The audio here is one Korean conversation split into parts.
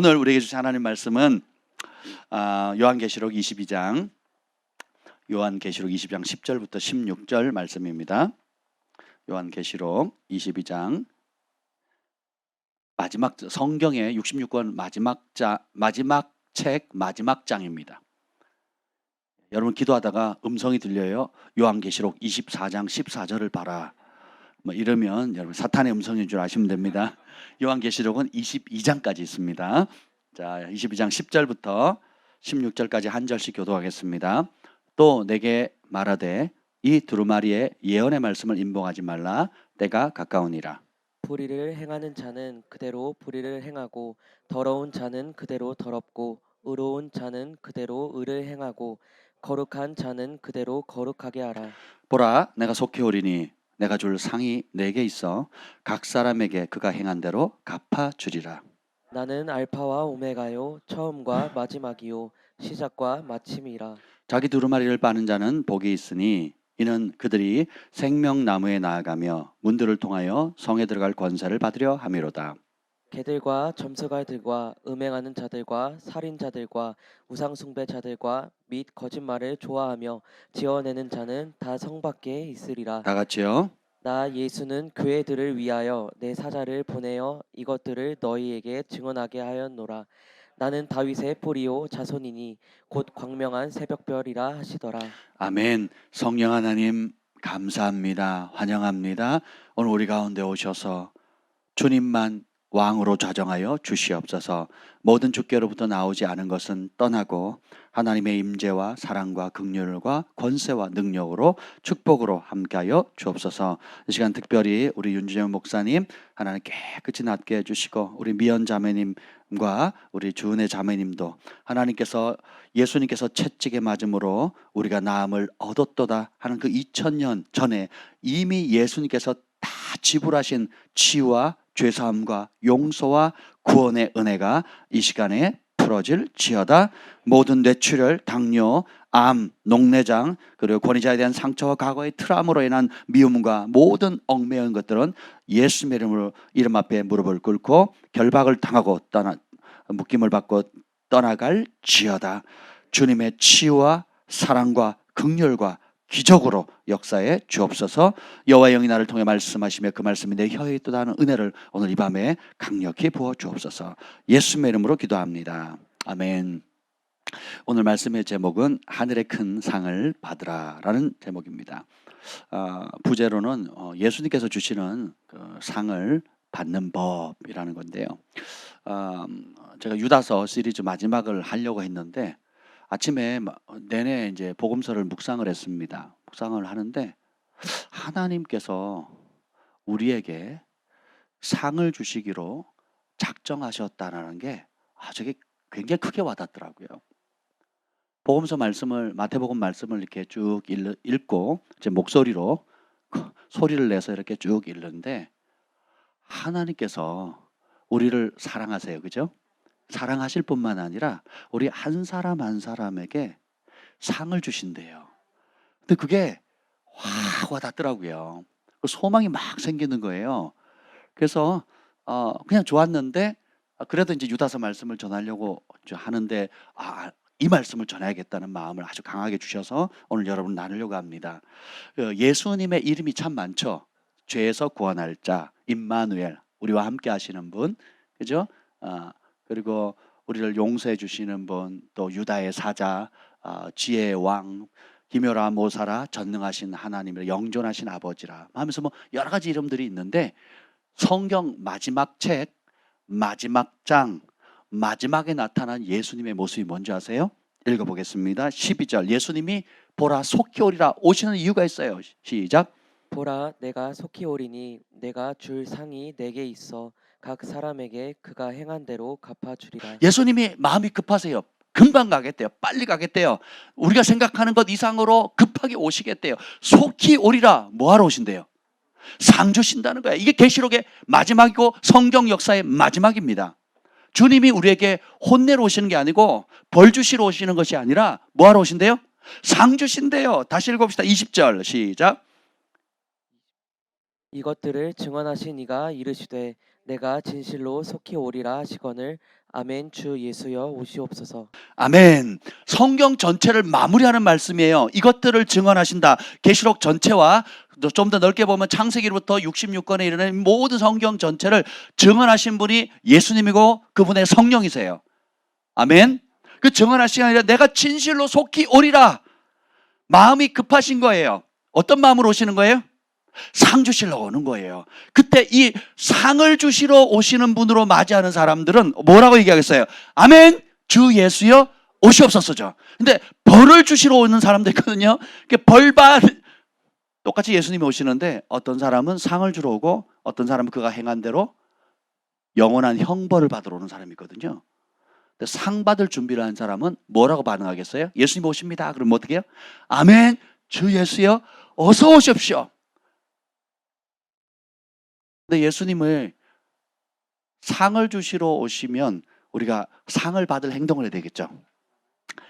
오늘 우리에게 주신 하나님 말씀은 요한계시록 22장 10절부터 16절 말씀입니다. 요한계시록 22장 마지막 성경의 66권 마지막 책 마지막 장입니다. 여러분 기도하다가 음성이 들려요. 요한계시록 24장 14절을 봐라. 뭐 이러면 여러분 사탄의 음성인 줄 아시면 됩니다. 요한계시록은 22장까지 있습니다. 자, 22장 10절부터 16절까지 한 절씩 교도하겠습니다. 또 내게 말하되 이 두루마리의 예언의 말씀을 인봉하지 말라. 때가 가까우니라. 불의를 행하는 자는 그대로 불의를 행하고 더러운 자는 그대로 더럽고 의로운 자는 그대로 의를 행하고 거룩한 자는 그대로 거룩하게 하라. 보라, 내가 속히 오리니 내가 줄 상이 내게 있어 각 사람에게 그가 행한 대로 갚아 주리라. 나는 알파와 오메가요 처음과 마지막이요 시작과 마침이라. 자기 두루마리를 빠는 자는 복이 있으니 이는 그들이 생명나무에 나아가며 문들을 통하여 성에 들어갈 권세를 받으려 함이로다. 개들과 점수갈들과 음행하는 자들과 살인자들과 우상숭배자들과 및 거짓말을 좋아하며 지어내는 자는 다 성 밖에 있으리라. 다 같이요. 나 예수는 교회들을 위하여 내 사자를 보내어 이것들을 너희에게 증언하게 하였노라. 나는 다윗의 뿌리요 자손이니 곧 광명한 새벽별이라 하시더라. 아멘. 성령 하나님 감사합니다. 환영합니다. 오늘 우리 가운데 오셔서 주님만 왕으로 좌정하여 주시옵소서. 모든 주께로부터 나오지 않은 것은 떠나고 하나님의 임재와 사랑과 긍휼과 권세와 능력으로 축복으로 함께하여 주옵소서. 이 시간 특별히 우리 윤준영 목사님 하나님 깨끗이 낫게 해주시고 우리 미연 자매님과 우리 주은혜 자매님도 하나님께서 예수님께서 채찍에 맞음으로 우리가 나음을 얻었도다 하는 그 2000년 전에 이미 예수님께서 다 지불하신 치유와 죄사함과 용서와 구원의 은혜가 이 시간에 풀어질지어다. 모든 뇌출혈, 당뇨, 암, 녹내장 그리고 권위자에 대한 상처와 과거의 트라우마로 인한 미움과 모든 얽매인 것들은 예수님의 이름으로 이름 앞에 무릎을 꿇고 결박을 당하고 묶임을 받고 떠나갈지어다. 주님의 치유와 사랑과 긍휼과 기적으로 역사에 주옵소서. 여호와의 영이 나를 통해 말씀하시며 그 말씀이 내 혀에 있도다 하는 은혜를 오늘 이 밤에 강력히 부어 주옵소서. 예수님의 이름으로 기도합니다. 아멘. 오늘 말씀의 제목은 하늘의 큰 상을 받으라 라는 제목입니다. 부제로는 예수님께서 주시는 그 상을 받는 법이라는 건데요. 제가 유다서 시리즈 마지막을 하려고 했는데 아침에 내내 이제 복음서를 묵상을 했습니다. 묵상을 하는데 하나님께서 우리에게 상을 주시기로 작정하셨다라는 게 저게 굉장히 크게 와닿더라고요. 복음서 말씀을 마태복음 말씀을 이렇게 쭉 읽고 제 목소리로 소리를 내서 이렇게 쭉 읽는데 하나님께서 우리를 사랑하세요, 그죠? 사랑하실 뿐만 아니라 우리 한 사람 한 사람에게 상을 주신대요. 근데 그게 확 와닿더라고요. 소망이 막 생기는 거예요. 그래서 그냥 좋았는데 그래도 이제 유다서 말씀을 전하려고 하는데 이 말씀을 전해야겠다는 마음을 아주 강하게 주셔서 오늘 여러분 나누려고 합니다. 예수님의 이름이 참 많죠. 죄에서 구원할 자, 임마누엘, 우리와 함께 하시는 분, 그죠? 그리고 우리를 용서해 주시는 분, 또 유다의 사자, 지혜의 왕, 기묘라 모사라, 전능하신 하나님이라, 영존하신 아버지라 하면서 뭐 여러 가지 이름들이 있는데 성경 마지막 책, 마지막 장, 마지막에 나타난 예수님의 모습이 뭔지 아세요? 읽어보겠습니다. 12절 예수님이 보라 속히 오리라 오시는 이유가 있어요. 시작. 보라 내가 속히 오리니 내가 줄 상이 내게 있어 각 사람에게 그가 행한 대로 갚아주리라. 예수님이 마음이 급하세요. 금방 가겠대요. 빨리 가겠대요. 우리가 생각하는 것 이상으로 급하게 오시겠대요. 속히 오리라. 뭐하러 오신대요? 상 주신다는 거예요. 이게 계시록의 마지막이고 성경 역사의 마지막입니다. 주님이 우리에게 혼내러 오시는 게 아니고 벌 주시러 오시는 것이 아니라 뭐하러 오신대요? 상 주신대요. 다시 읽어봅시다. 20절 시작. 이것들을 증언하신 이가 이르시되 내가 진실로 속히 오리라 하시거늘 아멘. 주 예수여 오시옵소서. 아멘. 성경 전체를 마무리하는 말씀이에요. 이것들을 증언하신다. 계시록 전체와 좀 더 넓게 보면 창세기로부터 66권에 이르는 모든 성경 전체를 증언하신 분이 예수님이고 그분의 성령이세요. 아멘. 그 증언하신 게 아니라 내가 진실로 속히 오리라. 마음이 급하신 거예요. 어떤 마음으로 오시는 거예요? 상 주시러 오는 거예요. 그때 이 상을 주시러 오시는 분으로 맞이하는 사람들은 뭐라고 얘기하겠어요? 아멘. 주 예수여 오시옵소서죠. 근데 벌을 주시러 오는 사람도 있거든요. 벌받 똑같이 예수님이 오시는데 어떤 사람은 상을 주러 오고 어떤 사람은 그가 행한 대로 영원한 형벌을 받으러 오는 사람이 있거든요. 근데 상 받을 준비를 한 사람은 뭐라고 반응하겠어요? 예수님 오십니다. 그럼 어떻게 해요? 아멘. 주 예수여 어서 오십시오. 근데 예수님을 상을 주시러 오시면 우리가 상을 받을 행동을 해야 되겠죠.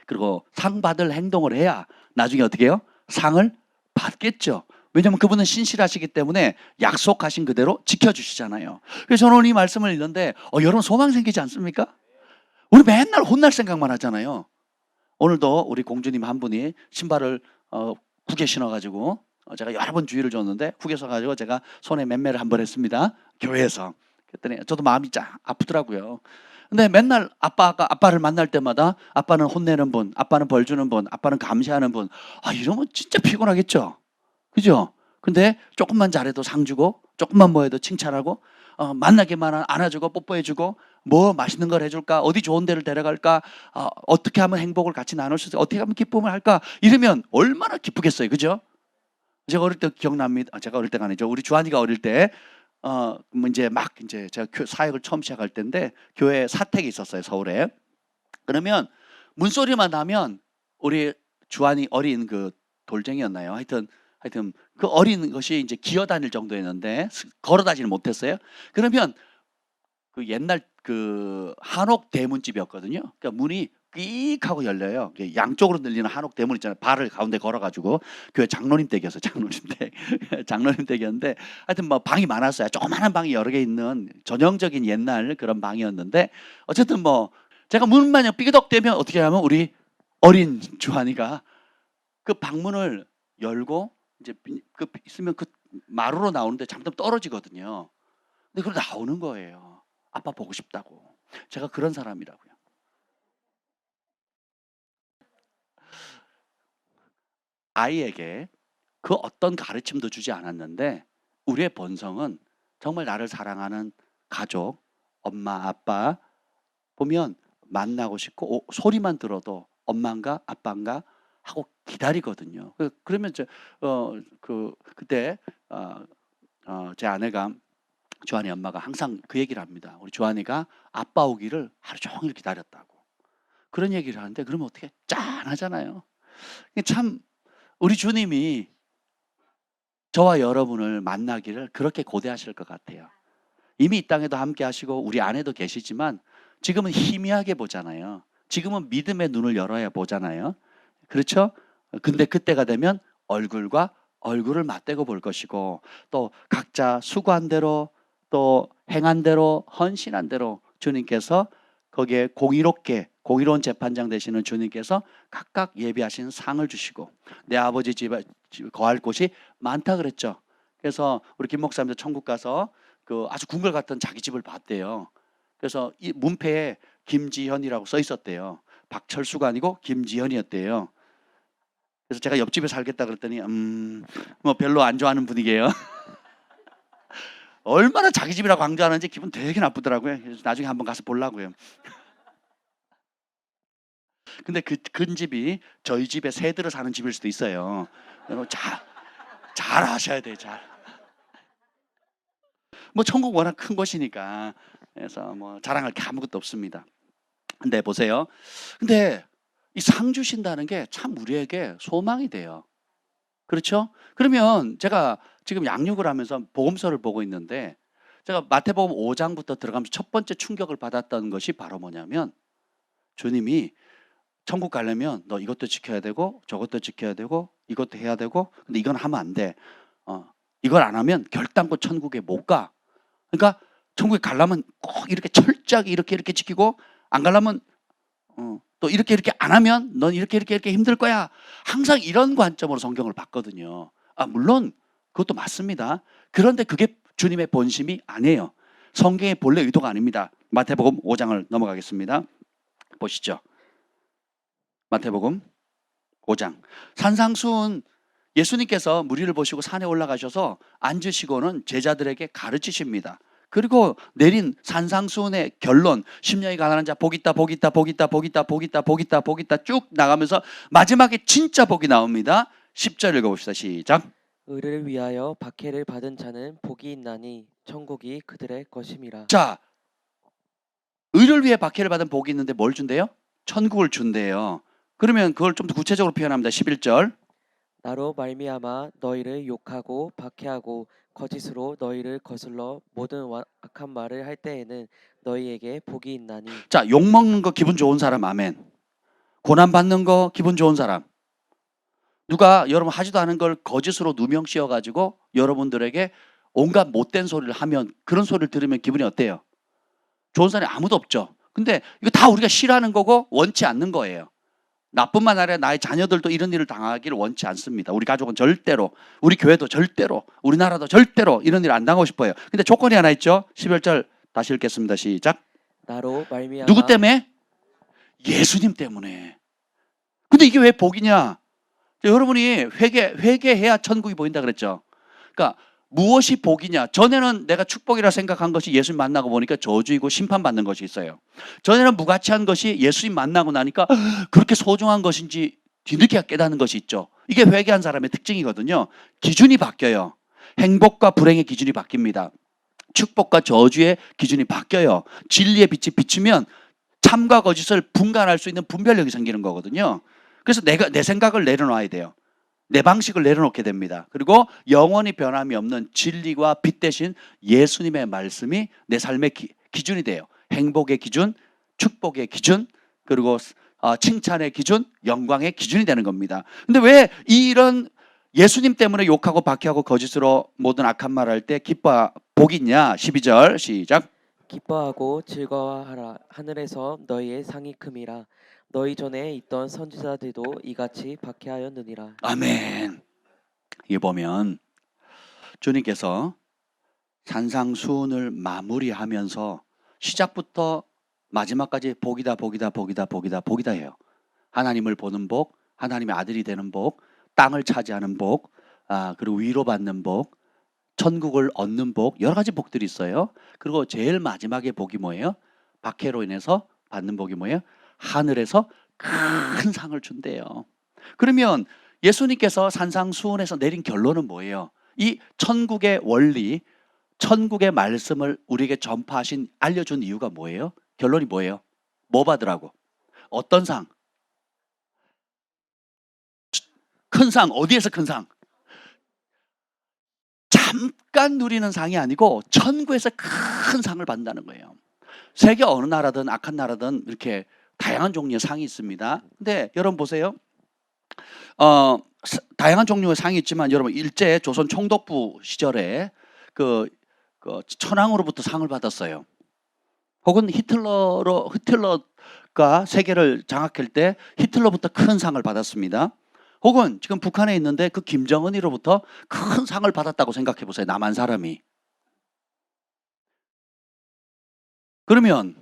그리고 상 받을 행동을 해야 나중에 어떻게 해요? 상을 받겠죠. 왜냐하면 그분은 신실하시기 때문에 약속하신 그대로 지켜주시잖아요. 그래서 저는 이 말씀을 읽는데 여러분 소망 생기지 않습니까? 우리 맨날 혼날 생각만 하잖아요. 오늘도 우리 공주님 한 분이 신발을 국에 신어가지고 제가 여러 번 주의를 줬는데 국에 서가지고 제가 손에 맴매를 한 번 했습니다. 교회에서. 그랬더니 저도 마음이 쫙 아프더라고요. 근데 맨날 아빠를 만날 때마다 아빠는 혼내는 분, 아빠는 벌 주는 분, 아빠는 감시하는 분. 이러면 진짜 피곤하겠죠. 그죠? 근데 조금만 잘해도 상 주고 조금만 뭐 해도 칭찬하고 만나기만 하면 안아주고 뽀뽀해주고 뭐 맛있는 걸 해줄까, 어디 좋은 데를 데려갈까, 어떻게 하면 행복을 같이 나눌 수 있을까, 어떻게 하면 기쁨을 할까, 이러면 얼마나 기쁘겠어요. 그죠? 제가 어릴 때 기억납니다. 제가 어릴 때가 아니죠. 우리 주한이가 어릴 때 이제 제가 사역을 처음 시작할 때인데 교회 사택이 있었어요, 서울에. 그러면 문소리만 나면 우리 주한이 어린 그 돌쟁이였나요? 하여튼 그 어린 것이 이제 기어다닐 정도였는데 걸어 다니지는 못했어요. 그러면 그 옛날 그 한옥 대문집이었거든요. 그러니까 문이 삑 하고 열려요. 양쪽으로 늘리는 한옥 대문 있잖아요. 발을 가운데 걸어가지고 교회 장로님 댁이었어요. 장로님 댁. 장로님 댁이었는데 하여튼 뭐 방이 많았어요. 조그마한 방이 여러 개 있는 전형적인 옛날 그런 방이었는데 어쨌든 뭐 제가 문만 삐그덕대면 어떻게 하면 우리 어린 주한이가 그 방문을 열고 이제 그 있으면 그 마루로 나오는데 잠깐 떨어지거든요. 근데 그걸 나오는 거예요. 아빠 보고 싶다고. 제가 그런 사람이라고요. 아이에게 그 어떤 가르침도 주지 않았는데 우리의 본성은 정말 나를 사랑하는 가족, 엄마, 아빠 보면 만나고 싶고 소리만 들어도 엄마인가 아빠인가 하고 기다리거든요. 그러면 그때 제 아내가 주한이 엄마가 항상 그 얘기를 합니다. 우리 주한이가 아빠 오기를 하루 종일 기다렸다고. 그런 얘기를 하는데 그러면 어떻게 짠하잖아요. 참 우리 주님이 저와 여러분을 만나기를 그렇게 고대하실 것 같아요. 이미 이 땅에도 함께 하시고 우리 안에도 계시지만 지금은 희미하게 보잖아요. 지금은 믿음의 눈을 열어야 보잖아요. 그렇죠? 근데 그때가 되면 얼굴과 얼굴을 맞대고 볼 것이고 또 각자 수고한 대로 또 행한 대로 헌신한 대로 주님께서 거기에 공의로운 재판장 되시는 주님께서 각각 예비하신 상을 주시고 내 아버지 집에 거할 곳이 많다 그랬죠. 그래서 우리 김 목사님도 천국 가서 그 아주 궁궐 같은 자기 집을 봤대요. 그래서 이 문패에 김지현이라고 써 있었대요. 박철수가 아니고 김지현이었대요. 그래서 제가 옆집에 살겠다 그랬더니 뭐 별로 안 좋아하는 분위기예요. 얼마나 자기 집이라고 강조하는지 기분 되게 나쁘더라고요. 그래서 나중에 한번 가서 보려고요. 근데 그 집이 저희 집에 새들을 사는 집일 수도 있어요. 잘 하셔야 돼요. 뭐 천국 워낙 큰 곳이니까 그래서 뭐 자랑할 게 아무것도 없습니다. 근데 보세요. 근데 이 상 주신다는 게 참 우리에게 소망이 돼요. 그렇죠? 그러면 제가 지금 양육을 하면서 복음서를 보고 있는데 제가 마태복음 5장부터 들어가면서 첫 번째 충격을 받았던 것이 바로 뭐냐면 주님이 천국 가려면 너 이것도 지켜야 되고 저것도 지켜야 되고 이것도 해야 되고 근데 이건 하면 안 돼. 이걸 안 하면 결단코 천국에 못 가. 그러니까 천국에 가려면 꼭 이렇게 철저하게 이렇게 지키고 안 가려면 또 이렇게 안 하면 넌 이렇게 힘들 거야. 항상 이런 관점으로 성경을 봤거든요. 물론 그것도 맞습니다. 그런데 그게 주님의 본심이 아니에요. 성경의 본래 의도가 아닙니다. 마태복음 5장을 넘어가겠습니다. 보시죠. 마태복음 5장. 산상수훈, 예수님께서 무리를 보시고 산에 올라가셔서 앉으시고는 제자들에게 가르치십니다. 그리고 내린 산상수훈의 결론, 심령이 가난한 자 복 있다 쭉 나가면서 마지막에 진짜 복이 나옵니다. 10절 읽어봅시다. 시작. 의를 위하여 박해를 받은 자는 복이 있나니 천국이 그들의 것임이라. 자, 의를 위해 박해를 받은 복이 있는데 뭘 준대요? 천국을 준대요. 그러면 그걸 좀 더 구체적으로 표현합니다. 11절. 나로 말미암아 너희를 욕하고 박해하고 거짓으로 너희를 거슬러 모든 악한 말을 할 때에는 너희에게 복이 있나니. 자, 욕먹는 거 기분 좋은 사람 아멘. 고난 받는 거 기분 좋은 사람. 누가 여러분 하지도 않은 걸 거짓으로 누명 씌워가지고 여러분들에게 온갖 못된 소리를 하면, 그런 소리를 들으면 기분이 어때요? 좋은 사람이 아무도 없죠. 근데 이거 다 우리가 싫어하는 거고 원치 않는 거예요. 나뿐만 아니라 나의 자녀들도 이런 일을 당하기를 원치 않습니다. 우리 가족은 절대로, 우리 교회도 절대로, 우리나라도 절대로 이런 일 안 당하고 싶어요. 근데 조건이 하나 있죠. 11절 다시 읽겠습니다. 시작. 나로 말미암아. 누구 때문에? 예수님 때문에. 근데 이게 왜 복이냐? 여러분이 회개해야 천국이 보인다 그랬죠. 그러니까 무엇이 복이냐? 전에는 내가 축복이라 생각한 것이 예수님 만나고 보니까 저주이고 심판받는 것이 있어요. 전에는 무가치한 것이 예수님 만나고 나니까 그렇게 소중한 것인지 뒤늦게 깨닫는 것이 있죠. 이게 회개한 사람의 특징이거든요. 기준이 바뀌어요. 행복과 불행의 기준이 바뀝니다. 축복과 저주의 기준이 바뀌어요. 진리의 빛이 비추면 참과 거짓을 분간할 수 있는 분별력이 생기는 거거든요. 그래서 내가 내 생각을 내려놔야 돼요. 내 방식을 내려놓게 됩니다. 그리고 영원히 변함이 없는 진리와 빛 대신 예수님의 말씀이 내 삶의 기준이 돼요. 행복의 기준, 축복의 기준, 그리고 칭찬의 기준, 영광의 기준이 되는 겁니다. 근데 왜 이런 예수님 때문에 욕하고 박해하고 거짓으로 모든 악한 말 할 때 복이 있냐? 12절 시작. 기뻐하고 즐거워하라. 하늘에서 너희의 상이 큼이라. 너희 전에 있던 선지자들도 이같이 박해하였느니라. 아멘. 이게 보면 주님께서 산상수훈을 마무리하면서 시작부터 마지막까지 복이다 해요. 하나님을 보는 복, 하나님의 아들이 되는 복, 땅을 차지하는 복, 그리고 위로받는 복, 천국을 얻는 복, 여러 가지 복들이 있어요. 그리고 제일 마지막에 복이 뭐예요? 박해로 인해서 받는 복이 뭐예요? 하늘에서 큰 상을 준대요. 그러면 예수님께서 산상수훈에서 내린 결론은 뭐예요? 이 천국의 원리, 천국의 말씀을 우리에게 전파하신, 알려준 이유가 뭐예요? 결론이 뭐예요? 뭐 받으라고? 어떤 상? 큰 상. 어디에서 큰 상? 잠깐 누리는 상이 아니고 천국에서 큰 상을 받는다는 거예요. 세계 어느 나라든 악한 나라든 이렇게 다양한 종류의 상이 있습니다. 근데 여러분 보세요. 다양한 종류의 상이 있지만 여러분 일제 조선 총독부 시절에 그 천황으로부터 상을 받았어요. 혹은 히틀러가 세계를 장악할 때 히틀러부터 큰 상을 받았습니다. 혹은 지금 북한에 있는데 그 김정은이로부터 큰 상을 받았다고 생각해 보세요. 남한 사람이. 그러면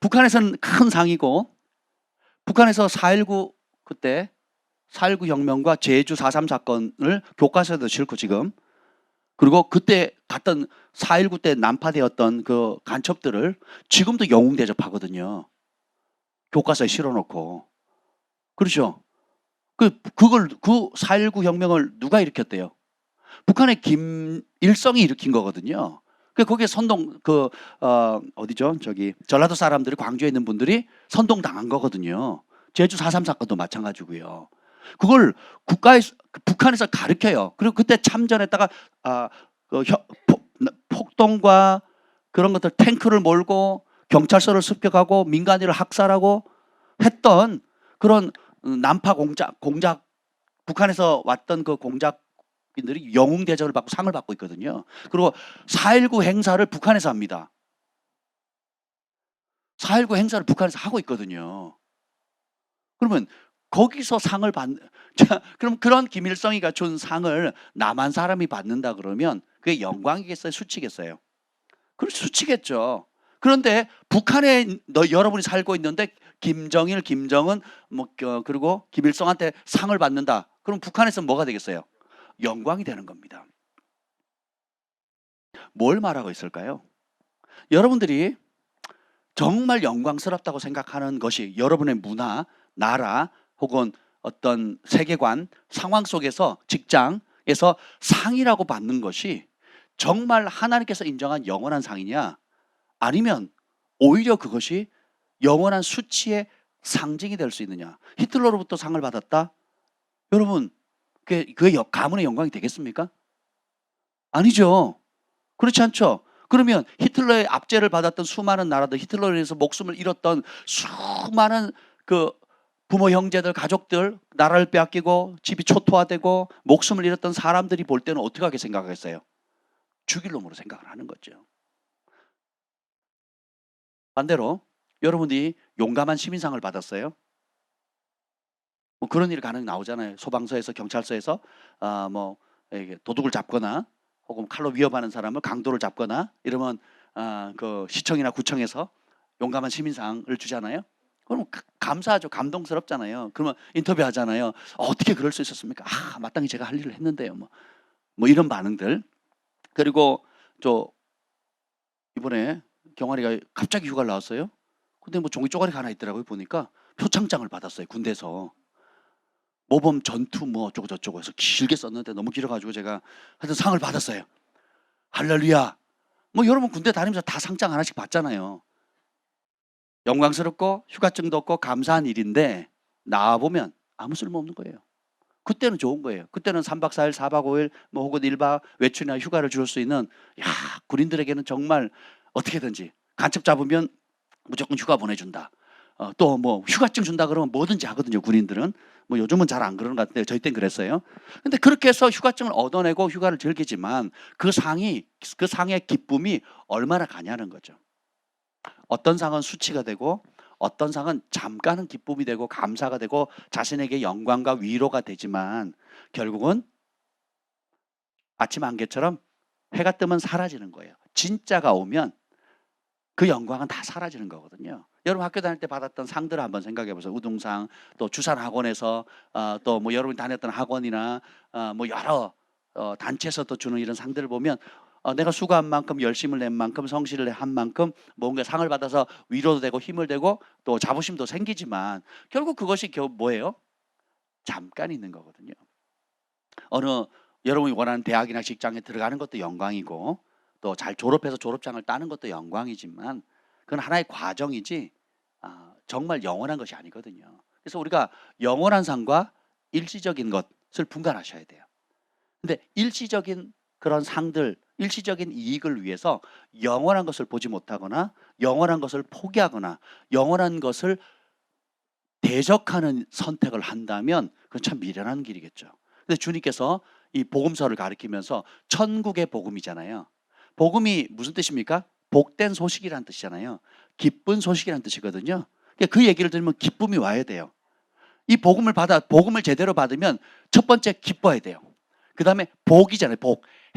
북한에서는 큰 상이고, 북한에서 4.19 그때 4.19 혁명과 제주 4.3 사건을 교과서에도 싣고 지금, 그리고 그때 갔던 4.19 때 난파되었던 그 간첩들을 지금도 영웅 대접하거든요. 교과서에 실어놓고. 그렇죠? 그 4.19 혁명을 누가 일으켰대요? 북한의 김일성이 일으킨 거거든요. 거기에 어디죠? 전라도 사람들이, 광주에 있는 분들이 선동당한 거거든요. 제주 4.3 사건도 마찬가지고요. 그걸 북한에서 가르쳐요. 그리고 그때 참전했다가 폭동과 그런 것들, 탱크를 몰고 경찰서를 습격하고 민간인을 학살하고 했던 그런 난파 공작, 북한에서 왔던 그 공작 국민들이 영웅대접을 받고 상을 받고 있거든요. 그리고 4.19 행사를 북한에서 합니다. 4.19 행사를 북한에서 하고 있거든요. 그러면 거기서 상을 자, 그럼 그런 김일성이가 준 상을 남한 사람이 받는다 그러면 그게 영광이겠어요? 수치겠어요? 그럴 수치겠죠. 그런데 북한에 여러분이 살고 있는데 김정일, 김정은 그리고 김일성한테 상을 받는다. 그럼 북한에서 뭐가 되겠어요? 영광이 되는 겁니다. 뭘 말하고 있을까요? 여러분들이 정말 영광스럽다고 생각하는 것이 여러분의 문화, 나라 혹은 어떤 세계관, 상황 속에서 직장에서 상이라고 받는 것이 정말 하나님께서 인정한 영원한 상이냐, 아니면 오히려 그것이 영원한 수치의 상징이 될 수 있느냐. 히틀러로부터 상을 받았다? 여러분, 그게 가문의 영광이 되겠습니까? 아니죠. 그렇지 않죠. 그러면 히틀러의 압제를 받았던 수많은 나라들, 히틀러에 의해서 목숨을 잃었던 수많은 그 부모, 형제들, 가족들, 나라를 빼앗기고 집이 초토화되고 목숨을 잃었던 사람들이 볼 때는 어떻게 생각하겠어요? 죽일 놈으로 생각을 하는 거죠. 반대로 여러분이 용감한 시민상을 받았어요. 뭐 그런 일 가능 나오잖아요. 소방서에서, 경찰서에서 도둑을 잡거나 혹은 칼로 위협하는 사람을, 강도를 잡거나 이러면 그 시청이나 구청에서 용감한 시민상을 주잖아요. 그럼 감사하죠. 감동스럽잖아요. 그러면 인터뷰하잖아요. 어떻게 그럴 수 있었습니까? 마땅히 제가 할 일을 했는데요. 뭐 이런 반응들. 그리고 이번에 경환이가 갑자기 휴가를 나왔어요. 근데 뭐 종이 쪼가리가 하나 있더라고요. 보니까 표창장을 받았어요. 군대에서. 모범 전투 뭐 어쩌고 저쩌고 해서 길게 썼는데 너무 길어가지고 제가 하여튼 상을 받았어요. 할렐루야. 뭐 여러분 군대 다니면서 다 상장 하나씩 받잖아요. 영광스럽고 휴가증도 없고 감사한 일인데 나와보면 아무 쓸모없는 거예요. 그때는 좋은 거예요. 그때는 3박 4일, 4박 5일 뭐 혹은 1박 외출이나 휴가를 줄 수 있는, 군인들에게는 정말 어떻게든지 간첩 잡으면 무조건 휴가 보내준다. 또 뭐 휴가증 준다 그러면 뭐든지 하거든요. 군인들은. 뭐 요즘은 잘 안 그러는 것 같은데 저희 땐 그랬어요. 근데 그렇게 해서 휴가증을 얻어내고 휴가를 즐기지만 그 상의 기쁨이 얼마나 가냐는 거죠. 어떤 상은 수치가 되고 어떤 상은 잠깐은 기쁨이 되고 감사가 되고 자신에게 영광과 위로가 되지만 결국은 아침 안개처럼 해가 뜨면 사라지는 거예요. 진짜가 오면 그 영광은 다 사라지는 거거든요. 여러분 학교 다닐 때 받았던 상들을 한번 생각해 보세요. 우등상, 또 주산 학원에서 또 뭐 여러분이 다녔던 학원이나 뭐 여러 단체에서 또 주는 이런 상들을 보면 내가 수고한 만큼, 열심을 낸 만큼, 성실을 한 만큼 뭔가 상을 받아서 위로도 되고 힘을 되고 또 자부심도 생기지만 결국 그것이 뭐예요? 잠깐 있는 거거든요. 어느 여러분이 원하는 대학이나 직장에 들어가는 것도 영광이고 또 잘 졸업해서 졸업장을 따는 것도 영광이지만 그건 하나의 과정이지 정말 영원한 것이 아니거든요. 그래서 우리가 영원한 상과 일시적인 것을 분간하셔야 돼요. 근데 일시적인 그런 상들, 일시적인 이익을 위해서 영원한 것을 보지 못하거나 영원한 것을 포기하거나 영원한 것을 대적하는 선택을 한다면 그건 참 미련한 길이겠죠. 근데 주님께서 이 복음서를 가리키면서 천국의 복음이잖아요. 복음이 무슨 뜻입니까? 복된 소식이라는 뜻이잖아요. 기쁜 소식이라는 뜻이거든요. 그 얘기를 들으면 기쁨이 와야 돼요. 이 복음을 제대로 받으면 첫 번째 기뻐야 돼요. 그 다음에 복이잖아요.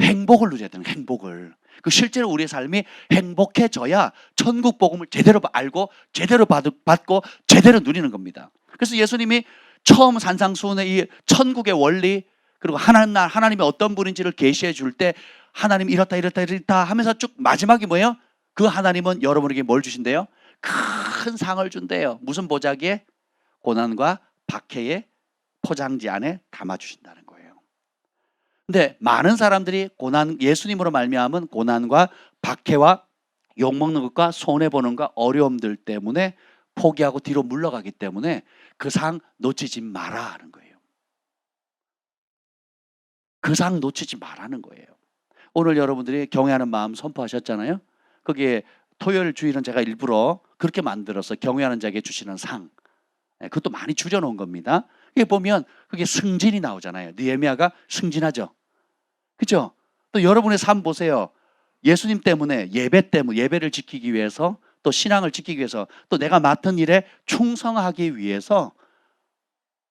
행복을 누려야 되는 행복을. 실제로 우리의 삶이 행복해져야 천국 복음을 제대로 알고 제대로 받고 제대로 누리는 겁니다. 그래서 예수님이 처음 산상수훈의 이 천국의 원리 그리고 하나님이 어떤 분인지를 계시해 줄 때 하나님 이렇다 하면서 쭉 마지막이 뭐예요? 그 하나님은 여러분에게 뭘 주신대요? 큰 상을 준대요. 무슨 보자기에? 고난과 박해의 포장지 안에 담아주신다는 거예요. 근데 많은 사람들이 예수님으로 말미암은 고난과 박해와 욕먹는 것과 손해보는 것과 어려움들 때문에 포기하고 뒤로 물러가기 때문에 그 상 놓치지 마라 하는 거예요. 그 상 놓치지 말라는 거예요. 오늘 여러분들이 경외하는 마음 선포하셨잖아요. 거기에 토요일 주일은 제가 일부러 그렇게 만들어서 경외하는 자에게 주시는 상, 그것도 많이 줄여놓은 겁니다. 여기 보면 그게 승진이 나오잖아요. 느헤미야가 승진하죠. 그죠? 또 여러분의 삶 보세요. 예수님 때문에 예배를 지키기 위해서 또 신앙을 지키기 위해서 또 내가 맡은 일에 충성하기 위해서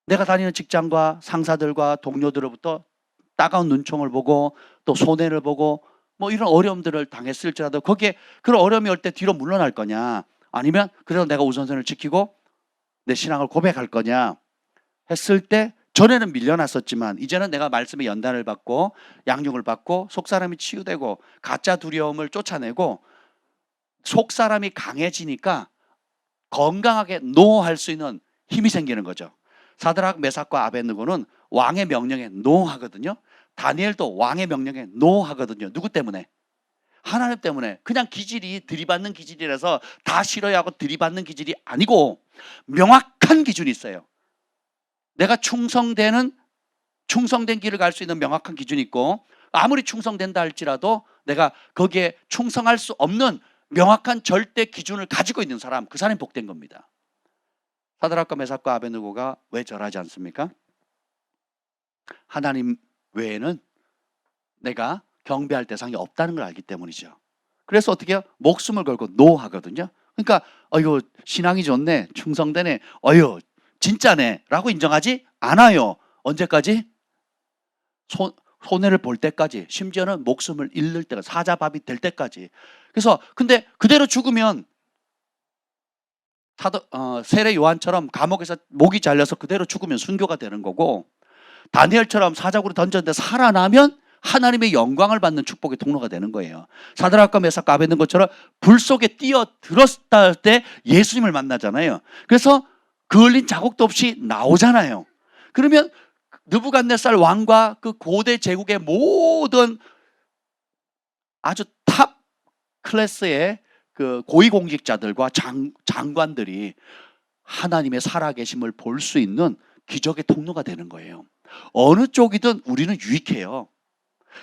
내가 다니는 직장과 상사들과 동료들로부터 따가운 눈총을 보고 또 손해를 보고 뭐 이런 어려움들을 당했을지라도 거기에 그런 어려움이 올 때 뒤로 물러날 거냐 아니면 그래도 내가 우선순위를 지키고 내 신앙을 고백할 거냐 했을 때 전에는 밀려났었지만 이제는 내가 말씀의 연단을 받고 양육을 받고 속사람이 치유되고 가짜 두려움을 쫓아내고 속사람이 강해지니까 건강하게 노할 수 있는 힘이 생기는 거죠. 사드락 메삭과 아벳느고는 왕의 명령에 노하거든요. 다니엘도 왕의 명령에 노하거든요. 누구 때문에? 하나님 때문에. 그냥 기질이 들이받는 기질이라서 다 싫어하고 들이받는 기질이 아니고 명확한 기준이 있어요. 내가 충성된 길을 갈 수 있는 명확한 기준이 있고 아무리 충성된다 할지라도 내가 거기에 충성할 수 없는 명확한 절대 기준을 가지고 있는 사람, 그 사람이 복된 겁니다. 사드락과 메삭과 아벳느고가 왜 절하지 않습니까? 하나님 외에는 내가 경배할 대상이 없다는 걸 알기 때문이죠. 그래서 어떻게 해요? 목숨을 걸고 노하거든요. 그러니까 이거 신앙이 좋네, 충성되네, 진짜네 라고 인정하지 않아요. 언제까지? 손해를 볼 때까지, 심지어는 목숨을 잃을 때까지, 사자밥이 될 때까지. 그래서 근데 그대로 죽으면 세례 요한처럼 감옥에서 목이 잘려서 그대로 죽으면 순교가 되는 거고, 다니엘처럼 사자굴에 던졌는데 살아나면 하나님의 영광을 받는 축복의 통로가 되는 거예요. 사드락과 메삭과 아벳느고처럼 불 속에 뛰어들었다 할 때 예수님을 만나잖아요. 그래서 그을린 자국도 없이 나오잖아요. 그러면 느부갓네살 왕과 그 고대 제국의 모든 아주 탑 클래스의 그 고위공직자들과 장관들이 하나님의 살아계심을 볼 수 있는 기적의 통로가 되는 거예요. 어느 쪽이든 우리는 유익해요.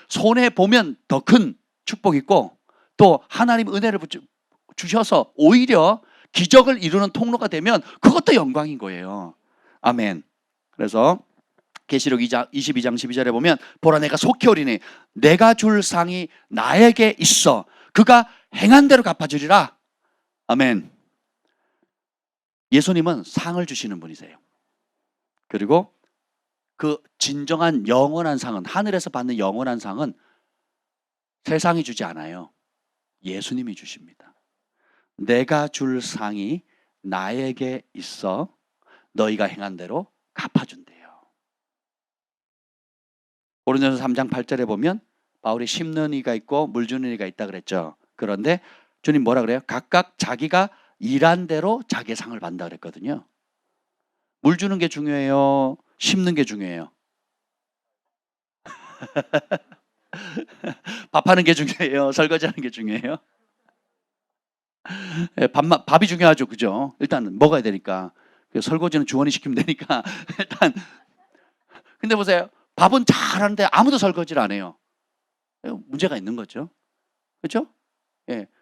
손해 보면 더 큰 축복이 있고 또 하나님 은혜를 주셔서 오히려 기적을 이루는 통로가 되면 그것도 영광인 거예요. 아멘. 그래서 계시록 22장 12절에 보면 보라 내가 속히 오리니 내가 줄 상이 나에게 있어 그가 행한 대로 갚아주리라. 아멘. 예수님은 상을 주시는 분이세요. 그리고 그 진정한 영원한 상은, 하늘에서 받는 영원한 상은 세상이 주지 않아요. 예수님이 주십니다. 내가 줄 상이 나에게 있어 너희가 행한 대로 갚아준대요. 고린도전서 3장 8절에 보면 바울이 심는 이가 있고 물 주는 이가 있다 그랬죠. 그런데 주님 뭐라 그래요? 각각 자기가 일한 대로 자기의 상을 받는다 그랬거든요. 물 주는 게 중요해요? 심는 게 중요해요? 밥하는 게 중요해요? 설거지하는 게 중요해요? 밥이 중요하죠, 그죠? 일단 먹어야 되니까. 설거지는 주원이 시키면 되니까 일단. 근데 보세요, 밥은 잘하는데 아무도 설거지를 안 해요. 문제가 있는 거죠, 그렇죠?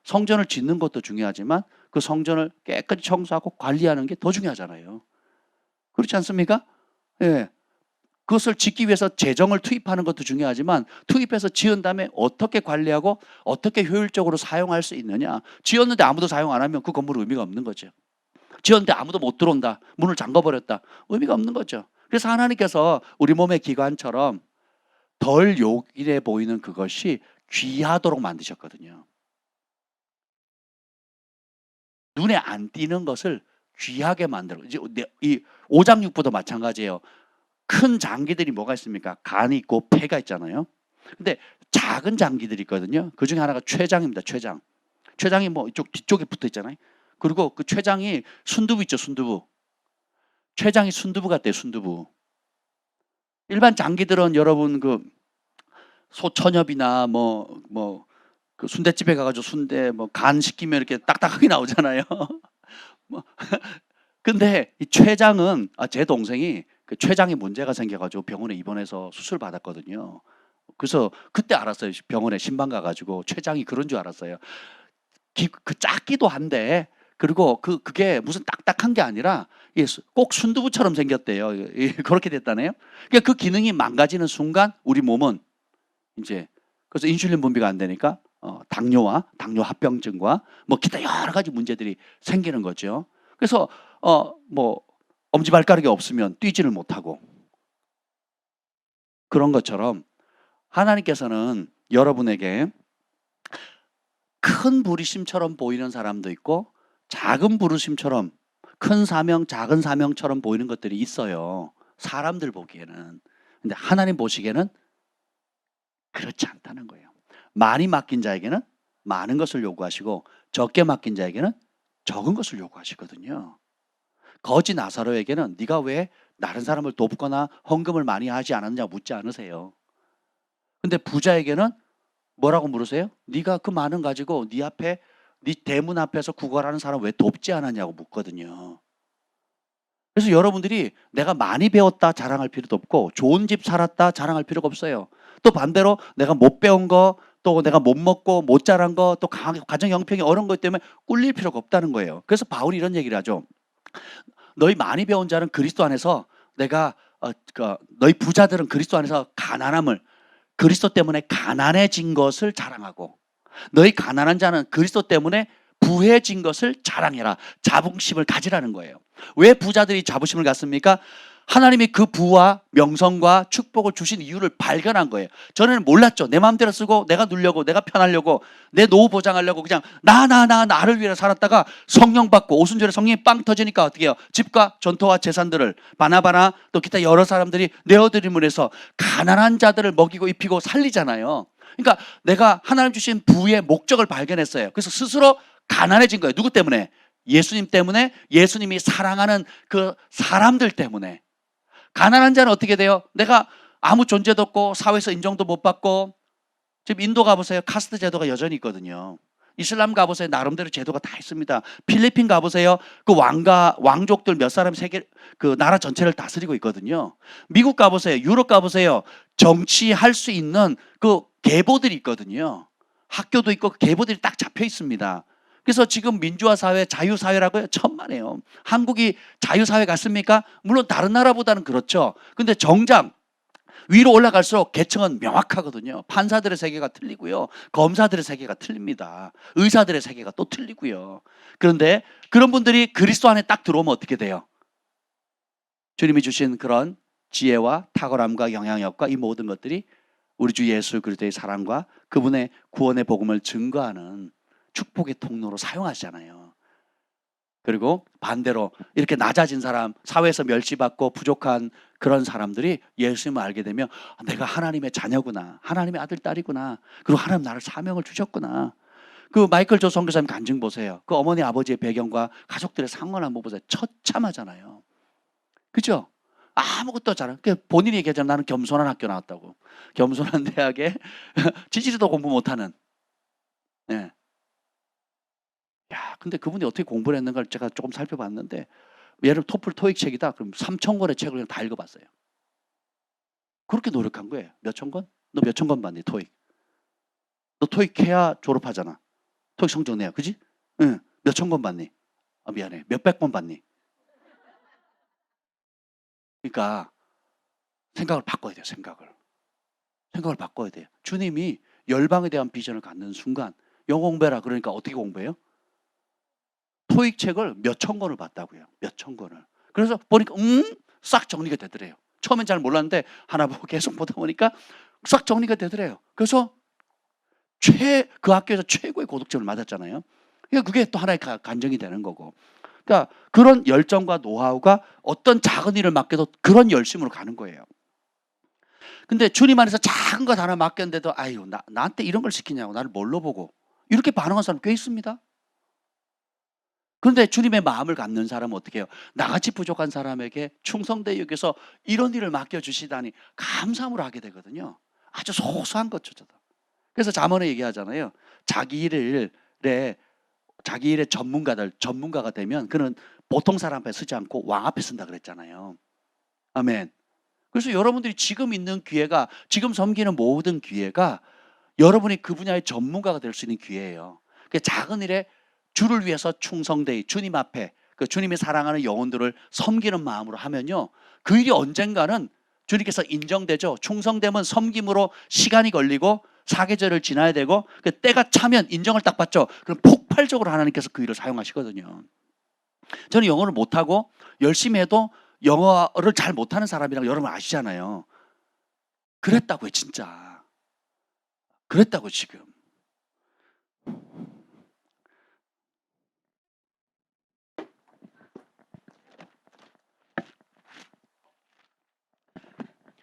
성전을 짓는 것도 중요하지만 그 성전을 깨끗이 청소하고 관리하는 게 더 중요하잖아요. 그렇지 않습니까? 그것을 짓기 위해서 재정을 투입하는 것도 중요하지만 투입해서 지은 다음에 어떻게 관리하고 어떻게 효율적으로 사용할 수 있느냐. 지었는데 아무도 사용 안 하면 그 건물은 의미가 없는 거죠. 지었는데 아무도 못 들어온다, 문을 잠궈버렸다, 의미가 없는 거죠. 그래서 하나님께서 우리 몸의 기관처럼 덜 요긴해 보이는 그것이 귀하도록 만드셨거든요. 눈에 안 띄는 것을 귀하게 만들어. 이 오장육부도 마찬가지예요. 큰 장기들이 뭐가 있습니까? 간이 있고 폐가 있잖아요. 근데 작은 장기들이 있거든요. 그 중에 하나가 췌장입니다. 췌장이 뭐 이쪽 뒤쪽에 붙어 있잖아요. 그리고 그 췌장이 순두부 있죠, 순두부. 췌장이 순두부 같대요, 순두부. 일반 장기들은 여러분 그 소천엽이나 그 순대집에 가가지고 순대 간 시키면 이렇게 딱딱하게 나오잖아요. 근데 이 췌장은 제 동생이 그 췌장에 문제가 생겨가지고 병원에 입원해서 수술 받았거든요. 그래서 그때 알았어요. 병원에 신방 가가지고 췌장이 그런 줄 알았어요. 그 작기도 한데 그리고 그게 무슨 딱딱한 게 아니라 꼭 순두부처럼 생겼대요. 그렇게 됐다네요. 그러니까 그 기능이 망가지는 순간 우리 몸은 이제 그래서 인슐린 분비가 안 되니까 당뇨와 당뇨 합병증과 뭐 기타 여러 가지 문제들이 생기는 거죠. 그래서 뭐 엄지발가락이 없으면 뛰지를 못하고 그런 것처럼 하나님께서는 여러분에게 큰 부르심처럼 보이는 사람도 있고 작은 부르심처럼 큰 사명, 작은 사명처럼 보이는 것들이 있어요. 사람들 보기에는. 근데 하나님 보시기에는 그렇지 않다는 거예요. 많이 맡긴 자에게는 많은 것을 요구하시고 적게 맡긴 자에게는 적은 것을 요구하시거든요. 거지 나사로에게는 네가 왜 다른 사람을 돕거나 헌금을 많이 하지 않았냐 묻지 않으세요. 근데 부자에게는 뭐라고 물으세요? 네가 그 많은 가지고 네 앞에 네 대문 앞에서 구걸하는 사람 왜 돕지 않았냐고 묻거든요. 그래서 여러분들이 내가 많이 배웠다 자랑할 필요도 없고 좋은 집 살았다 자랑할 필요가 없어요. 또 반대로 내가 못 배운 거, 또 내가 못 먹고 못 자란 거, 또 가정 형편이 어려운 것 때문에 꿀릴 필요가 없다는 거예요. 그래서 바울이 이런 얘기를 하죠. 너희 많이 배운 자는 그리스도 안에서 내가 너희 부자들은 그리스도 안에서 가난함을 그리스도 때문에 가난해진 것을 자랑하고 너희 가난한 자는 그리스도 때문에 부해진 것을 자랑해라. 자부심을 가지라는 거예요. 왜 부자들이 자부심을 갖습니까? 하나님이 그 부와 명성과 축복을 주신 이유를 발견한 거예요. 전에는 몰랐죠. 내 마음대로 쓰고 내가 누려고 내가 편하려고 내 노후 보장하려고 그냥 나를 위해 살았다가 성령 받고 오순절에 성령이 빵 터지니까 어떻게 해요? 집과 전토와 재산들을 바나바나 또 기타 여러 사람들이 내어드림을 해서 가난한 자들을 먹이고 입히고 살리잖아요. 그러니까 내가 하나님 주신 부의 목적을 발견했어요. 그래서 스스로 가난해진 거예요. 누구 때문에? 예수님 때문에, 예수님이 사랑하는 그 사람들 때문에. 가난한 자는 어떻게 돼요? 내가 아무 존재도 없고 사회에서 인정도 못 받고. 지금 인도 가보세요. 카스트 제도가 여전히 있거든요. 이슬람 가보세요. 나름대로 제도가 다 있습니다. 필리핀 가보세요. 그 왕족들 몇 사람이 그 나라 전체를 다스리고 있거든요. 미국 가보세요. 유럽 가보세요. 정치할 수 있는 그 계보들이 있거든요. 학교도 있고 그 계보들이 딱 잡혀 있습니다. 그래서 지금 민주화 사회, 자유사회라고 해요. 천만에요. 한국이 자유사회 같습니까? 물론 다른 나라보다는 그렇죠. 근데 정작 위로 올라갈수록 계층은 명확하거든요. 판사들의 세계가 틀리고요. 검사들의 세계가 틀립니다. 의사들의 세계가 또 틀리고요. 그런데 그런 분들이 그리스도 안에 딱 들어오면 어떻게 돼요? 주님이 주신 그런 지혜와 탁월함과 영향력과 이 모든 것들이 우리 주 예수 그리스도의 사랑과 그분의 구원의 복음을 증거하는 축복의 통로로 사용하시잖아요. 그리고 반대로 이렇게 낮아진 사람, 사회에서 멸시받고 부족한 그런 사람들이 예수님을 알게 되면 내가 하나님의 자녀구나, 하나님의 아들, 딸이구나, 그리고 하나님 나를 사명을 주셨구나. 그 마이클 조 선교사님 간증 보세요. 그 어머니 아버지의 배경과 가족들의 상황을 한번 보세요. 처참하잖아요. 그죠? 아무것도 잘안. 본인이 얘기하잖아. 나는 겸손한 학교 나왔다고. 겸손한 대학에 지지리도 공부 못하는. 네. 야, 근데 그분이 어떻게 공부를 했는가를 제가 조금 살펴봤는데, 예를 들어 토플 토익 책이다. 그럼 3,000권의 책을 그냥 다 읽어봤어요. 그렇게 노력한 거예요. 몇천 권? 너 몇천 권 받니 토익? 너 토익 해야 졸업하잖아. 토익 성적 내야, 그지? 응. 몇천 권 받니? 미안해. 몇백 권 받니? 그러니까 생각을 바꿔야 돼요. 생각을 바꿔야 돼요. 주님이 열방에 대한 비전을 갖는 순간 영어 공부해라 그러니까 어떻게 공부해요? 토익 책을 몇천 권을 봤다고요. 몇천 권을. 그래서 보니까 싹 정리가 되더래요. 처음엔 잘 몰랐는데 하나 보고 계속 보다 보니까 싹 정리가 되더래요. 그래서 그 학교에서 최고의 고득점을 맞았잖아요. 그러니까 그게 또 하나의 간증이 되는 거고. 그러니까 그런 열정과 노하우가 어떤 작은 일을 맡겨도 그런 열심으로 가는 거예요. 근데 주님 안에서 작은 것 하나 맡겼는데도 아유 나한테 이런 걸 시키냐고 나를 뭘로 보고 이렇게 반응한 사람 꽤 있습니다. 그런데 주님의 마음을 갖는 사람은 어떻게 해요? 나같이 부족한 사람에게 충성되어 여기서 이런 일을 맡겨주시다니 감사함으로 하게 되거든요. 아주 소소한 것조차도. 그래서 잠언에 얘기하잖아요. 자기 일의 전문가가 되면 그는 보통 사람 앞에 쓰지 않고 왕 앞에 쓴다 그랬잖아요. 아멘. 그래서 여러분들이 지금 있는 기회가, 지금 섬기는 모든 기회가 여러분이 그 분야의 전문가가 될 수 있는 기회예요. 작은 일에 주를 위해서 충성되이 주님 앞에 그 주님이 사랑하는 영혼들을 섬기는 마음으로 하면요, 그 일이 언젠가는 주님께서 인정되죠. 충성되면 섬김으로 시간이 걸리고 사계절을 지나야 되고 그 때가 차면 인정을 딱 받죠. 그럼 폭발적으로 하나님께서 그 일을 사용하시거든요. 저는 영어를 못하고 열심히 해도 영어를 잘 못하는 사람이라고 여러분 아시잖아요. 그랬다고요, 진짜. 그랬다고 지금.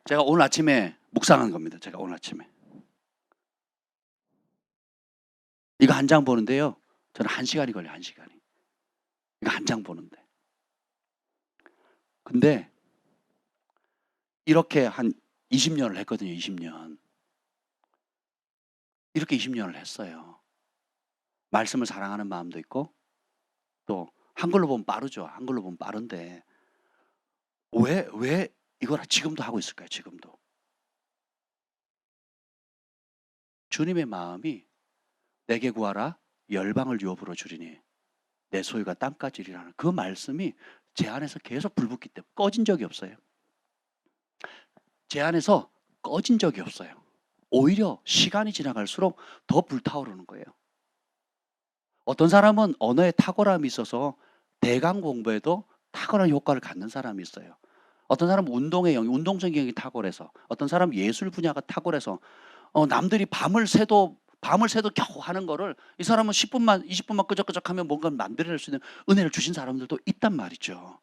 제가 오늘 아침에 묵상한 겁니다. 제가 오늘 아침에. 이거 한 장 보는데요. 저는 1시간이 걸려요. 1시간이. 이거 한 장 보는데. 근데 이렇게 한 20년을 했거든요. 20년. 이렇게 20년을 했어요. 말씀을 사랑하는 마음도 있고 또 한글로 보면 빠르죠. 한글로 보면 빠른데 왜 이걸 지금도 하고 있을까요? 지금도. 주님의 마음이 내게 구하라 열방을 유업으로 주리니 내 소유가 땅까지리라는 그 말씀이 제 안에서 계속 불붙기 때문에 꺼진 적이 없어요. 제 안에서 꺼진 적이 없어요. 오히려 시간이 지나갈수록 더 불타오르는 거예요. 어떤 사람은 언어에 탁월함이 있어서 대강 공부에도 탁월한 효과를 갖는 사람이 있어요. 어떤 사람은 운동의 영역, 운동성 영역이 탁월해서, 어떤 사람은 예술 분야가 탁월해서 남들이 밤을 새도 겨우 하는 거를 이 사람은 10분만 20분만 끄적끄적하면 뭔가 만들어낼 수 있는 은혜를 주신 사람들도 있단 말이죠.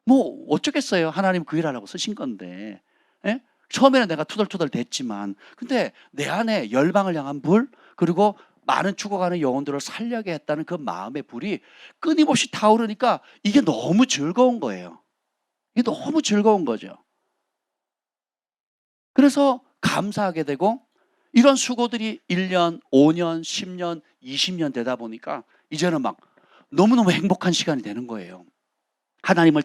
뭐 어쩌겠어요. 하나님 그 일하라고 쓰신 건데. 예? 처음에는 내가 투덜투덜 됐지만 근데 내 안에 열방을 향한 불 그리고 많은 죽어가는 영혼들을 살려게 했다는 그 마음의 불이 끊임없이 타오르니까 이게 너무 즐거운 거예요. 이게 너무 즐거운 거죠. 그래서 감사하게 되고 이런 수고들이 1년, 5년, 10년, 20년 되다 보니까 이제는 막 너무너무 행복한 시간이 되는 거예요. 하나님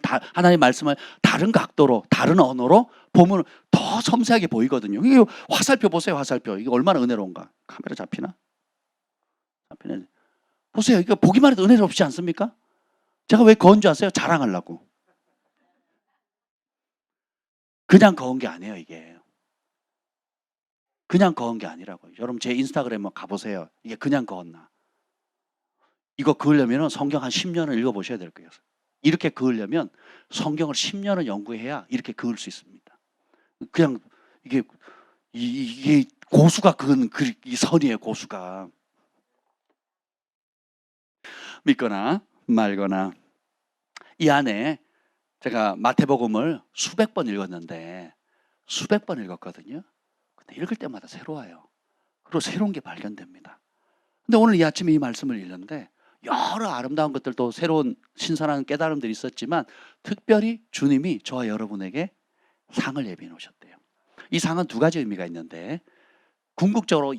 말씀을 다른 각도로, 다른 언어로 보면 더 섬세하게 보이거든요. 이게 화살표 보세요, 화살표. 이게 얼마나 은혜로운가. 카메라 잡히나? 잡히네. 보세요. 이거 보기만 해도 은혜롭지 않습니까? 제가 왜 거은 줄 아세요? 자랑하려고. 그냥 거은 게 아니에요, 이게. 그냥 거은 게 아니라고요. 여러분 제 인스타그램 가보세요. 이게 그냥 거었나. 이거 그으려면 성경 한 10년을 읽어보셔야 될 거예요. 이렇게 그으려면 성경을 10년을 연구해야 이렇게 그을 수 있습니다. 그냥 이게 고수가 그은 이 선이에요. 고수가. 믿거나 말거나. 이 안에 제가 마태복음을 수백 번 읽었는데 수백 번 읽었거든요. 근데 읽을 때마다 새로워요. 그리고 새로운 게 발견됩니다. 근데 오늘 이 아침에 이 말씀을 읽는데 여러 아름다운 것들도 새로운 신선한 깨달음들이 있었지만 특별히 주님이 저와 여러분에게 상을 예비해 놓으셨대요. 이 상은 두 가지 의미가 있는데 궁극적으로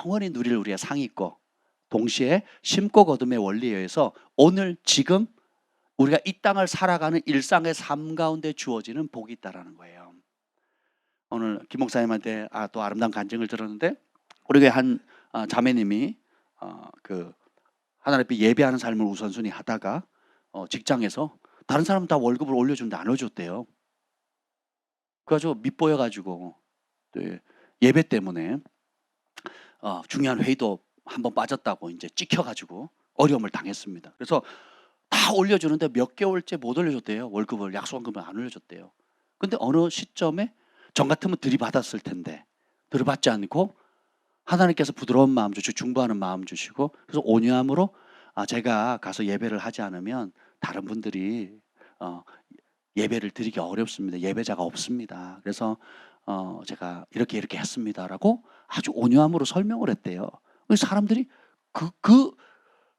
영원히 누릴 우리의 상이 있고 동시에 심고 거둠의 원리에 의해서 오늘 지금 우리가 이 땅을 살아가는 일상의 삶 가운데 주어지는 복이 있다라는 거예요. 오늘 김 목사님한테 또 아름다운 간증을 들었는데 우리 교회 한 자매님이 그 하나님 앞에 예배하는 삶을 우선순위 하다가 직장에서 다른 사람은 다 월급을 올려주는데 안 올려줬대요. 그래가지고 밑보여가지고 예배 때문에 중요한 회의도 한번 빠졌다고 이제 찍혀가지고 어려움을 당했습니다. 그래서 다 올려주는데 몇 개월째 못 올려줬대요. 월급을 약속한 금을 안 올려줬대요. 근데 어느 시점에 전 같으면 들이받았을 텐데 들이받지 않고 하나님께서 부드러운 마음 주시고 중보하는 마음 주시고 그래서 온유함으로 제가 가서 예배를 하지 않으면 다른 분들이 예배를 드리기 어렵습니다. 예배자가 없습니다. 그래서 제가 이렇게 했습니다라고 아주 온유함으로 설명을 했대요. 사람들이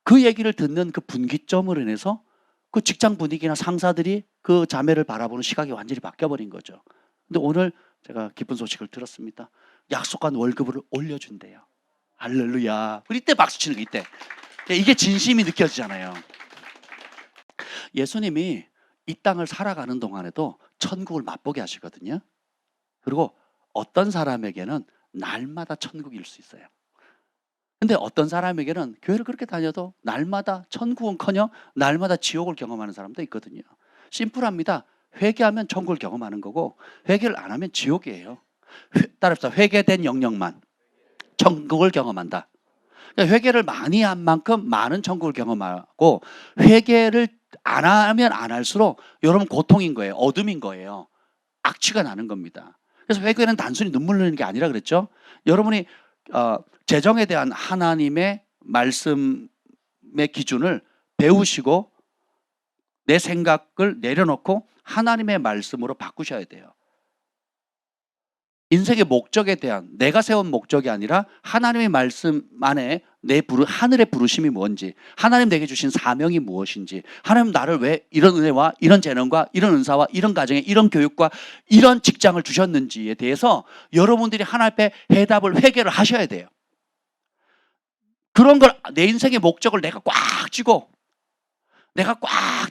그 얘기를 듣는 그 분기점으로 인해서 그 직장 분위기나 상사들이 그 자매를 바라보는 시각이 완전히 바뀌어버린 거죠. 근데 오늘 제가 기쁜 소식을 들었습니다. 약속한 월급을 올려준대요. 할렐루야. 우리 이때 박수 치는 거 이때. 이게 진심이 느껴지잖아요. 예수님이 이 땅을 살아가는 동안에도 천국을 맛보게 하시거든요. 그리고 어떤 사람에게는 날마다 천국일 수 있어요. 근데 어떤 사람에게는 교회를 그렇게 다녀도 날마다 천국은커녕 날마다 지옥을 경험하는 사람도 있거든요. 심플합니다. 회개하면 천국을 경험하는 거고 회개를 안 하면 지옥이에요. 따라서 회개된 영역만 천국을 경험한다. 그러니까 회개를 많이 한 만큼 많은 천국을 경험하고 회개를 안 하면 안 할수록 여러분 고통인 거예요. 어둠인 거예요. 악취가 나는 겁니다. 그래서 회개는 단순히 눈물 흘리는 게 아니라 그랬죠. 여러분이 재정에 대한 하나님의 말씀의 기준을 배우시고 내 생각을 내려놓고 하나님의 말씀으로 바꾸셔야 돼요. 인생의 목적에 대한 내가 세운 목적이 아니라 하나님의 말씀 안에 하늘의 부르심이 뭔지, 하나님 내게 주신 사명이 무엇인지, 하나님 나를 왜 이런 은혜와 이런 재능과 이런 은사와 이런 가정에 이런 교육과 이런 직장을 주셨는지에 대해서 여러분들이 하나님 앞에 해답을 회개를 하셔야 돼요. 그런 걸 내 인생의 목적을 내가 꽉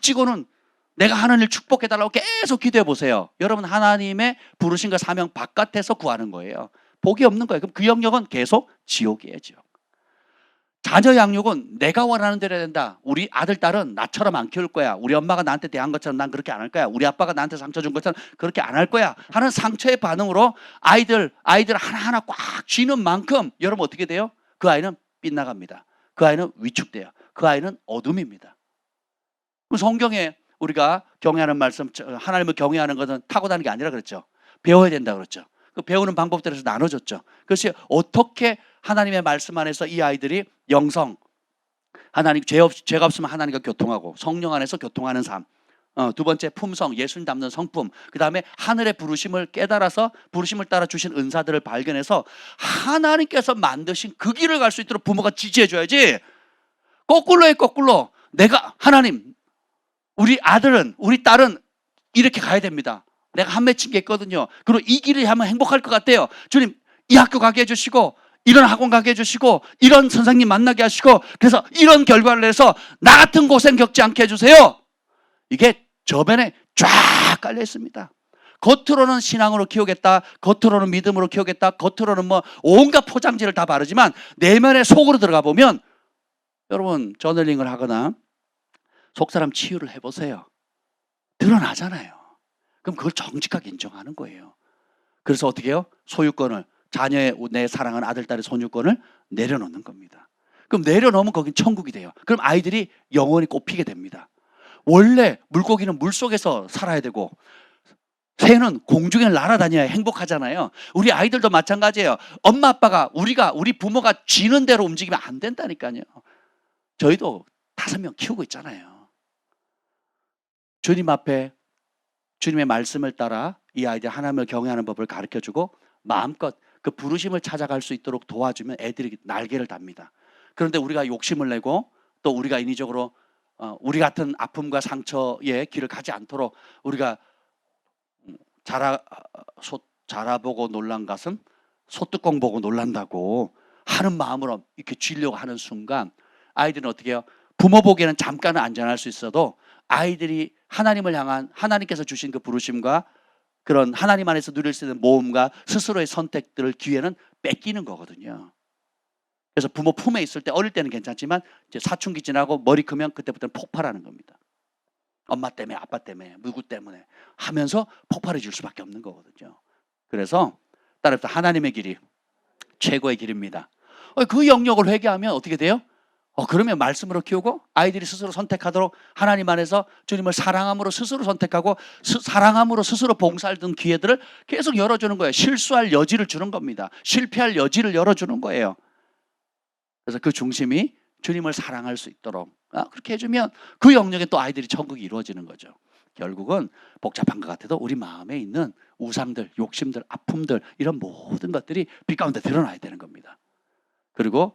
쥐고는 내가 하는 일 축복해달라고 계속 기도해 보세요. 여러분 하나님의 부르심과 사명 바깥에서 구하는 거예요. 복이 없는 거예요. 그럼 그 영역은 계속 지옥이에요. 지옥. 자녀 양육은 내가 원하는 대로 해야 된다. 우리 아들, 딸은 나처럼 안 키울 거야. 우리 엄마가 나한테 대한 것처럼 난 그렇게 안 할 거야. 우리 아빠가 나한테 상처 준 것처럼 그렇게 안 할 거야 하는 상처의 반응으로 아이들 하나하나 꽉 쥐는 만큼 여러분 어떻게 돼요? 그 아이는 빗나갑니다. 그 아이는 위축돼요. 그 아이는 어둠입니다. 성경에 우리가 경외하는 말씀, 하나님을 경외하는 것은 타고나는 게 아니라 그랬죠. 배워야 된다 그랬죠. 그 배우는 방법들에서 나눠줬죠. 그것이 어떻게 하나님의 말씀 안에서 이 아이들이 영성, 하나님 죄가 없으면 하나님과 교통하고 성령 안에서 교통하는 삶. 두 번째 품성, 예수님 닮는 성품. 그 다음에 하늘의 부르심을 깨달아서 부르심을 따라 주신 은사들을 발견해서 하나님께서 만드신 그 길을 갈 수 있도록 부모가 지지해줘야지. 거꾸로 해, 거꾸로. 내가 하나님, 우리 아들은, 우리 딸은 이렇게 가야 됩니다. 내가 한 맺힌 게 있거든요. 그리고 이 길을 하면 행복할 것 같아요. 주님, 이 학교 가게 해주시고, 이런 학원 가게 해주시고, 이런 선생님 만나게 하시고, 그래서 이런 결과를 내서 나 같은 고생 겪지 않게 해주세요. 이게 저변에 쫙 깔려 있습니다. 겉으로는 신앙으로 키우겠다, 겉으로는 믿음으로 키우겠다, 겉으로는 뭐 온갖 포장지를 다 바르지만 내면에 속으로 들어가 보면 여러분 저널링을 하거나 속사람 치유를 해보세요. 드러나잖아요. 그럼 그걸 정직하게 인정하는 거예요. 그래서 어떻게 해요? 소유권을, 자녀의 내 사랑하는 아들, 딸의 소유권을 내려놓는 겁니다. 그럼 내려놓으면 거긴 천국이 돼요. 그럼 아이들이 영원히 꽃피게 됩니다. 원래 물고기는 물속에서 살아야 되고 새는 공중에 날아다녀야 행복하잖아요. 우리 아이들도 마찬가지예요. 엄마 아빠가 우리 부모가 쥐는 대로 움직이면 안 된다니까요. 저희도 5명 키우고 있잖아요. 주님 앞에 주님의 말씀을 따라 이 아이들 하나님을 경외하는 법을 가르쳐주고 마음껏 그 부르심을 찾아갈 수 있도록 도와주면 애들이 날개를 답니다. 그런데 우리가 욕심을 내고 또 우리가 인위적으로 우리 같은 아픔과 상처의 길을 가지 않도록 우리가 자라보고 놀란 가슴 소뚜껑 보고 놀란다고 하는 마음으로 이렇게 쥐려고 하는 순간 아이들은 어떻게 해요? 부모 보기에는 잠깐은 안전할 수 있어도 아이들이 하나님을 향한 하나님께서 주신 그 부르심과 그런 하나님 안에서 누릴 수 있는 모험과 스스로의 선택들을 기회는 뺏기는 거거든요. 그래서 부모 품에 있을 때 어릴 때는 괜찮지만 이제 사춘기 지나고 머리 크면 그때부터는 폭발하는 겁니다. 엄마 때문에 아빠 때문에 누구 때문에 하면서 폭발해 줄 수밖에 없는 거거든요. 그래서 따라서 하나님의 길이 최고의 길입니다. 그 영역을 회개하면 어떻게 돼요? 그러면 말씀으로 키우고 아이들이 스스로 선택하도록 하나님 안에서 주님을 사랑함으로 스스로 선택하고 사랑함으로 스스로 봉사할 등 기회들을 계속 열어주는 거예요. 실수할 여지를 주는 겁니다. 실패할 여지를 열어주는 거예요. 그래서 그 중심이 주님을 사랑할 수 있도록 그렇게 해주면 그 영역에 또 아이들이 천국이 이루어지는 거죠. 결국은 복잡한 것 같아도 우리 마음에 있는 우상들, 욕심들, 아픔들 이런 모든 것들이 빛 가운데 드러나야 되는 겁니다. 그리고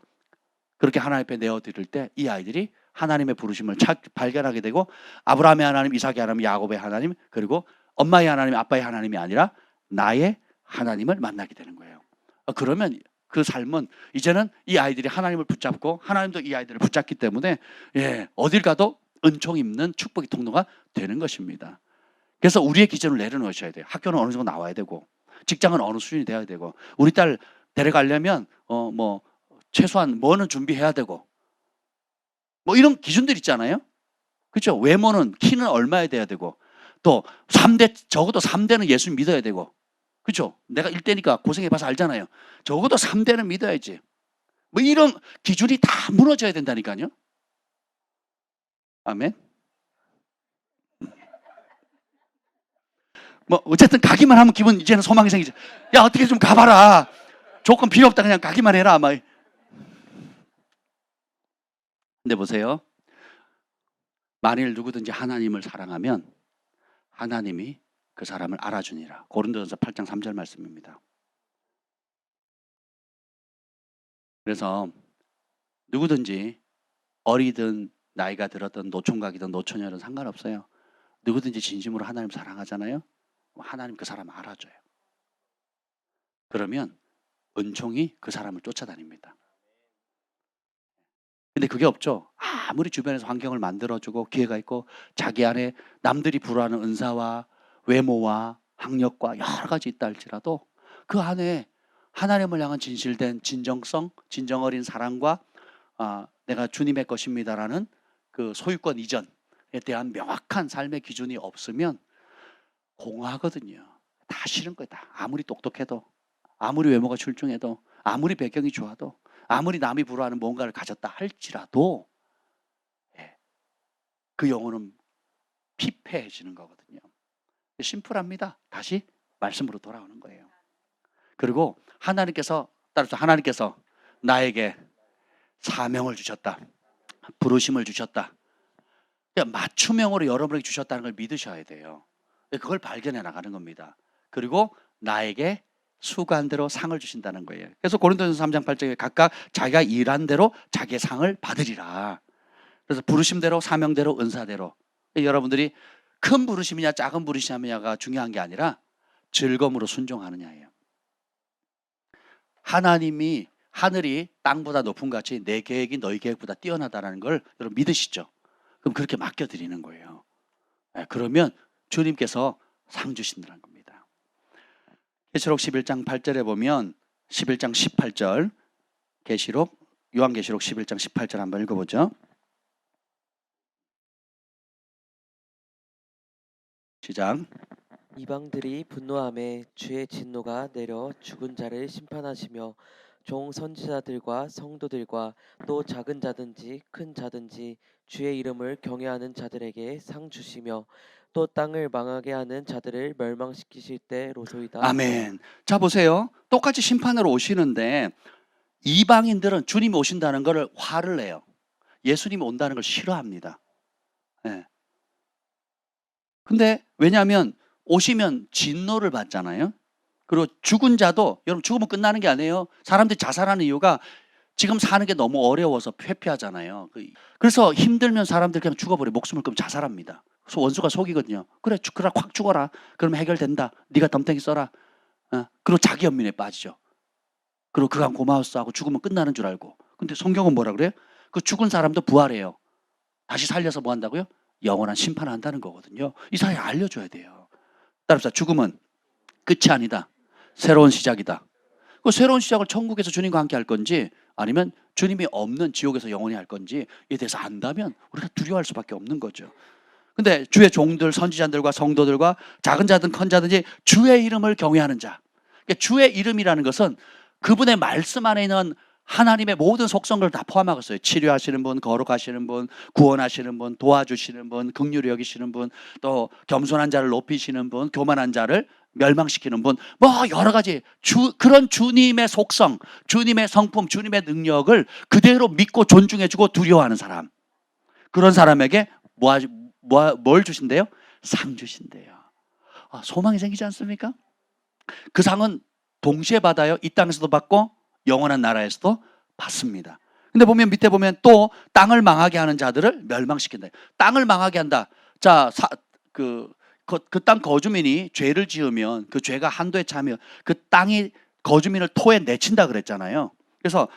그렇게 하나님 앞에 내어드릴 때 이 아이들이 하나님의 부르심을 발견하게 되고 아브라함의 하나님, 이삭의 하나님, 야곱의 하나님 그리고 엄마의 하나님, 아빠의 하나님이 아니라 나의 하나님을 만나게 되는 거예요. 그러면 그 삶은 이제는 이 아이들이 하나님을 붙잡고 하나님도 이 아이들을 붙잡기 때문에 어딜 가도 은총 입는 축복의 통로가 되는 것입니다. 그래서 우리의 기준을 내려놓으셔야 돼요. 학교는 어느 정도 나와야 되고 직장은 어느 수준이 돼야 되고 우리 딸 데려가려면 최소한 뭐는 준비해야 되고 이런 기준들 있잖아요. 그렇죠? 외모는 키는 얼마에 돼야 되고 또 3대, 적어도 3대는 예수 믿어야 되고, 그렇죠? 내가 1대니까 고생해봐서 알잖아요. 적어도 3대는 믿어야지. 뭐 이런 기준이 다 무너져야 된다니까요. 아멘. 뭐 어쨌든 가기만 하면 기분 이제는 소망이 생기죠. 야, 어떻게 좀 가봐라. 조건 필요 없다. 그냥 가기만 해라. 막. 근데 보세요. 만일 누구든지 하나님을 사랑하면 하나님이 그 사람을 알아주니라. 고린도전서 8장 3절 말씀입니다. 그래서 누구든지 어리든 나이가 들었든 노총각이든 노처녀든 상관없어요. 누구든지 진심으로 하나님 사랑하잖아요. 하나님 그 사람 알아줘요. 그러면 은총이 그 사람을 쫓아다닙니다. 근데 그게 없죠. 아무리 주변에서 환경을 만들어주고 기회가 있고 자기 안에 남들이 부러워하는 은사와 외모와 학력과 여러 가지 있다 할지라도 그 안에 하나님을 향한 진실된 진정성, 진정 어린 사랑과 내가 주님의 것입니다라는 그 소유권 이전에 대한 명확한 삶의 기준이 없으면 공허하거든요. 다 싫은 거예요. 다. 아무리 똑똑해도, 아무리 외모가 출중해도, 아무리 배경이 좋아도, 아무리 남이 부러워하는 뭔가를 가졌다 할지라도 그 영혼은 피폐해지는 거거든요. 심플합니다. 다시 말씀으로 돌아오는 거예요. 그리고 하나님께서 따라서 하나님께서 나에게 사명을 주셨다. 부르심을 주셨다. 맞춤형으로 여러분에게 주셨다는 걸 믿으셔야 돼요. 그걸 발견해 나가는 겁니다. 그리고 나에게 수고한 대로 상을 주신다는 거예요. 그래서 고린도전서 3장 8절에 각각 자기가 일한 대로 자기의 상을 받으리라. 그래서 부르심대로 사명대로 은사대로. 여러분들이 큰 부르심이냐 작은 부르심이냐가 중요한 게 아니라 즐거움으로 순종하느냐예요. 하나님이 하늘이 땅보다 높은 것 같이 내 계획이 너희 계획보다 뛰어나다는 걸 여러분 믿으시죠? 그럼 그렇게 맡겨드리는 거예요. 그러면 주님께서 상 주신다는 겁니다. 계시록 11장 8절에 보면 11장 18절 계시록 요한계시록 11장 18절 한번 읽어보죠. 시작. 이방들이 분노함에 주의 진노가 내려 죽은 자를 심판하시며 종 선지자들과 성도들과 또 작은 자든지 큰 자든지 주의 이름을 경외하는 자들에게 상 주시며 또 땅을 망하게 하는 자들을 멸망시키실 때로소이다. 아멘. 자 보세요. 똑같이 심판으로 오시는데 이방인들은 주님이 오신다는 것을 화를 내요. 예수님이 온다는 걸 싫어합니다. 네. 근데 왜냐하면 오시면 진노를 받잖아요. 그리고 죽은 자도 여러분 죽으면 끝나는 게 아니에요. 사람들이 자살하는 이유가 지금 사는 게 너무 어려워서 회피하잖아요. 그래서 힘들면 사람들 그냥 죽어버려. 목숨을 끊고 자살합니다. 그래서 원수가 속이거든요. 그래 죽어라, 확 죽어라. 그러면 해결된다. 네가 덤탱이 써라. 그리고 자기 연민에 빠지죠. 그리고 그간 고마웠어 하고 죽으면 끝나는 줄 알고. 근데 성경은 뭐라 그래요? 그 죽은 사람도 부활해요. 다시 살려서 뭐 한다고요? 영원한 심판을 한다는 거거든요. 이 사실을 알려줘야 돼요. 따라서 죽음은 끝이 아니다. 새로운 시작이다. 그 새로운 시작을 천국에서 주님과 함께 할 건지 아니면 주님이 없는 지옥에서 영원히 할 건지에 대해서 안다면 우리가 두려워할 수밖에 없는 거죠. 근데 주의 종들, 선지자들과 성도들과 작은 자든 큰 자든지 주의 이름을 경외하는 자. 그러니까 주의 이름이라는 것은 그분의 말씀 안에 있는 하나님의 모든 속성을 다 포함하고 있어요. 치료하시는 분, 거룩하시는 분, 구원하시는 분, 도와주시는 분, 긍휼히 여기시는 분, 또 겸손한 자를 높이시는 분, 교만한 자를 멸망시키는 분, 뭐 여러 가지 그런 주님의 속성, 주님의 성품, 주님의 능력을 그대로 믿고 존중해주고 두려워하는 사람, 그런 사람에게 뭘 주신대요? 상 주신대요. 소망이 생기지 않습니까? 그 상은 동시에 받아요. 이 땅에서도 받고 영원한 나라에서도 받습니다. 근데 보면 밑에 보면 또 땅을 망하게 하는 자들을 멸망시킨다. 땅을 망하게 한다. 자, 그 땅 거주민이 죄를 지으면 그 죄가 한도에 차면 그 땅이 거주민을 토에 내친다 그랬잖아요. 그래서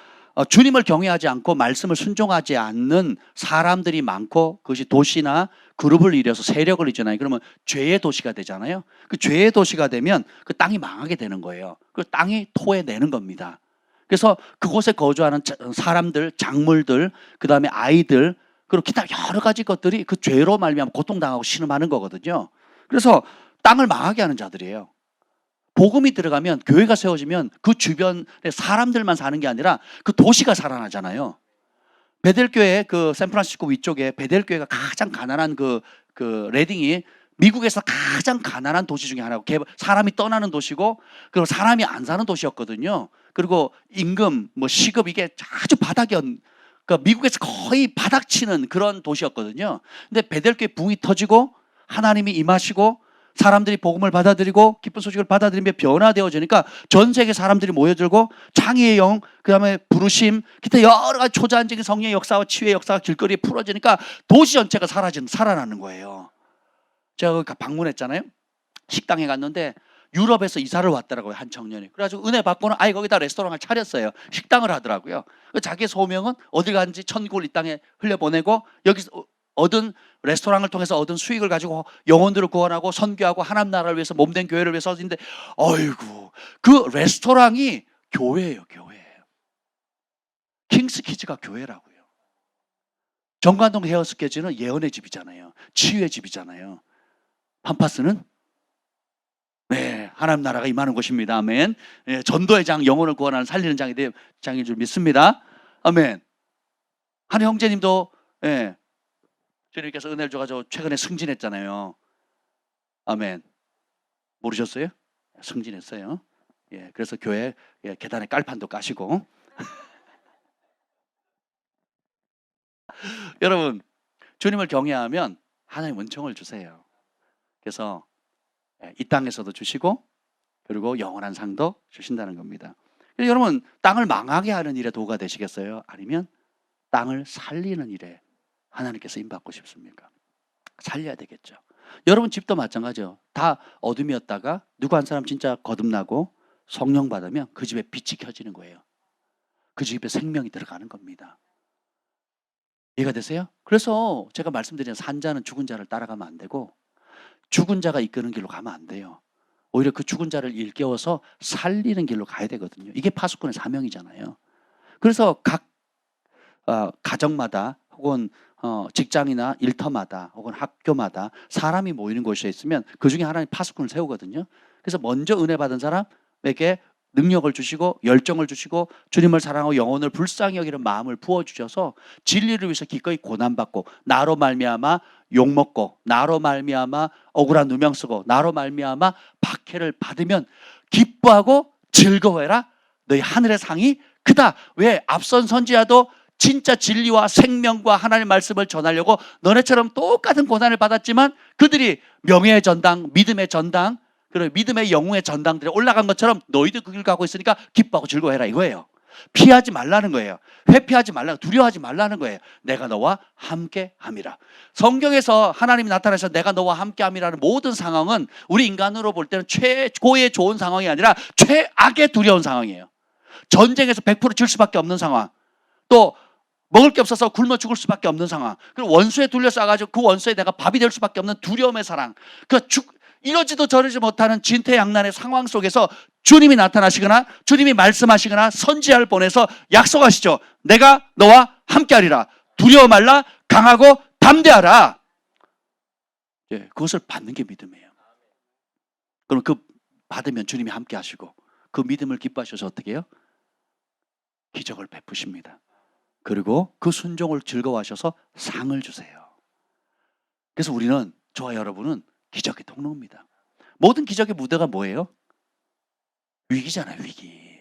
주님을 경외하지 않고 말씀을 순종하지 않는 사람들이 많고 그것이 도시나 그룹을 이뤄서 세력을 이루잖아요. 그러면 죄의 도시가 되잖아요. 그 죄의 도시가 되면 그 땅이 망하게 되는 거예요. 그 땅이 토에 내는 겁니다. 그래서 그곳에 거주하는 사람들, 작물들, 그 다음에 아이들, 그리고 기타 여러 가지 것들이 그 죄로 말미암아 고통당하고 신음하는 거거든요. 그래서 땅을 망하게 하는 자들이에요. 복음이 들어가면, 교회가 세워지면 그 주변에 사람들만 사는 게 아니라 그 도시가 살아나잖아요. 베델교회, 그 샌프란시스코 위쪽에 베델교회가 가장 가난한 그 레딩이 미국에서 가장 가난한 도시 중에 하나고, 사람이 떠나는 도시고, 그리고 사람이 안 사는 도시였거든요. 그리고 임금, 뭐 시급, 이게 아주 그러니까 미국에서 거의 바닥치는 그런 도시였거든요. 근데 베델교회 붕이 터지고 하나님이 임하시고 사람들이 복음을 받아들이고 기쁜 소식을 받아들이며 변화되어지니까 전 세계 사람들이 모여들고 창의의 영, 그다음에 부르심, 기타 여러 가지 초자연적인 성령의 역사와 치유의 역사가 길거리에 풀어지니까 도시 전체가 살아나는 거예요. 제가 거기 방문했잖아요. 식당에 갔는데 유럽에서 이사를 왔더라고요, 한 청년이. 그래가지고 은혜 받고는 아예 거기다 레스토랑을 차렸어요. 식당을 하더라고요. 자기의 소명은 어디 갔는지 천국을 이 땅에 흘려보내고, 여기서 얻은 레스토랑을 통해서 얻은 수익을 가지고 영혼들을 구원하고 선교하고 하나님 나라를 위해서 몸된 교회를 위해서 하는데, 어이구, 그 레스토랑이 교회예요, 교회. 킹스키즈가 교회라고요. 정관동 헤어스케즈는 예언의 집이잖아요. 치유의 집이잖아요. 팜파스는 네, 하나님 나라가 임하는 곳입니다. 아멘. 예, 전도의 장, 영혼을 구원하는 살리는 장인 줄 믿습니다. 아멘. 한 형제님도 예, 주님께서 은혜를 줘가지고 최근에 승진했잖아요. 아멘. 모르셨어요? 승진했어요. 예, 그래서 교회 계단에 깔판도 까시고. 여러분, 주님을 경외하면 하나님 은총을 주세요. 그래서 이 땅에서도 주시고 그리고 영원한 상도 주신다는 겁니다. 여러분, 땅을 망하게 하는 일에 도구가 되시겠어요? 아니면 땅을 살리는 일에 하나님께서 임받고 싶습니까? 살려야 되겠죠. 여러분 집도 마찬가지죠. 다 어둠이었다가 누구 한 사람 진짜 거듭나고 성령 받으면 그 집에 빛이 켜지는 거예요. 그 집에 생명이 들어가는 겁니다. 이해가 되세요? 그래서 제가 말씀드린 산자는 죽은 자를 따라가면 안 되고 죽은 자가 이끄는 길로 가면 안 돼요. 오히려 그 죽은 자를 일깨워서 살리는 길로 가야 되거든요. 이게 파수꾼의 사명이잖아요. 그래서 각 가정마다 혹은 직장이나 일터마다 혹은 학교마다 사람이 모이는 곳에 있으면 그 중에 하나님 파수꾼을 세우거든요. 그래서 먼저 은혜 받은 사람에게 능력을 주시고 열정을 주시고 주님을 사랑하고 영혼을 불쌍히 여기는 마음을 부어주셔서 진리를 위해서 기꺼이 고난받고, 나로 말미암아 욕먹고, 나로 말미암아 억울한 누명 쓰고, 나로 말미암아 박해를 받으면 기뻐하고 즐거워해라. 너희 하늘의 상이 크다. 왜? 앞선 선지자도 진짜 진리와 생명과 하나님의 말씀을 전하려고 너네처럼 똑같은 고난을 받았지만 그들이 명예의 전당, 믿음의 전당, 그리고 믿음의 영웅의 전당들에 올라간 것처럼 너희도 그 길 가고 있으니까 기뻐하고 즐거워해라 이거예요. 피하지 말라는 거예요. 회피하지 말라, 두려워하지 말라는 거예요. 내가 너와 함께함이라. 성경에서 하나님이 나타나셔서 내가 너와 함께함이라는 모든 상황은 우리 인간으로 볼 때는 최고의 좋은 상황이 아니라 최악의 두려운 상황이에요. 전쟁에서 100%질 수밖에 없는 상황, 또 먹을 게 없어서 굶어 죽을 수밖에 없는 상황, 그리고 원수에 둘러싸가지고 그 원수에 내가 밥이 될 수밖에 없는 두려움의 사랑, 이러지도 저러지 못하는 진퇴양난의 상황 속에서 주님이 나타나시거나 주님이 말씀하시거나 선지자를 보내서 약속하시죠. 내가 너와 함께하리라. 두려워 말라. 강하고 담대하라. 예, 그것을 받는 게 믿음이에요. 그럼 그 받으면 주님이 함께하시고 그 믿음을 기뻐하셔서 어떻게 해요? 기적을 베푸십니다. 그리고 그 순종을 즐거워하셔서 상을 주세요. 그래서 우리는, 저와 여러분은 기적의 통로입니다. 모든 기적의 무대가 뭐예요? 위기잖아요, 위기.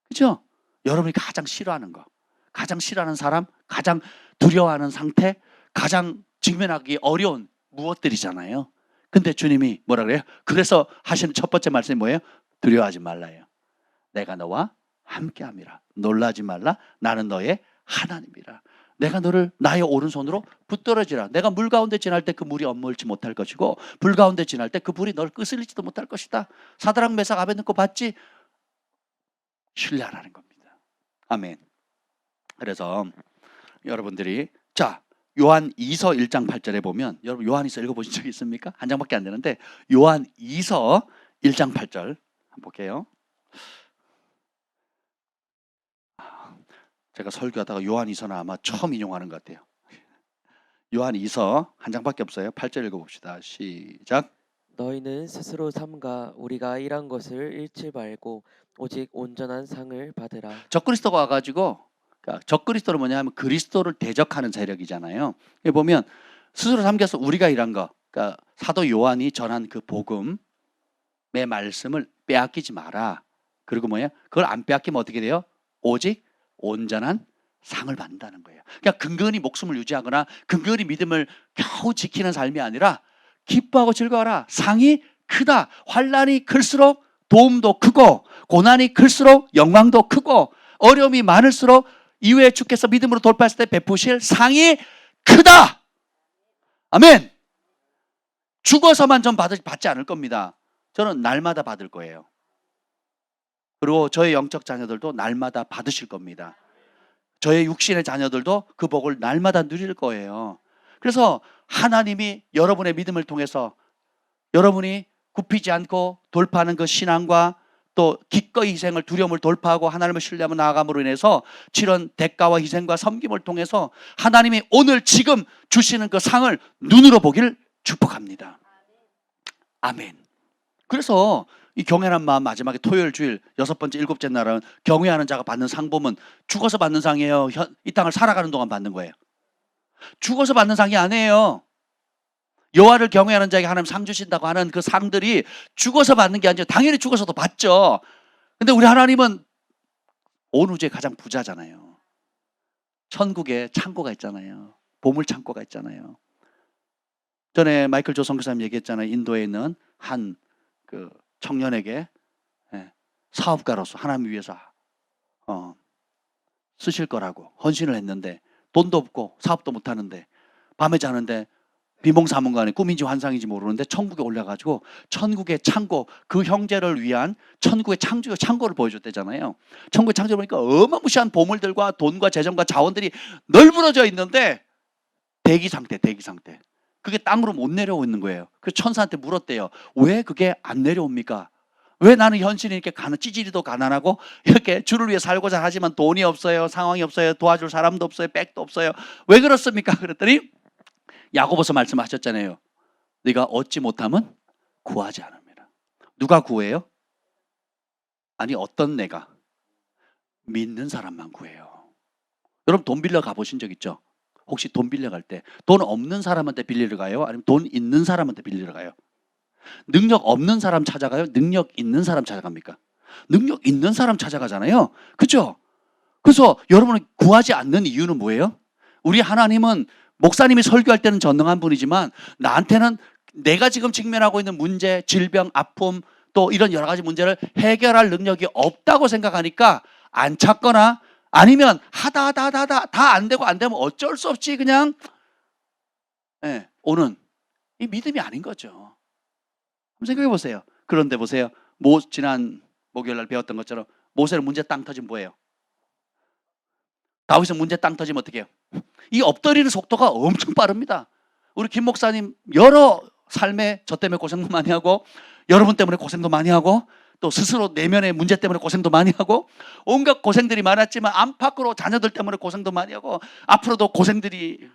그렇죠? 여러분이 가장 싫어하는 거, 가장 싫어하는 사람, 가장 두려워하는 상태, 가장 직면하기 어려운 무엇들이잖아요. 근데 주님이 뭐라 그래요? 그래서 하시는 첫 번째 말씀이 뭐예요? 두려워하지 말라요. 내가 너와 함께함이라. 놀라지 말라. 나는 너의 하나님이라. 내가 너를 나의 오른손으로 붙들어지라. 내가 물 가운데 지날 때 그 물이 엄물지 못할 것이고 불 가운데 지날 때 그 불이 널 끄슬리지도 못할 것이다. 사드락 메삭 아벳느고 봤지? 신뢰하라는 겁니다. 아멘. 그래서 여러분들이 요한 2서 1장 8절에 보면, 여러분 요한 2서 읽어보신 적 있습니까? 한 장밖에 안 되는데 요한 2서 1장 8절 한번 볼게요. 제가 설교하다가 요한 2서는 아마 처음 인용하는 것 같아요. 요한 2서 한 장밖에 없어요. 8절 읽어봅시다. 시작. 너희는 스스로 삼가 우리가 일한 것을 잃지 말고 오직 온전한 상을 받으라. 적그리스도가 와가지고, 그러니까 적그리스도는 뭐냐면 그리스도를 대적하는 세력이잖아요. 여기 보면 스스로 삼겨서 우리가 일한 거, 그러니까 사도 요한이 전한 그 복음의 말씀을 빼앗기지 마라. 그리고 뭐야? 그걸 안 빼앗기면 어떻게 돼요? 오직 온전한 상을 받는다는 거예요. 그러니까 근근히 목숨을 유지하거나 근근히 믿음을 겨우 지키는 삶이 아니라 기뻐하고 즐거워라. 상이 크다. 환난이 클수록 도움도 크고 고난이 클수록 영광도 크고 어려움이 많을수록 이후에 주께서 믿음으로 돌파했을 때 베푸실 상이 크다. 아멘. 죽어서만 전 받지 않을 겁니다. 저는 날마다 받을 거예요. 그리고 저의 영적 자녀들도 날마다 받으실 겁니다. 저의 육신의 자녀들도 그 복을 날마다 누릴 거예요. 그래서 하나님이 여러분의 믿음을 통해서 여러분이 굽히지 않고 돌파하는 그 신앙과 또 기꺼이 희생을 두려움을 돌파하고 하나님을 신뢰하며 나아감으로 인해서 치른 대가와 희생과 섬김을 통해서 하나님이 오늘 지금 주시는 그 상을 눈으로 보기를 축복합니다. 아멘. 그래서 이 경외하는 마음 마지막에 토요일 주일 6번째 7째 날은 경외하는 자가 받는 상 보면 죽어서 받는 상이에요. 이 땅을 살아가는 동안 받는 거예요. 죽어서 받는 상이 아니에요. 여호와를 경외하는 자에게 하나님 상 주신다고 하는 그 상들이 죽어서 받는 게 아니죠. 당연히 죽어서도 받죠. 근데 우리 하나님은 온 우주의 가장 부자잖아요. 천국에 창고가 있잖아요. 보물 창고가 있잖아요. 전에 마이클 조 선교사님 얘기했잖아요. 인도에 있는 한 그 청년에게 사업가로서 하나님 위해서 쓰실 거라고 헌신을 했는데 돈도 없고 사업도 못 하는데 밤에 자는데 비몽사몽간에 꿈인지 환상인지 모르는데 천국에 올라가지고 천국의 창고, 그 형제를 위한 천국의 창고를 보여줬대잖아요. 천국의 창고를 보니까 어마무시한 보물들과 돈과 재정과 자원들이 널브러져 있는데 대기 상태. 그게 땅으로 못 내려오고 있는 거예요. 그래서 천사한테 물었대요. 왜 그게 안 내려옵니까? 왜 나는 현실이 이렇게 찌질이도 가난하고 이렇게 주를 위해 살고자 하지만 돈이 없어요, 상황이 없어요, 도와줄 사람도 없어요, 백도 없어요. 왜 그렇습니까? 그랬더니 야고보서 말씀하셨잖아요. 네가 얻지 못하면 구하지 않습니다. 누가 구해요? 아니 어떤 내가 믿는 사람만 구해요. 여러분 돈 빌려 가보신 적 있죠? 혹시 돈 빌려 갈 때 돈 없는 사람한테 빌리러 가요? 아니면 돈 있는 사람한테 빌리러 가요? 능력 없는 사람 찾아가요? 능력 있는 사람 찾아갑니까? 능력 있는 사람 찾아가잖아요. 그렇죠? 그래서 여러분은 구하지 않는 이유는 뭐예요? 우리 하나님은 목사님이 설교할 때는 전능한 분이지만 나한테는 내가 지금 직면하고 있는 문제, 질병, 아픔 또 이런 여러 가지 문제를 해결할 능력이 없다고 생각하니까 안 찾거나 아니면 하다 다 안 되고 안 되면 어쩔 수 없이 그냥 오는 이 믿음이 아닌 거죠. 한번 생각해 보세요. 그런데 보세요. 지난 목요일 날 배웠던 것처럼 모세는 문제 땅 터지면 뭐예요? 다윗은 문제 땅 터지면 어떻게 해요? 이 엎드리는 속도가 엄청 빠릅니다. 우리 김 목사님 여러 삶에 저 때문에 고생도 많이 하고 여러분 때문에 고생도 많이 하고 또 스스로 내면의 문제 때문에 고생도 많이 하고 온갖 고생들이 많았지만 안팎으로 자녀들 때문에 고생도 많이 하고 앞으로도 고생들이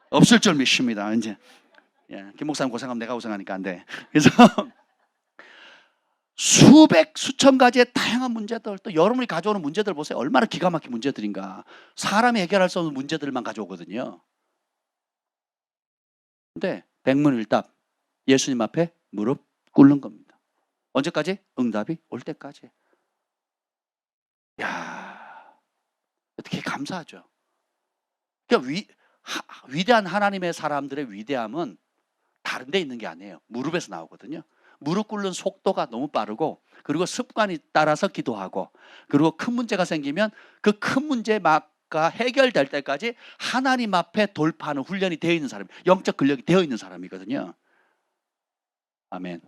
없을 줄 믿습니다. 이제 김 목사님 고생하면 내가 고생하니까 안 돼. 그래서 수천 가지의 다양한 문제들 또 여러분이 가져오는 문제들 보세요. 얼마나 기가 막힌 문제들인가. 사람이 해결할 수 없는 문제들만 가져오거든요. 근데 백문일답 예수님 앞에 무릎 꿇는 겁니다. 언제까지? 응답이 올 때까지. 야, 어떻게 감사하죠. 그러니까 위대한 하나님의 사람들의 위대함은 다른 데 있는 게 아니에요. 무릎에서 나오거든요. 무릎 꿇는 속도가 너무 빠르고 그리고 습관이 따라서 기도하고 그리고 큰 문제가 생기면 그 큰 문제가 해결될 때까지 하나님 앞에 돌파하는 훈련이 되어 있는 사람, 영적 근력이 되어 있는 사람이거든요. 아멘.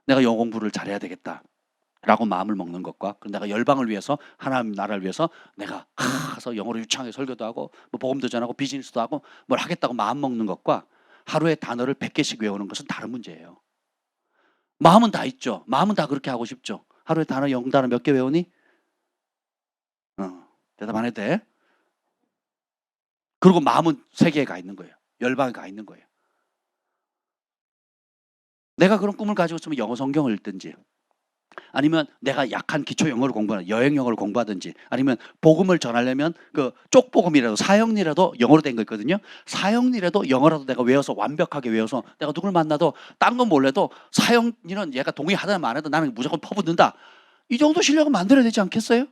내가 영어 공부를 잘해야 되겠다 라고 마음을 먹는 것과 내가 열방을 위해서 하나님 나라를 위해서 내가 가서 영어로 유창하게 설교도 하고 뭐 복음도 전하고 비즈니스도 하고 뭘 하겠다고 마음 먹는 것과 하루에 단어를 100개씩 외우는 것은 다른 문제예요. 마음은 다 있죠. 마음은 다 그렇게 하고 싶죠. 하루에 단어 0단어 몇 개 외우니? 대답 안 해도 돼. 그리고 마음은 세계에 가 있는 거예요. 열방에 가 있는 거예요. 내가 그런 꿈을 가지고 있으면 영어 성경을 읽든지, 아니면 내가 약한 기초 영어를 공부하는 여행 영어를 공부하든지, 아니면 복음을 전하려면 그 쪽복음이라도 사형리라도 영어로 된 거 있거든요. 사형리라도 영어라도 내가 외워서 완벽하게 외워서 내가 누굴 만나도 딴 건 몰라도 사형리는 얘가 동의하든 안 하든 나는 무조건 퍼붓는다. 이 정도 실력은 만들어야 되지 않겠어요?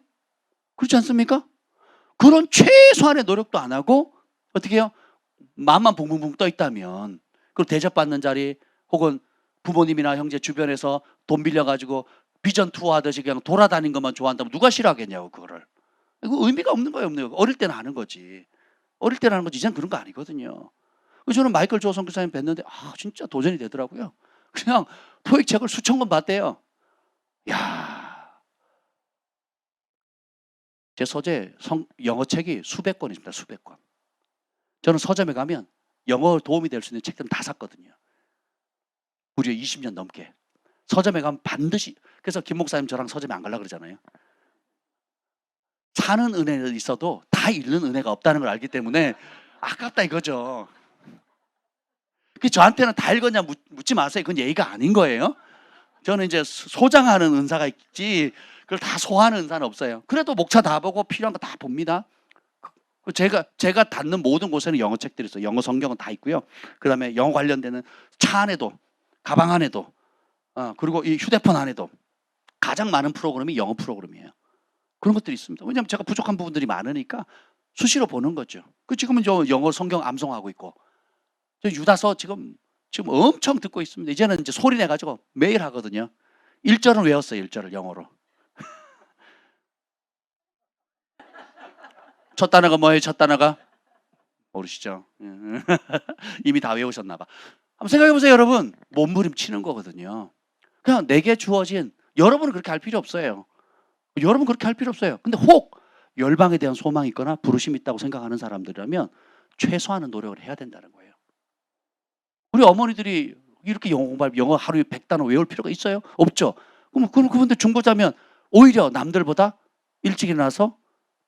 그렇지 않습니까? 그런 최소한의 노력도 안 하고 어떻게 해요? 마음만 붕붕붕 떠 있다면, 그리고 대접받는 자리 혹은 부모님이나 형제 주변에서 돈 빌려가지고 비전 투어 하듯이 그냥 돌아다니는 것만 좋아한다면 누가 싫어하겠냐고. 그거를. 이거 의미가 없는 거예요. 없는 거. 어릴 때는 아는 거지. 어릴 때는 아는 거지. 이제는 그런 거 아니거든요. 저는 마이클 조 선교사님 뵀는데 진짜 도전이 되더라고요. 그냥 토익 책을 수천 권 봤대요. 야, 제 서재 영어 책이 수백 권 있습니다. 수백 권. 저는 서점에 가면 영어 도움이 될 수 있는 책들은 다 샀거든요. 무려 20년 넘게. 서점에 가면 반드시, 그래서 김 목사님 저랑 서점에 안 가려고 그러잖아요. 사는 은혜는 있어도 다 읽는 은혜가 없다는 걸 알기 때문에 아깝다 이거죠. 저한테는 다 읽었냐 묻지 마세요. 그건 예의가 아닌 거예요. 저는 이제 소장하는 은사가 있지 그걸 다 소화하는 은사는 없어요. 그래도 목차 다 보고 필요한 거 다 봅니다. 제가 닿는 모든 곳에는 영어 책들이 있어요. 영어 성경은 다 있고요. 그 다음에 영어 관련되는 차 안에도, 가방 안에도, 그리고 이 휴대폰 안에도 가장 많은 프로그램이 영어 프로그램이에요. 그런 것들이 있습니다. 왜냐하면 제가 부족한 부분들이 많으니까 수시로 보는 거죠. 지금은 저 영어 성경 암송하고 있고, 저 유다서 지금 엄청 듣고 있습니다. 이제는 이제 소리 내가지고 매일 하거든요. 1절은 외웠어요. 1절을 영어로. 첫 단어가 뭐예요? 첫 단어가? 모르시죠? 이미 다 외우셨나 봐. 한번 생각해 보세요, 여러분. 몸부림치는 거거든요. 그냥 내게 주어진, 여러분은 그렇게 할 필요 없어요. 여러분 그렇게 할 필요 없어요. 근데 혹 열방에 대한 소망이 있거나 부르심이 있다고 생각하는 사람들이라면 최소한의 노력을 해야 된다는 거예요. 우리 어머니들이 이렇게 영어 공부할, 영어 하루에 100단어 외울 필요가 있어요? 없죠. 그럼 그분들 중보자면 오히려 남들보다 일찍 일어나서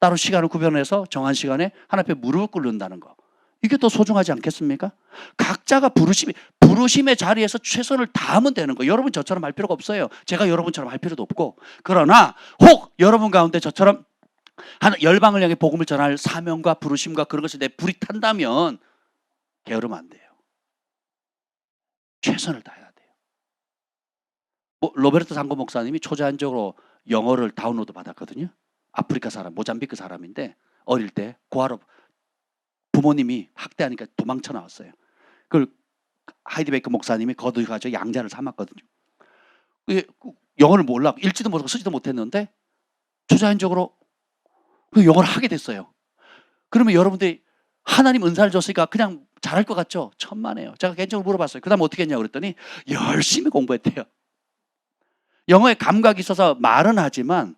따로 시간을 구별해서 정한 시간에 하나님 앞에 무릎을 꿇는다는 거. 이게 더 소중하지 않겠습니까? 각자가 부르심의 자리에서 최선을 다하면 되는 거예요. 여러분 저처럼 할 필요가 없어요. 제가 여러분처럼 할 필요도 없고. 그러나 혹 여러분 가운데 저처럼 열방을 향해 복음을 전할 사명과 부르심과 그런 것이 내 불이 탄다면 게으르면 안 돼요. 최선을 다해야 돼요. 로베르토 상고 목사님이 초자연적으로 영어를 다운로드 받았거든요. 아프리카 사람, 모잠비크 사람인데 어릴 때 고아로 부모님이 학대하니까 도망쳐 나왔어요. 그걸 하이디베이커 목사님이 거두가지고 양자를 삼았거든요. 영어를 몰라, 읽지도 못하고 쓰지도 못했는데 초자연적으로 그 영어를 하게 됐어요. 그러면 여러분들이 하나님 은사를 줬으니까 그냥 잘할 것 같죠? 천만에요. 제가 개인적으로 물어봤어요. 그 다음 어떻게 했냐고 그랬더니 열심히 공부했대요. 영어에 감각이 있어서 말은 하지만,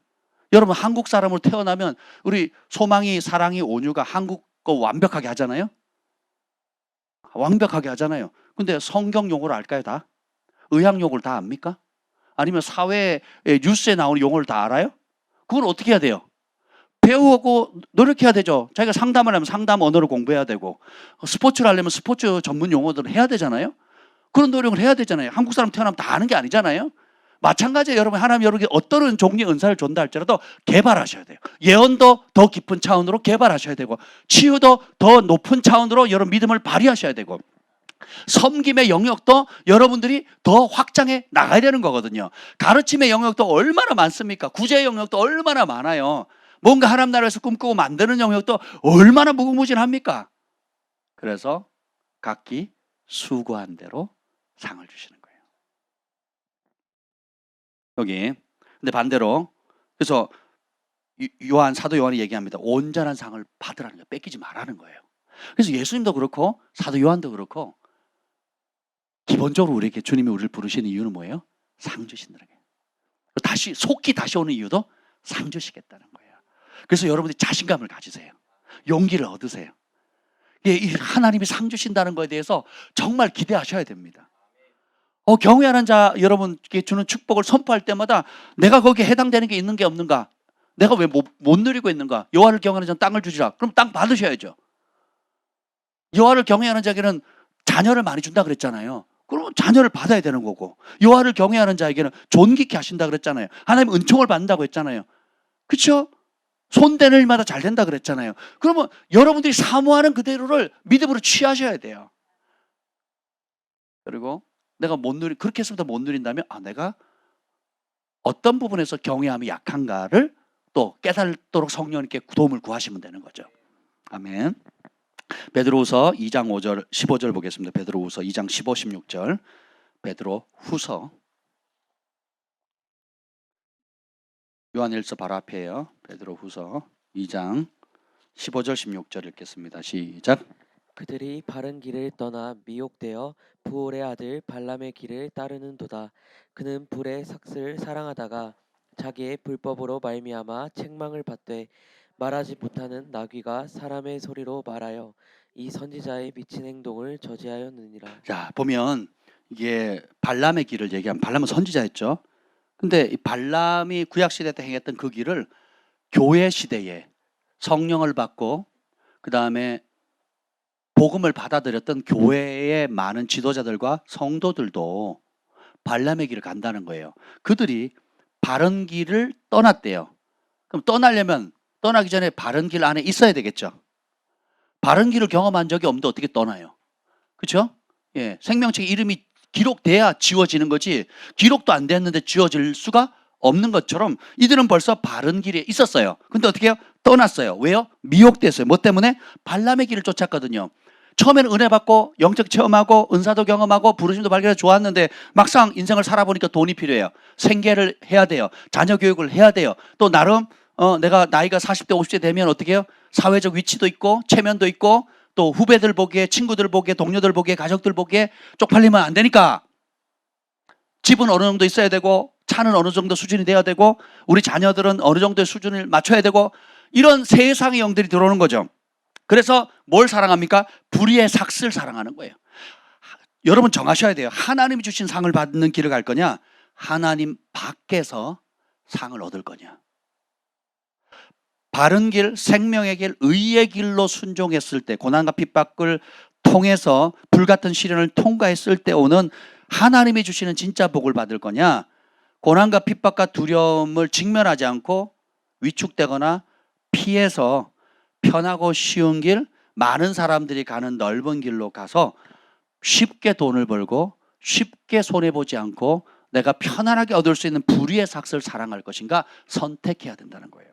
여러분 한국 사람으로 태어나면 우리 소망이, 사랑이, 온유가 한국 거 완벽하게 하잖아요. 완벽하게 하잖아요. 근데 성경 용어를 알까요? 다? 의학 용어를 다 압니까? 아니면 사회 뉴스에 나오는 용어를 다 알아요? 그걸 어떻게 해야 돼요? 배우고 노력해야 되죠. 자기가 상담을 하면 상담 언어를 공부해야 되고, 스포츠를 하려면 스포츠 전문 용어들을 해야 되잖아요. 그런 노력을 해야 되잖아요. 한국 사람 태어나면 다 아는 게 아니잖아요. 마찬가지예요. 여러분, 하나님 여러분에게 어떤 종류의 은사를 준다 할지라도 개발하셔야 돼요. 예언도 더 깊은 차원으로 개발하셔야 되고, 치유도 더 높은 차원으로 여러분 믿음을 발휘하셔야 되고, 섬김의 영역도 여러분들이 더 확장해 나가야 되는 거거든요. 가르침의 영역도 얼마나 많습니까? 구제의 영역도 얼마나 많아요. 뭔가 하나님 나라에서 꿈꾸고 만드는 영역도 얼마나 무궁무진합니까? 그래서 각기 수고한 대로 상을 주시는 거예요. 여기. 근데 반대로, 그래서 사도 요한이 얘기합니다. 온전한 상을 받으라는 거예요. 뺏기지 말라는 거예요. 그래서 예수님도 그렇고 사도 요한도 그렇고 기본적으로 우리에게 주님이 우리를 부르시는 이유는 뭐예요? 상 주신다는 거예요. 속히 다시 오는 이유도 상 주시겠다는 거예요. 그래서 여러분들이 자신감을 가지세요. 용기를 얻으세요. 하나님이 상 주신다는 것에 대해서 정말 기대하셔야 됩니다. 경외하는 자 여러분께 주는 축복을 선포할 때마다 내가 거기에 해당되는 게 있는 게 없는가? 내가 왜 못 누리고 있는가? 여호와를 경외하는 자는 땅을 주시라. 그럼 땅 받으셔야죠. 여호와를 경외하는 자에게는 자녀를 많이 준다 그랬잖아요. 그러면 자녀를 받아야 되는 거고, 여호와를 경외하는 자에게는 존귀케 하신다 그랬잖아요. 하나님 은총을 받는다고 했잖아요. 그렇죠? 손대는 일마다 잘 된다 그랬잖아요. 그러면 여러분들이 사모하는 그대로를 믿음으로 취하셔야 돼요. 그리고 내가 그렇게 해서부터 못 누린다면, 내가 어떤 부분에서 경외함이 약한가를 또 깨달도록 성령님께 도움을 구하시면 되는 거죠. 아멘. 베드로후서 2장 5절 15절 보겠습니다. 베드로후서 2장 15, 16절. 베드로후서 요한일서 바로 앞이에요. 베드로후서 2장 15절 16절 읽겠습니다. 시작. 그들이 바른 길을 떠나 미혹되어 부올의 아들 발람의 길을 따르는도다. 그는 불의 삭슬을 사랑하다가 자기의 불법으로 말미암아 책망을 받되 말하지 못하는 나귀가 사람의 소리로 말하여 이 선지자의 미친 행동을 저지하였느니라. 자, 보면 이게 발람의 길을 얘기하면, 발람은 선지자였죠. 근데 이 발람이 구약 시대 때 행했던 그 길을 교회 시대에 성령을 받고 그 다음에 복음을 받아들였던 교회의 많은 지도자들과 성도들도 발람의 길을 간다는 거예요. 그들이 바른 길을 떠났대요. 그럼 떠나기 전에 바른 길 안에 있어야 되겠죠. 바른 길을 경험한 적이 없는데 어떻게 떠나요? 그렇죠? 예, 생명책에 이름이 기록돼야 지워지는 거지, 기록도 안 됐는데 지워질 수가 없는 것처럼 이들은 벌써 바른 길에 있었어요. 근데 어떻게 해요? 떠났어요. 왜요? 미혹됐어요. 뭐 때문에? 발람의 길을 쫓았거든요. 처음에는 은혜 받고 영적 체험하고 은사도 경험하고 부르심도 발견해서 좋았는데 막상 인생을 살아보니까 돈이 필요해요. 생계를 해야 돼요. 자녀 교육을 해야 돼요. 또 나름 내가 나이가 40대 50대 되면 어떻게 해요? 사회적 위치도 있고 체면도 있고 또 후배들 보기에, 친구들 보기에, 동료들 보기에, 가족들 보기에 쪽팔리면 안 되니까 집은 어느 정도 있어야 되고 차는 어느 정도 수준이 돼야 되고 우리 자녀들은 어느 정도의 수준을 맞춰야 되고, 이런 세상의 영들이 들어오는 거죠. 그래서 뭘 사랑합니까? 불의의 삭슬 사랑하는 거예요. 여러분 정하셔야 돼요. 하나님이 주신 상을 받는 길을 갈 거냐, 하나님 밖에서 상을 얻을 거냐. 바른 길, 생명의 길, 의의 길로 순종했을 때, 고난과 핍박을 통해서 불같은 시련을 통과했을 때 오는 하나님이 주시는 진짜 복을 받을 거냐, 고난과 핍박과 두려움을 직면하지 않고 위축되거나 피해서 편하고 쉬운 길, 많은 사람들이 가는 넓은 길로 가서 쉽게 돈을 벌고 쉽게 손해보지 않고 내가 편안하게 얻을 수 있는 불의의 삭슬을 사랑할 것인가 선택해야 된다는 거예요.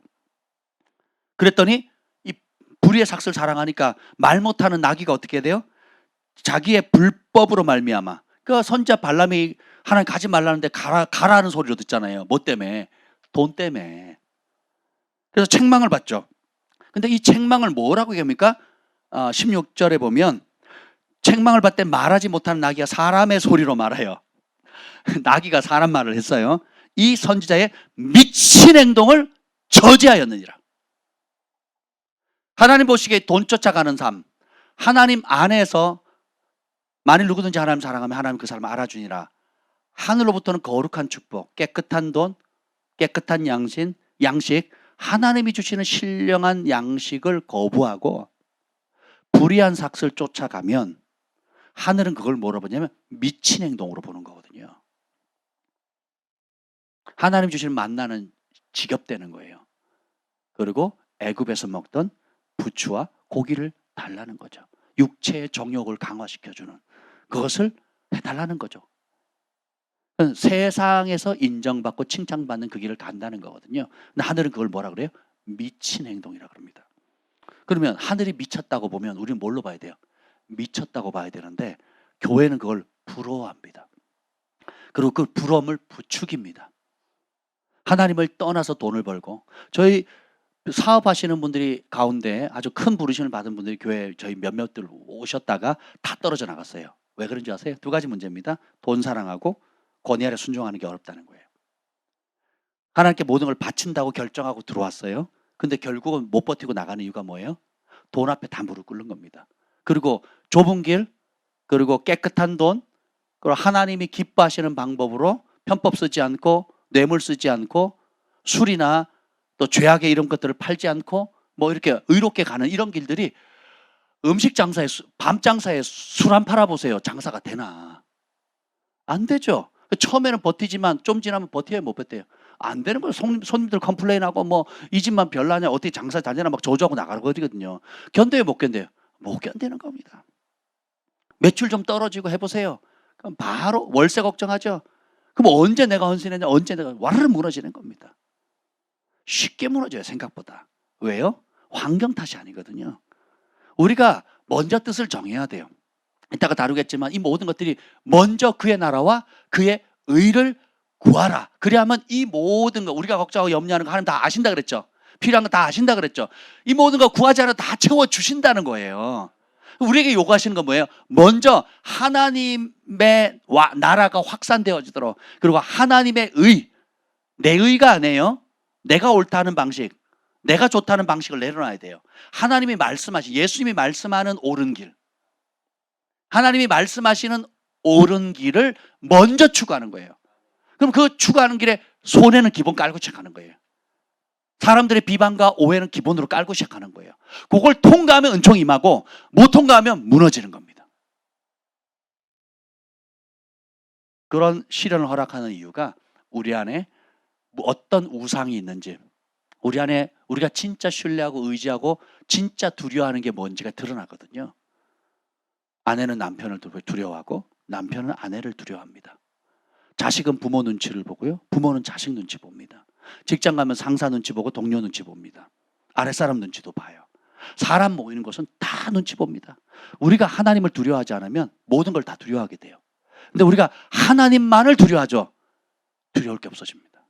그랬더니 이 불의의 삭슬을 사랑하니까 말 못하는 나귀가 어떻게 돼요? 자기의 불법으로 말미암아, 그 선지자 발람이 하나님 가지 말라는데 가라는 소리로 듣잖아요. 뭐 때문에? 돈 때문에. 그래서 책망을 받죠. 근데 이 책망을 뭐라고 얘기합니까? 16절에 보면 책망을 받되 말하지 못하는 나귀가 사람의 소리로 말해요. 나귀가 사람 말을 했어요. 이 선지자의 미친 행동을 저지하였느니라. 하나님 보시기에 돈 쫓아가는 삶, 하나님 안에서 만일 누구든지 하나님 사랑하면 하나님 그 사람을 알아주니라. 하늘로부터는 거룩한 축복, 깨끗한 돈, 깨끗한 양식, 하나님이 주시는 신령한 양식을 거부하고 불의한 삭슬 쫓아가면 하늘은 그걸 뭐로 보냐면 미친 행동으로 보는 거거든요. 하나님 주시는 만나는 지겹대는 거예요. 그리고 애굽에서 먹던 부추와 고기를 달라는 거죠. 육체의 정욕을 강화시켜주는 그것을 해달라는 거죠. 세상에서 인정받고 칭찬받는 그 길을 간다는 거거든요. 근데 하늘은 그걸 뭐라 그래요? 미친 행동이라 그럽니다. 그러면 하늘이 미쳤다고 보면 우리는 뭘로 봐야 돼요? 미쳤다고 봐야 되는데 교회는 그걸 부러워합니다. 그리고 그 부러움을 부추깁니다. 하나님을 떠나서 돈을 벌고, 저희 사업하시는 분들이 가운데 아주 큰 부르심을 받은 분들이 교회에 저희 몇몇들 오셨다가 다 떨어져 나갔어요. 왜 그런지 아세요? 두 가지 문제입니다. 돈 사랑하고 권위 아래 순종하는 게 어렵다는 거예요. 하나님께 모든 걸 바친다고 결정하고 들어왔어요. 근데 결국은 못 버티고 나가는 이유가 뭐예요? 돈 앞에 다 무릎 꿇는 겁니다. 그리고 좁은 길, 그리고 깨끗한 돈, 그리고 하나님이 기뻐하시는 방법으로 편법 쓰지 않고 뇌물 쓰지 않고 술이나 또 죄악의 이런 것들을 팔지 않고 뭐 이렇게 의롭게 가는 이런 길들이, 음식 장사에 밤 장사에 술 안 팔아보세요. 장사가 되나? 안 되죠. 처음에는 버티지만 좀 지나면 버텨야 못 버텨요. 안 되는 거예요. 손님들 컴플레인하고 뭐 이 집만 별나냐 어떻게 장사 잘 되나 막 저주하고 나가거든요. 견뎌요 못 견뎌요? 못 견디는 겁니다. 매출 좀 떨어지고 해보세요. 그럼 바로 월세 걱정하죠. 그럼 언제 내가 헌신했냐 언제 내가 와르르 무너지는 겁니다. 쉽게 무너져요 생각보다. 왜요? 환경 탓이 아니거든요. 우리가 먼저 뜻을 정해야 돼요. 이따가 다루겠지만 이 모든 것들이 먼저 그의 나라와 그의 의를 구하라. 그래야만 이 모든 거 우리가 걱정하고 염려하는 거 하나님 다 아신다 그랬죠. 필요한 거 다 아신다 그랬죠. 이 모든 거 구하지 않아도 다 채워주신다는 거예요. 우리에게 요구하시는 건 뭐예요? 먼저 하나님의 나라가 확산되어지도록 그리고 하나님의 의, 내 의가 아니에요. 내가 옳다는 방식, 내가 좋다는 방식을 내려놔야 돼요. 하나님이 말씀하신, 예수님이 말씀하는 옳은 길, 하나님이 말씀하시는 옳은 길을 먼저 추구하는 거예요. 그럼 그 추구하는 길에 손해는 기본 깔고 시작하는 거예요. 사람들의 비방과 오해는 기본으로 깔고 시작하는 거예요. 그걸 통과하면 은총이 임하고 못 통과하면 무너지는 겁니다. 그런 시련을 허락하는 이유가 우리 안에 어떤 우상이 있는지, 우리 안에 우리가 진짜 신뢰하고 의지하고 진짜 두려워하는 게 뭔지가 드러나거든요. 아내는 남편을 두려워하고 남편은 아내를 두려워합니다. 자식은 부모 눈치를 보고요. 부모는 자식 눈치 봅니다. 직장 가면 상사 눈치 보고 동료 눈치 봅니다. 아랫사람 눈치도 봐요. 사람 모이는 것은 다 눈치 봅니다. 우리가 하나님을 두려워하지 않으면 모든 걸 다 두려워하게 돼요. 근데 우리가 하나님만을 두려워하죠. 두려울 게 없어집니다.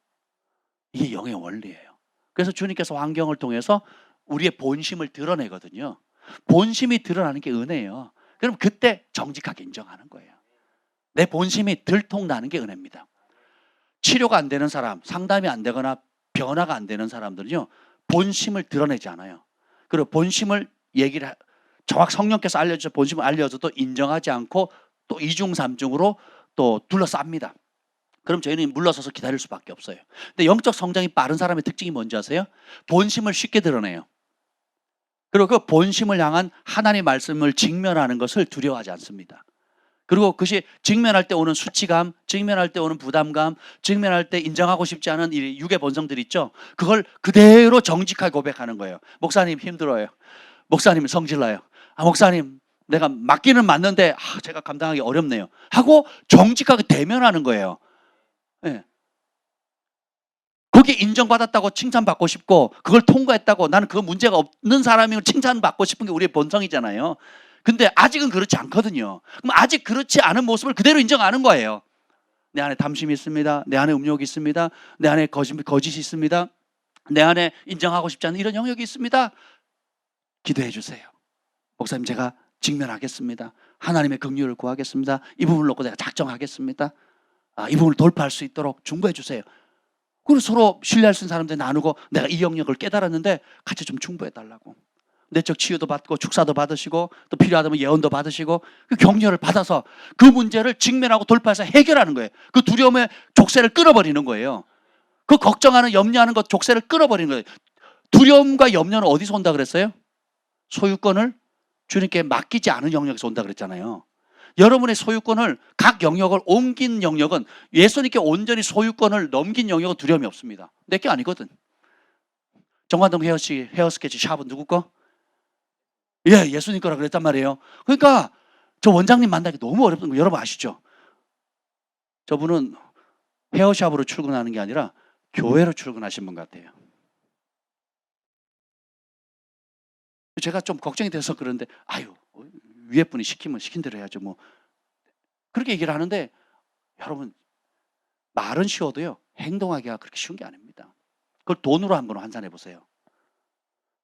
이게 영의 원리예요. 그래서 주님께서 환경을 통해서 우리의 본심을 드러내거든요. 본심이 드러나는 게 은혜예요. 그럼 그때 정직하게 인정하는 거예요. 내 본심이 들통나는 게 은혜입니다. 치료가 안 되는 사람, 상담이 안 되거나 변화가 안 되는 사람들은요, 본심을 드러내지 않아요. 그리고 본심을 정확 성령께서 알려주셔 본심을 알려줘도 인정하지 않고 또 이중삼중으로 또 둘러쌉니다. 그럼 저희는 물러서서 기다릴 수밖에 없어요. 근데 영적 성장이 빠른 사람의 특징이 뭔지 아세요? 본심을 쉽게 드러내요. 그리고 그 본심을 향한 하나님의 말씀을 직면하는 것을 두려워하지 않습니다. 그리고 그것이 직면할 때 오는 수치감, 직면할 때 오는 부담감, 직면할 때 인정하고 싶지 않은 이 육의 본성들 있죠. 그걸 그대로 정직하게 고백하는 거예요. 목사님 힘들어요. 목사님 성질나요. 목사님 내가 맞기는 맞는데 제가 감당하기 어렵네요. 하고 정직하게 대면하는 거예요. 네. 거기에 인정받았다고 칭찬받고 싶고 그걸 통과했다고 나는 그 문제가 없는 사람이고 칭찬받고 싶은 게 우리의 본성이잖아요. 근데 아직은 그렇지 않거든요. 그럼 아직 그렇지 않은 모습을 그대로 인정하는 거예요. 내 안에 담심이 있습니다. 내 안에 음욕이 있습니다. 내 안에 거짓이 있습니다. 내 안에 인정하고 싶지 않은 이런 영역이 있습니다. 기도해 주세요. 목사님 제가 직면하겠습니다. 하나님의 긍휼을 구하겠습니다. 이 부분을 놓고 내가 작정하겠습니다. 이 부분을 돌파할 수 있도록 중보해 주세요. 그리고 서로 신뢰할 수 있는 사람들 나누고 내가 이 영역을 깨달았는데 같이 좀 중보해 달라고. 내적 치유도 받고 축사도 받으시고 또 필요하다면 예언도 받으시고 그 격려를 받아서 그 문제를 직면하고 돌파해서 해결하는 거예요. 그 두려움의 족쇄를 끊어버리는 거예요. 그 걱정하는 염려하는 것 족쇄를 끊어버리는 거예요. 두려움과 염려는 어디서 온다 그랬어요? 소유권을 주님께 맡기지 않은 영역에서 온다 그랬잖아요. 여러분의 소유권을 각 영역을 옮긴 영역은 예수님께 온전히 소유권을 넘긴 영역은 두려움이 없습니다. 내 게 아니거든. 정관동 헤어 스케치 샵은 누구 거? 예, 예수님 거라 그랬단 말이에요. 그러니까 저 원장님 만나기 너무 어렵던 거 여러분 아시죠? 저분은 헤어샵으로 출근하는 게 아니라 교회로 출근하신 분 같아요. 제가 좀 걱정이 돼서 그런데 위에 분이 시키면 시킨 대로 해야죠. 뭐 그렇게 얘기를 하는데 여러분 말은 쉬워도요 행동하기가 그렇게 쉬운 게 아닙니다. 그걸 돈으로 한번 환산해 보세요.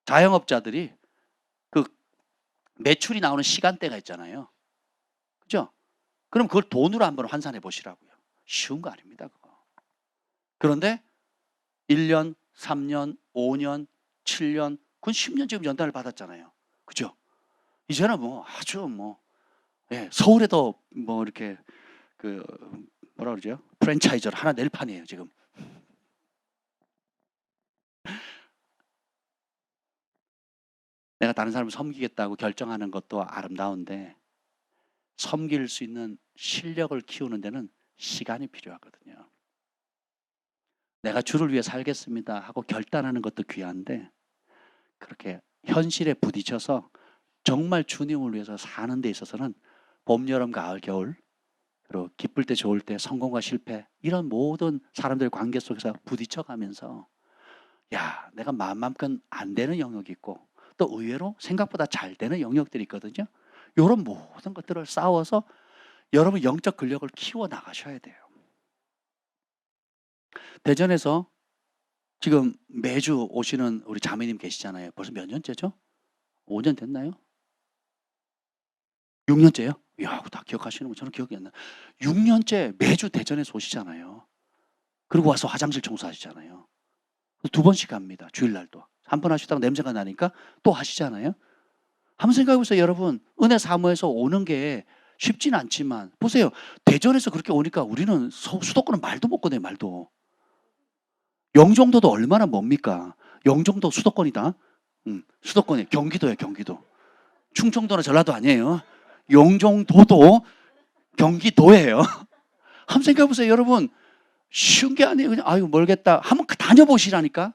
자영업자들이 그 매출이 나오는 시간대가 있잖아요. 그죠? 그럼 그걸 돈으로 한번 환산해 보시라고요. 쉬운 거 아닙니다. 그거. 그런데 1년, 3년, 5년, 7년, 그건 10년 지금 연단을 받았잖아요. 그죠? 이제는 뭐 아주 서울에도 뭐 이렇게 그 뭐라 그러죠? 프랜차이즈를 하나 낼 판이에요, 지금. 내가 다른 사람을 섬기겠다고 결정하는 것도 아름다운데 섬길 수 있는 실력을 키우는 데는 시간이 필요하거든요. 내가 주를 위해 살겠습니다 하고 결단하는 것도 귀한데 그렇게 현실에 부딪혀서 정말 주님을 위해서 사는 데 있어서는 봄, 여름, 가을, 겨울 그리고 기쁠 때 좋을 때 성공과 실패 이런 모든 사람들의 관계 속에서 부딪혀가면서 야, 내가 마음만큼 안 되는 영역이 있고 또 의외로 생각보다 잘 되는 영역들이 있거든요. 이런 모든 것들을 싸워서 여러분 영적 근력을 키워 나가셔야 돼요. 대전에서 지금 매주 오시는 우리 자매님 계시잖아요. 벌써 몇 년째죠? 5년 됐나요? 6년째요? 이야, 다 기억하시는 거 저는 기억이 안 나요. 6년째 매주 대전에서 오시잖아요. 그리고 와서 화장실 청소하시잖아요. 2번씩 합니다. 주일날도. 한 번 하시다가 냄새가 나니까 또 하시잖아요. 한번 생각해 보세요, 여러분. 은혜 사모에서 오는 게 쉽진 않지만 보세요. 대전에서 그렇게 오니까 우리는 수도권은 말도 못 꺼내요, 말도. 영종도도 얼마나 멉니까? 영종도 수도권이다. 수도권이에요. 경기도예요, 경기도. 충청도나 전라도 아니에요. 영종도도 경기도예요. 한번 생각해 보세요, 여러분. 쉬운 게 아니에요. 그냥 아유 멀겠다. 한번 다녀보시라니까.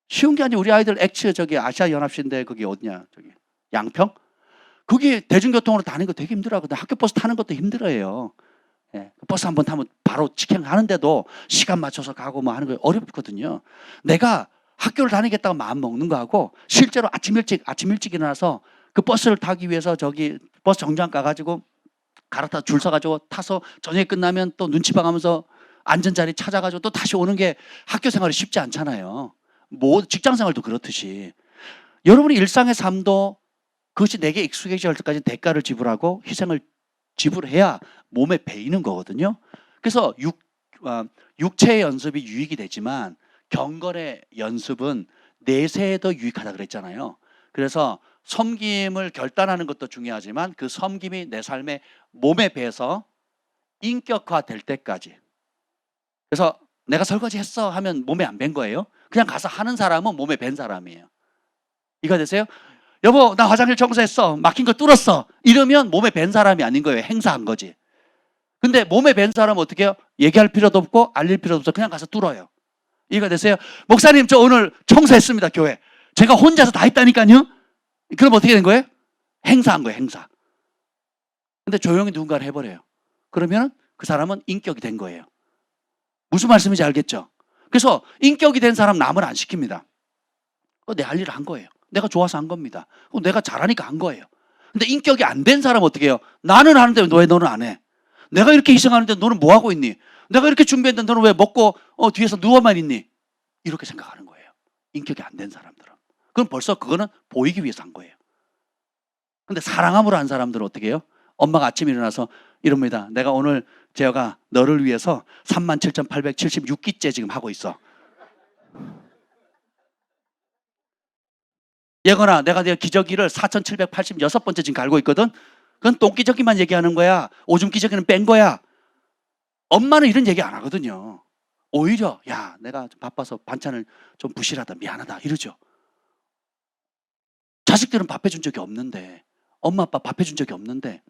쉬운 게 아니에요. 우리 아이들 엑츠 저기 아시아 연합시인데 거기 어디냐 저기 양평. 거기 대중교통으로 다니는 거 되게 힘들어하거든. 학교 버스 타는 것도 힘들어해요. 예, 버스 한번 타면 바로 직행하는데도 시간 맞춰서 가고 뭐 하는 거 어렵거든요. 내가 학교를 다니겠다고 마음 먹는 거하고 실제로 아침 일찍 일어나서 그 버스를 타기 위해서 저기 버스 정류장 가가지고 갈아타 줄 서가지고 타서 저녁에 끝나면 또 눈치 봐가면서 안전자리 찾아가지고 또 다시 오는 게 학교 생활이 쉽지 않잖아요. 뭐 직장 생활도 그렇듯이 여러분의 일상의 삶도 그것이 내게 익숙해질 때까지 대가를 지불하고 희생을 지불해야 몸에 배이는 거거든요. 그래서 육체의 연습이 유익이 되지만 경건의 연습은 내세에 더 유익하다 그랬잖아요. 그래서 섬김을 결단하는 것도 중요하지만 그 섬김이 내 삶의 몸에 배서 인격화될 때까지. 그래서 내가 설거지 했어 하면 몸에 안 밴 거예요. 그냥 가서 하는 사람은 몸에 밴 사람이에요. 이해가 되세요? 여보 나 화장실 청소했어. 막힌 거 뚫었어. 이러면 몸에 밴 사람이 아닌 거예요. 행사한 거지. 근데 몸에 밴 사람은 어떻게 해요? 얘기할 필요도 없고 알릴 필요도 없어. 그냥 가서 뚫어요. 이해가 되세요? 목사님 저 오늘 청소했습니다. 교회. 제가 혼자서 다 했다니까요. 그럼 어떻게 된 거예요? 행사한 거예요. 행사. 근데 조용히 누군가를 해버려요. 그러면 그 사람은 인격이 된 거예요. 무슨 말씀인지 알겠죠? 그래서 인격이 된 사람 남을 안 시킵니다. 내 할 일을 한 거예요. 내가 좋아서 한 겁니다. 내가 잘하니까 한 거예요. 근데 인격이 안 된 사람은 어떻게 해요? 나는 하는데 왜 너는 안 해? 내가 이렇게 희생하는데 너는 뭐 하고 있니? 내가 이렇게 준비했는데 너는 왜 먹고 뒤에서 누워만 있니? 이렇게 생각하는 거예요. 인격이 안 된 사람들은. 그럼 벌써 그거는 보이기 위해서 한 거예요. 근데 사랑함으로 한 사람들은 어떻게 해요? 엄마가 아침에 일어나서 이럽니다. 내가 오늘 재혁아 너를 위해서 37,876끼째 지금 하고 있어. 예건아 내가 기저귀를 4,786번째 지금 갈고 있거든. 그건 똥기저귀만 얘기하는 거야. 오줌 기저귀는 뺀 거야. 엄마는 이런 얘기 안 하거든요. 오히려 야 내가 좀 바빠서 반찬을 좀 부실하다 미안하다 이러죠. 자식들은 밥 해준 적이 없는데 엄마 아빠 밥 해준 적이 없는데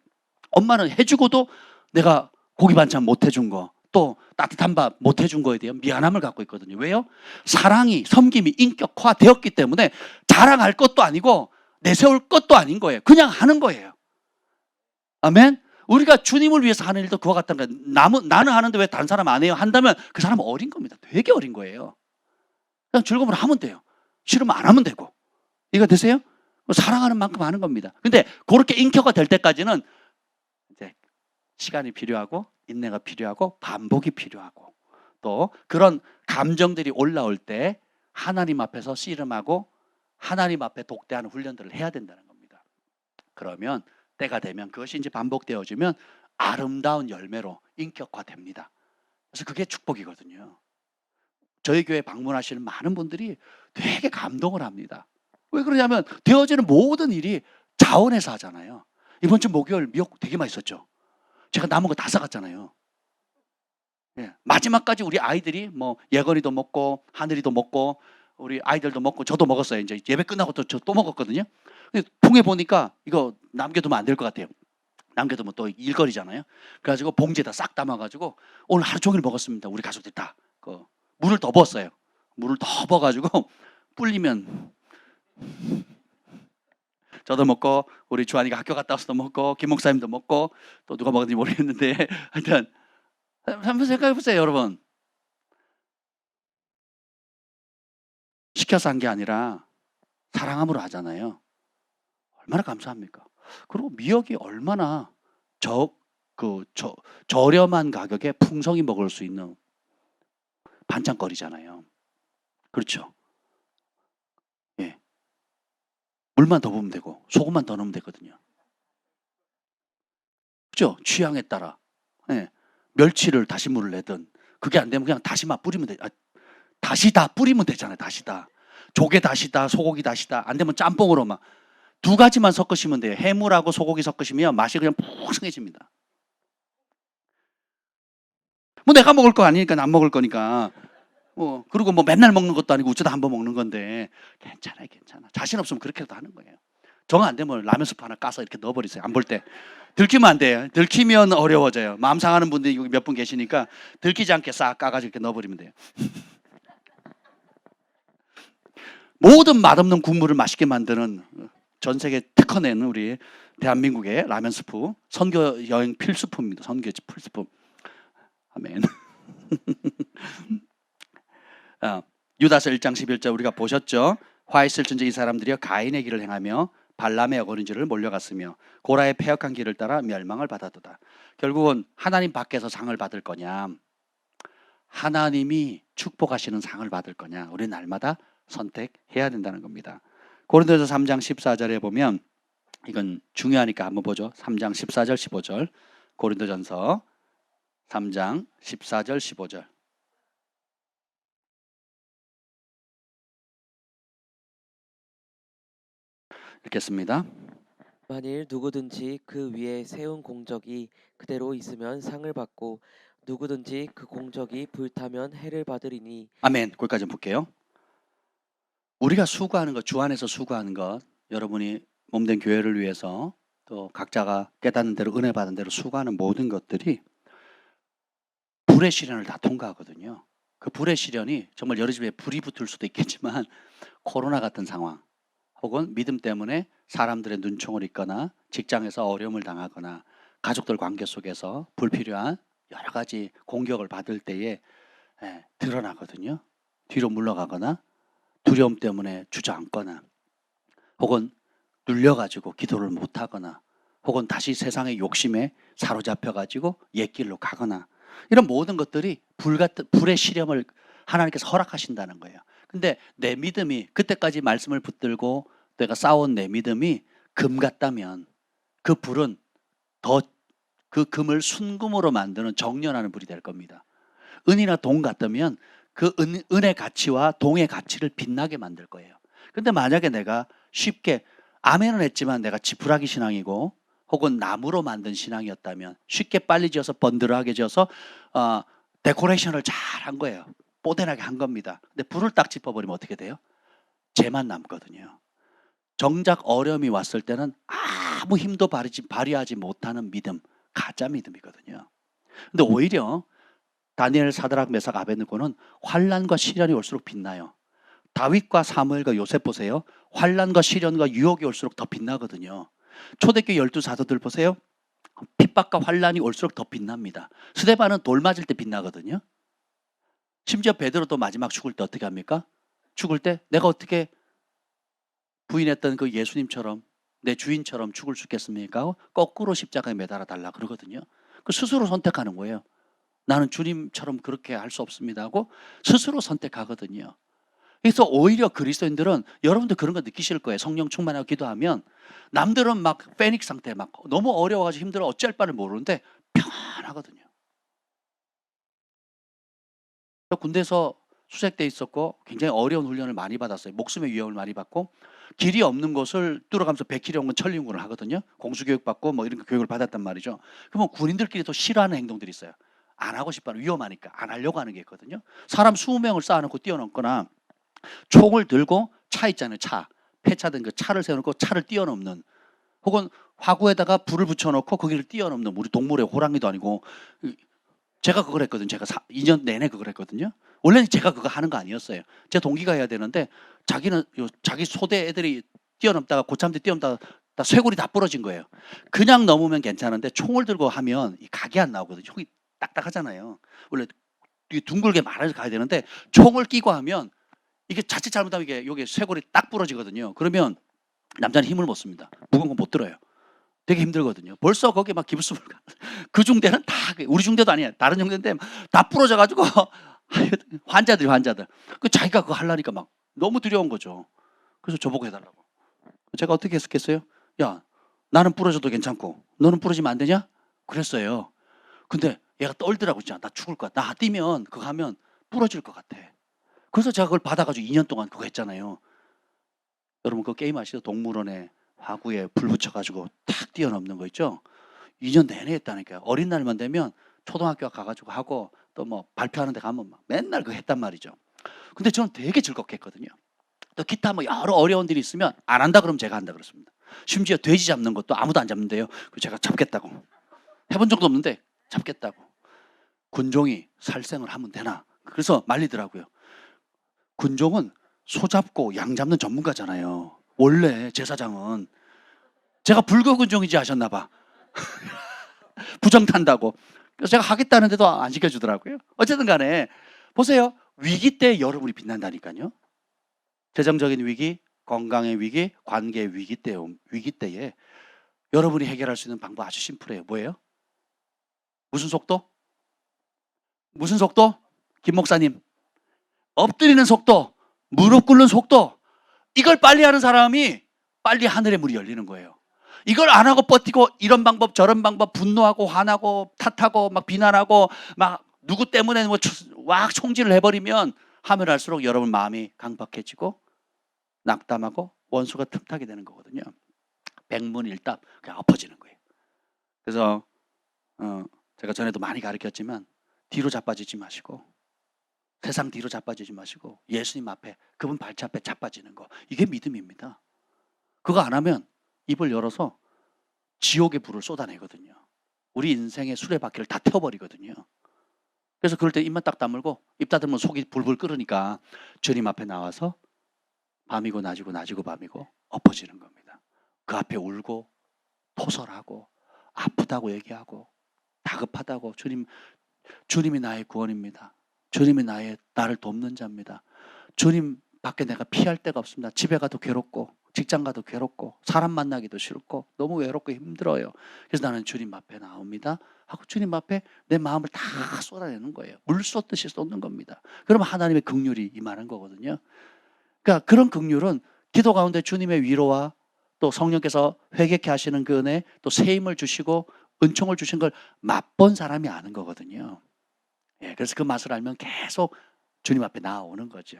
엄마는 해주고도 내가 고기 반찬 못 해준 거 또 따뜻한 밥 못 해준 거에 대한 미안함을 갖고 있거든요. 왜요? 사랑이 섬김이 인격화되었기 때문에 자랑할 것도 아니고 내세울 것도 아닌 거예요. 그냥 하는 거예요. 아멘. 우리가 주님을 위해서 하는 일도 그와 같다는 거예요. 나는 하는데 왜 다른 사람 안 해요? 한다면 그 사람은 어린 겁니다. 되게 어린 거예요. 그냥 즐거움을 하면 돼요. 싫으면 안 하면 되고. 이거 되세요? 사랑하는 만큼 하는 겁니다. 근데 그렇게 인격화 될 때까지는 이제 시간이 필요하고 인내가 필요하고 반복이 필요하고 또 그런 감정들이 올라올 때 하나님 앞에서 씨름하고 하나님 앞에 독대하는 훈련들을 해야 된다는 겁니다. 그러면 때가 되면 그것이 이제 반복되어지면 아름다운 열매로 인격화됩니다. 그래서 그게 축복이거든요. 저희 교회 방문하시는 많은 분들이 되게 감동을 합니다. 왜 그러냐면 되어지는 모든 일이 자원해서 하잖아요. 이번 주 목요일 미역국 되게 맛있었죠. 제가 남은 거 다 싸갔잖아요. 예, 마지막까지 우리 아이들이 뭐 예건이도 먹고 하늘이도 먹고 우리 아이들도 먹고 저도 먹었어요. 이제 예배 끝나고 또 먹었거든요. 근데 통에 보니까 이거 남겨두면 안 될 것 같아요. 남겨두면 또 일거리잖아요. 그래가지고 봉지에다 싹 담아가지고 오늘 하루 종일 먹었습니다. 우리 가족들이 다. 물을 더 부었어요. 물을 더 부어가지고 불리면 저도 먹고 우리 주한이가 학교 갔다 와서도 먹고 김 목사님도 먹고 또 누가 먹었는지 모르겠는데 하여튼 한번 생각해 보세요, 여러분. 시켜서 한 게 아니라 사랑함으로 하잖아요. 얼마나 감사합니까? 그리고 미역이 얼마나 저렴한 가격에 풍성히 먹을 수 있는 반찬거리잖아요. 그렇죠? 예. 물만 더 부으면 되고 소금만 더 넣으면 되거든요. 그죠? 취향에 따라. 예. 멸치를 다시물을 내든 그게 안 되면 그냥 다시마 뿌리면 돼. 다시다 뿌리면 되잖아요. 다시다. 조개 다시다, 소고기 다시다. 안 되면 짬뽕으로 막 두 가지만 섞으시면 돼요. 해물하고 소고기 섞으시면 맛이 그냥 풍성해집니다. 뭐 내가 먹을 거 아니니까 안 먹을 거니까. 그리고 뭐 맨날 먹는 것도 아니고 어쩌다 한번 먹는 건데 괜찮아요, 괜찮아. 자신 없으면 그렇게라도 하는 거예요. 정 안 되면 라면 스프 하나 까서 이렇게 넣어버리세요. 안 볼 때. 들키면 안 돼요. 들키면 어려워져요. 마음 상하는 분들이 여기 몇 분 계시니까 들키지 않게 싹 까가지고 이렇게 넣어버리면 돼요. 모든 맛없는 국물을 맛있게 만드는 전 세계 특허낸 우리 대한민국의 라면 스프, 선교 여행 필수품입니다. 선교 필수품. 아멘. 유다서 1장 11절 우리가 보셨죠? 화 있을 전에 이 사람들이여 가인의 길을 행하며 발람의 어거린지를 몰려갔으며 고라의 패역한 길을 따라 멸망을 받았도다. 결국은 하나님 밖에서 상을 받을 거냐, 하나님이 축복하시는 상을 받을 거냐, 우리는 날마다 선택해야 된다는 겁니다. 고린도서 3장 14절에 보면 이건 중요하니까 한번 보죠. 3장 14절 15절 고린도전서 3장 14절 15절 읽겠습니다. 만일 누구든지 그 위에 세운 공적이 그대로 있으면 상을 받고 누구든지 그 공적이 불타면 해를 받으리니. 아멘. 거기까지 볼게요. 우리가 수고하는 것, 주 안에서 수고하는 것, 여러분이 몸된 교회를 위해서 또 각자가 깨닫는 대로 은혜 받은 대로 수고하는 모든 것들이 불의 시련을 다 통과하거든요. 그 불의 시련이 정말 여러 집에 불이 붙을 수도 있겠지만 코로나 같은 상황 혹은 믿음 때문에 사람들의 눈총을 잊거나 직장에서 어려움을 당하거나 가족들 관계 속에서 불필요한 여러 가지 공격을 받을 때에 드러나거든요. 뒤로 물러가거나 두려움 때문에 주저앉거나 혹은 눌려가지고 기도를 못하거나 혹은 다시 세상의 욕심에 사로잡혀가지고 옛길로 가거나 이런 모든 것들이 불의 시련을 하나님께서 허락하신다는 거예요. 근데 내 믿음이 그때까지 말씀을 붙들고 내가 쌓아온 내 믿음이 금 같다면 그 불은 더 그 금을 순금으로 만드는 정련하는 불이 될 겁니다. 은이나 동 같다면 그 은의 가치와 동의 가치를 빛나게 만들 거예요. 근데 만약에 내가 쉽게 아멘은 했지만 내가 지푸라기 신앙이고 혹은 나무로 만든 신앙이었다면 쉽게 빨리 지어서 번들하게 지어서 데코레이션을 잘 한 거예요. 뽀대나게 한 겁니다. 근데 불을 딱 짚어버리면 어떻게 돼요? 재만 남거든요. 정작 어려움이 왔을 때는 아무 힘도 발휘하지 못하는 믿음, 가짜 믿음이거든요. 근데 오히려 다니엘, 사드락, 메삭, 아베드고는 환난과 시련이 올수록 빛나요. 다윗과 사무엘과 요셉 보세요. 환난과 시련과 유혹이 올수록 더 빛나거든요. 초대교회 12사도들 보세요. 핍박과 환난이 올수록 더 빛납니다. 스데반은 돌 맞을 때 빛나거든요. 심지어 베드로도 마지막 죽을 때 어떻게 합니까? 죽을 때 내가 어떻게 부인했던 그 예수님처럼 내 주인처럼 죽을 수 있겠습니까? 거꾸로 십자가에 매달아 달라 그러거든요. 그 스스로 선택하는 거예요. 나는 주님처럼 그렇게 할 수 없습니다 하고 스스로 선택하거든요. 그래서 오히려 그리스도인들은 여러분도 그런 거 느끼실 거예요. 성령 충만하고 기도하면 남들은 막 패닉 상태 막 너무 어려워가지고 힘들어 어쩔 바를 모르는데 편하거든요. 군대에서 수색돼 있었고 굉장히 어려운 훈련을 많이 받았어요. 목숨의 위협을 많이 받고 길이 없는 곳을 뚫어가면서 100km 천리군을 하거든요. 공수교육 받고 뭐 이런 교육을 받았단 말이죠. 그러면 군인들끼리 또 싫어하는 행동들이 있어요. 안 하고 싶어 위험하니까 안 하려고 하는 게 있거든요. 사람 20명을 쌓아놓고 뛰어넘거나 총을 들고 차 있잖아요. 차 폐차된 그 차를 세워놓고 차를 뛰어넘는 혹은 화구에다가 불을 붙여놓고 거기를 뛰어넘는, 우리 동물의 호랑이도 아니고, 제가 그걸 했거든요. 제가 2년 내내 그걸 했거든요. 원래는 제가 그거 하는 거 아니었어요. 제 동기가 해야 되는데 자기는 자기 소대 애들이 뛰어넘다가 고참들 뛰어넘다가 다 쇄골이 다 부러진 거예요. 그냥 넘으면 괜찮은데 총을 들고 하면 이 각이 안 나오거든요. 총이 딱딱하잖아요. 원래 이게 둥글게 말아서 가야 되는데 총을 끼고 하면 이게 자칫 잘못하면 이게 여기 쇄골이 딱 부러지거든요. 그러면 남자는 힘을 못 씁니다. 무거운 거 못 들어요. 되게 힘들거든요. 벌써 거기 막 기부스물 그 중대는 다 우리 중대도 아니에요. 다른 중대인데 다 부러져 가지고 환자들 그 자기가 그거 하려니까 막 너무 두려운 거죠. 그래서 저보고 해달라고. 제가 어떻게 했겠어요? 야, 나는 부러져도 괜찮고 너는 부러지면 안 되냐? 그랬어요. 근데 얘가 떨더라고. 진짜 나 죽을 거야. 나 뛰면 그거 하면 부러질 것 같아. 그래서 제가 그걸 받아가지고 2년 동안 그거 했잖아요. 여러분 그 게임 아시죠? 동물원에 화구에 불 붙여가지고 탁 뛰어넘는 거 있죠? 2년 내내 했다니까요. 어린 날만 되면 초등학교 가가지고 하고 또 뭐 발표하는 데 가면 막 맨날 그거 했단 말이죠. 근데 저는 되게 즐겁게 했거든요. 또 기타 뭐 여러 어려운 일이 있으면 안 한다 그러면 제가 한다 그랬습니다. 심지어 돼지 잡는 것도 아무도 안 잡는데요. 제가 잡겠다고. 해본 적도 없는데 잡겠다고. 군종이 살생을 하면 되나? 그래서 말리더라고요. 군종은 소 잡고 양 잡는 전문가잖아요. 원래 제사장은. 제가 불교 군종이지 하셨나 봐. 부정 탄다고. 그래서 제가 하겠다는데도 안 시켜주더라고요. 어쨌든 간에 보세요. 위기 때 여러분이 빛난다니까요. 재정적인 위기, 건강의 위기, 관계의 위기 때에 여러분이 해결할 수 있는 방법 아주 심플해요. 뭐예요? 무슨 속도? 무슨 속도? 김 목사님. 엎드리는 속도, 무릎 꿇는 속도. 이걸 빨리 하는 사람이 빨리 하늘의 문이 열리는 거예요. 이걸 안 하고 버티고 이런 방법 저런 방법 분노하고 화나고 탓하고 막 비난하고 막 누구 때문에 뭐 왁 총질을 해버리면 하면 할수록 여러분 마음이 강박해지고 낙담하고 원수가 틈타게 되는 거거든요. 백문일답 그냥 엎어지는 거예요. 그래서 제가 전에도 많이 가르쳤지만 뒤로 자빠지지 마시고 세상 뒤로 자빠지지 마시고 예수님 앞에 그분 발차 앞에 자빠지는 거, 이게 믿음입니다. 그거 안 하면 입을 열어서 지옥의 불을 쏟아내거든요. 우리 인생의 수레바퀴를 다 태워버리거든요. 그래서 그럴 때 입만 딱 다물고 입 닫으면 속이 불불 끓으니까 주님 앞에 나와서 밤이고 낮이고 낮이고 밤이고 엎어지는 겁니다. 그 앞에 울고 토설하고 아프다고 얘기하고 다급하다고 주님이 나의 구원입니다. 주님이 나를 돕는 자입니다. 주님 밖에 내가 피할 데가 없습니다. 집에 가도 괴롭고 직장 가도 괴롭고 사람 만나기도 싫고 너무 외롭고 힘들어요. 그래서 나는 주님 앞에 나옵니다 하고 주님 앞에 내 마음을 다 쏟아내는 거예요. 물 쏟듯이 쏟는 겁니다. 그러면 하나님의 긍휼이 임하는 거거든요. 그러니까 그런 긍휼은 기도 가운데 주님의 위로와 또 성령께서 회개케 하시는 그 은혜, 또 새 힘을 주시고 은총을 주신 걸 맛본 사람이 아는 거거든요. 예, 그래서 그 맛을 알면 계속 주님 앞에 나아오는 거죠.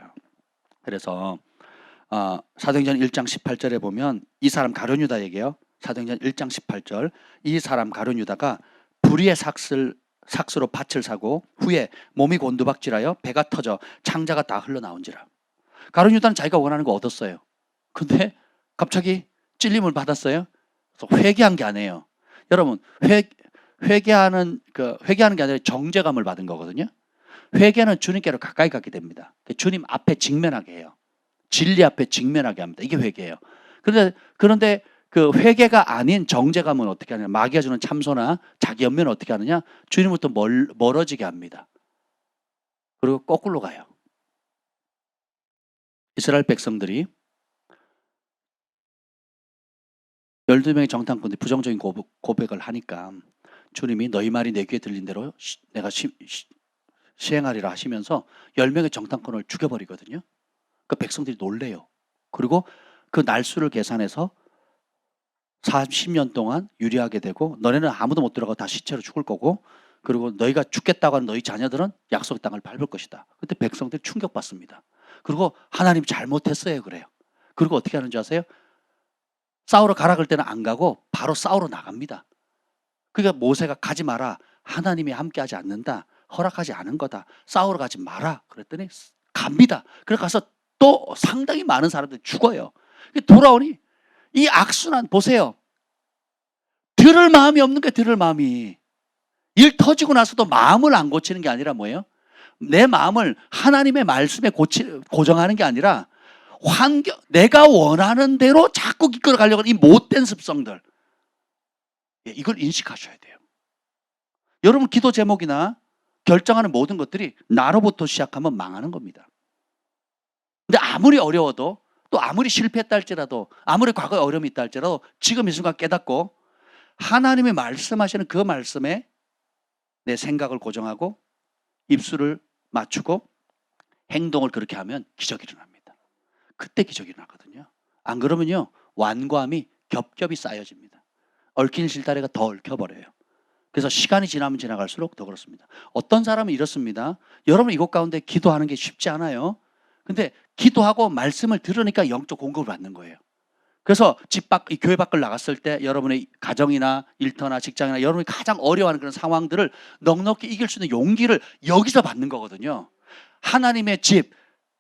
그래서 사도행전 1장 18절에 보면 이 사람 가룟유다 얘기해요. 사도행전 1장 18절. 이 사람 가룟유다가 불의의 삭스로 밭을 사고 후에 몸이 곤두박질하여 배가 터져 창자가 다 흘러나온지라. 가룟유다는 자기가 원하는 거 얻었어요. 근데 갑자기 찔림을 받았어요. 그래서 회개한 게 아니에요. 여러분 회개하는 게 아니라 정죄감을 받은 거거든요. 회개는 주님께로 가까이 가게 됩니다. 주님 앞에 직면하게 해요. 진리 앞에 직면하게 합니다. 이게 회개예요. 그런데 그 회개가 아닌 정죄감은 어떻게 하느냐? 마귀가 주는 참소나 자기 연면은 어떻게 하느냐? 주님부터 멀어지게 합니다. 그리고 거꾸로 가요. 이스라엘 백성들이 12명의 정탐꾼들이 부정적인 고백을 하니까 주님이 너희 말이 내 귀에 들린 대로 내가 시행하리라 하시면서 10명의 정탐꾼을 죽여버리거든요. 그 백성들이 놀래요. 그리고 그 날수를 계산해서 40년 동안 유리하게 되고 너네는 아무도 못 들어가고 다 시체로 죽을 거고 그리고 너희가 죽겠다고 하는 너희 자녀들은 약속의 땅을 밟을 것이다. 그때 백성들이 충격받습니다. 그리고 하나님 잘못했어요 그래요. 그리고 어떻게 하는지 아세요? 싸우러 가라 그럴 때는 안 가고 바로 싸우러 나갑니다. 그러니까 모세가 가지 마라. 하나님이 함께하지 않는다. 허락하지 않은 거다. 싸우러 가지 마라. 그랬더니 갑니다. 그래 가서 또 상당히 많은 사람들이 죽어요. 돌아오니 이 악순환 보세요. 들을 마음이 없는 거예요. 들을 마음이. 일 터지고 나서도 마음을 안 고치는 게 아니라 뭐예요? 내 마음을 하나님의 말씀에 고정하는 게 아니라 내가 원하는 대로 자꾸 이끌어 가려고 하는 이 못된 습성들, 이걸 인식하셔야 돼요. 여러분 기도 제목이나 결정하는 모든 것들이 나로부터 시작하면 망하는 겁니다. 근데 아무리 어려워도, 또 아무리 실패했다 할지라도, 아무리 과거에 어려움이 있다 할지라도 지금 이 순간 깨닫고 하나님의 말씀하시는 그 말씀에 내 생각을 고정하고 입술을 맞추고 행동을 그렇게 하면 기적이 일어납니다. 그때 기적이 일어나거든요. 안 그러면요, 완고함이 겹겹이 쌓여집니다. 얽힌 실타래가 더 얽혀버려요. 그래서 시간이 지나면 지나갈수록 더 그렇습니다. 어떤 사람은 이렇습니다. 여러분 이곳 가운데 기도하는 게 쉽지 않아요. 근데 기도하고 말씀을 들으니까 영적 공급을 받는 거예요. 그래서 교회 밖을 나갔을 때 여러분의 가정이나 일터나 직장이나 여러분이 가장 어려워하는 그런 상황들을 넉넉히 이길 수 있는 용기를 여기서 받는 거거든요. 하나님의 집,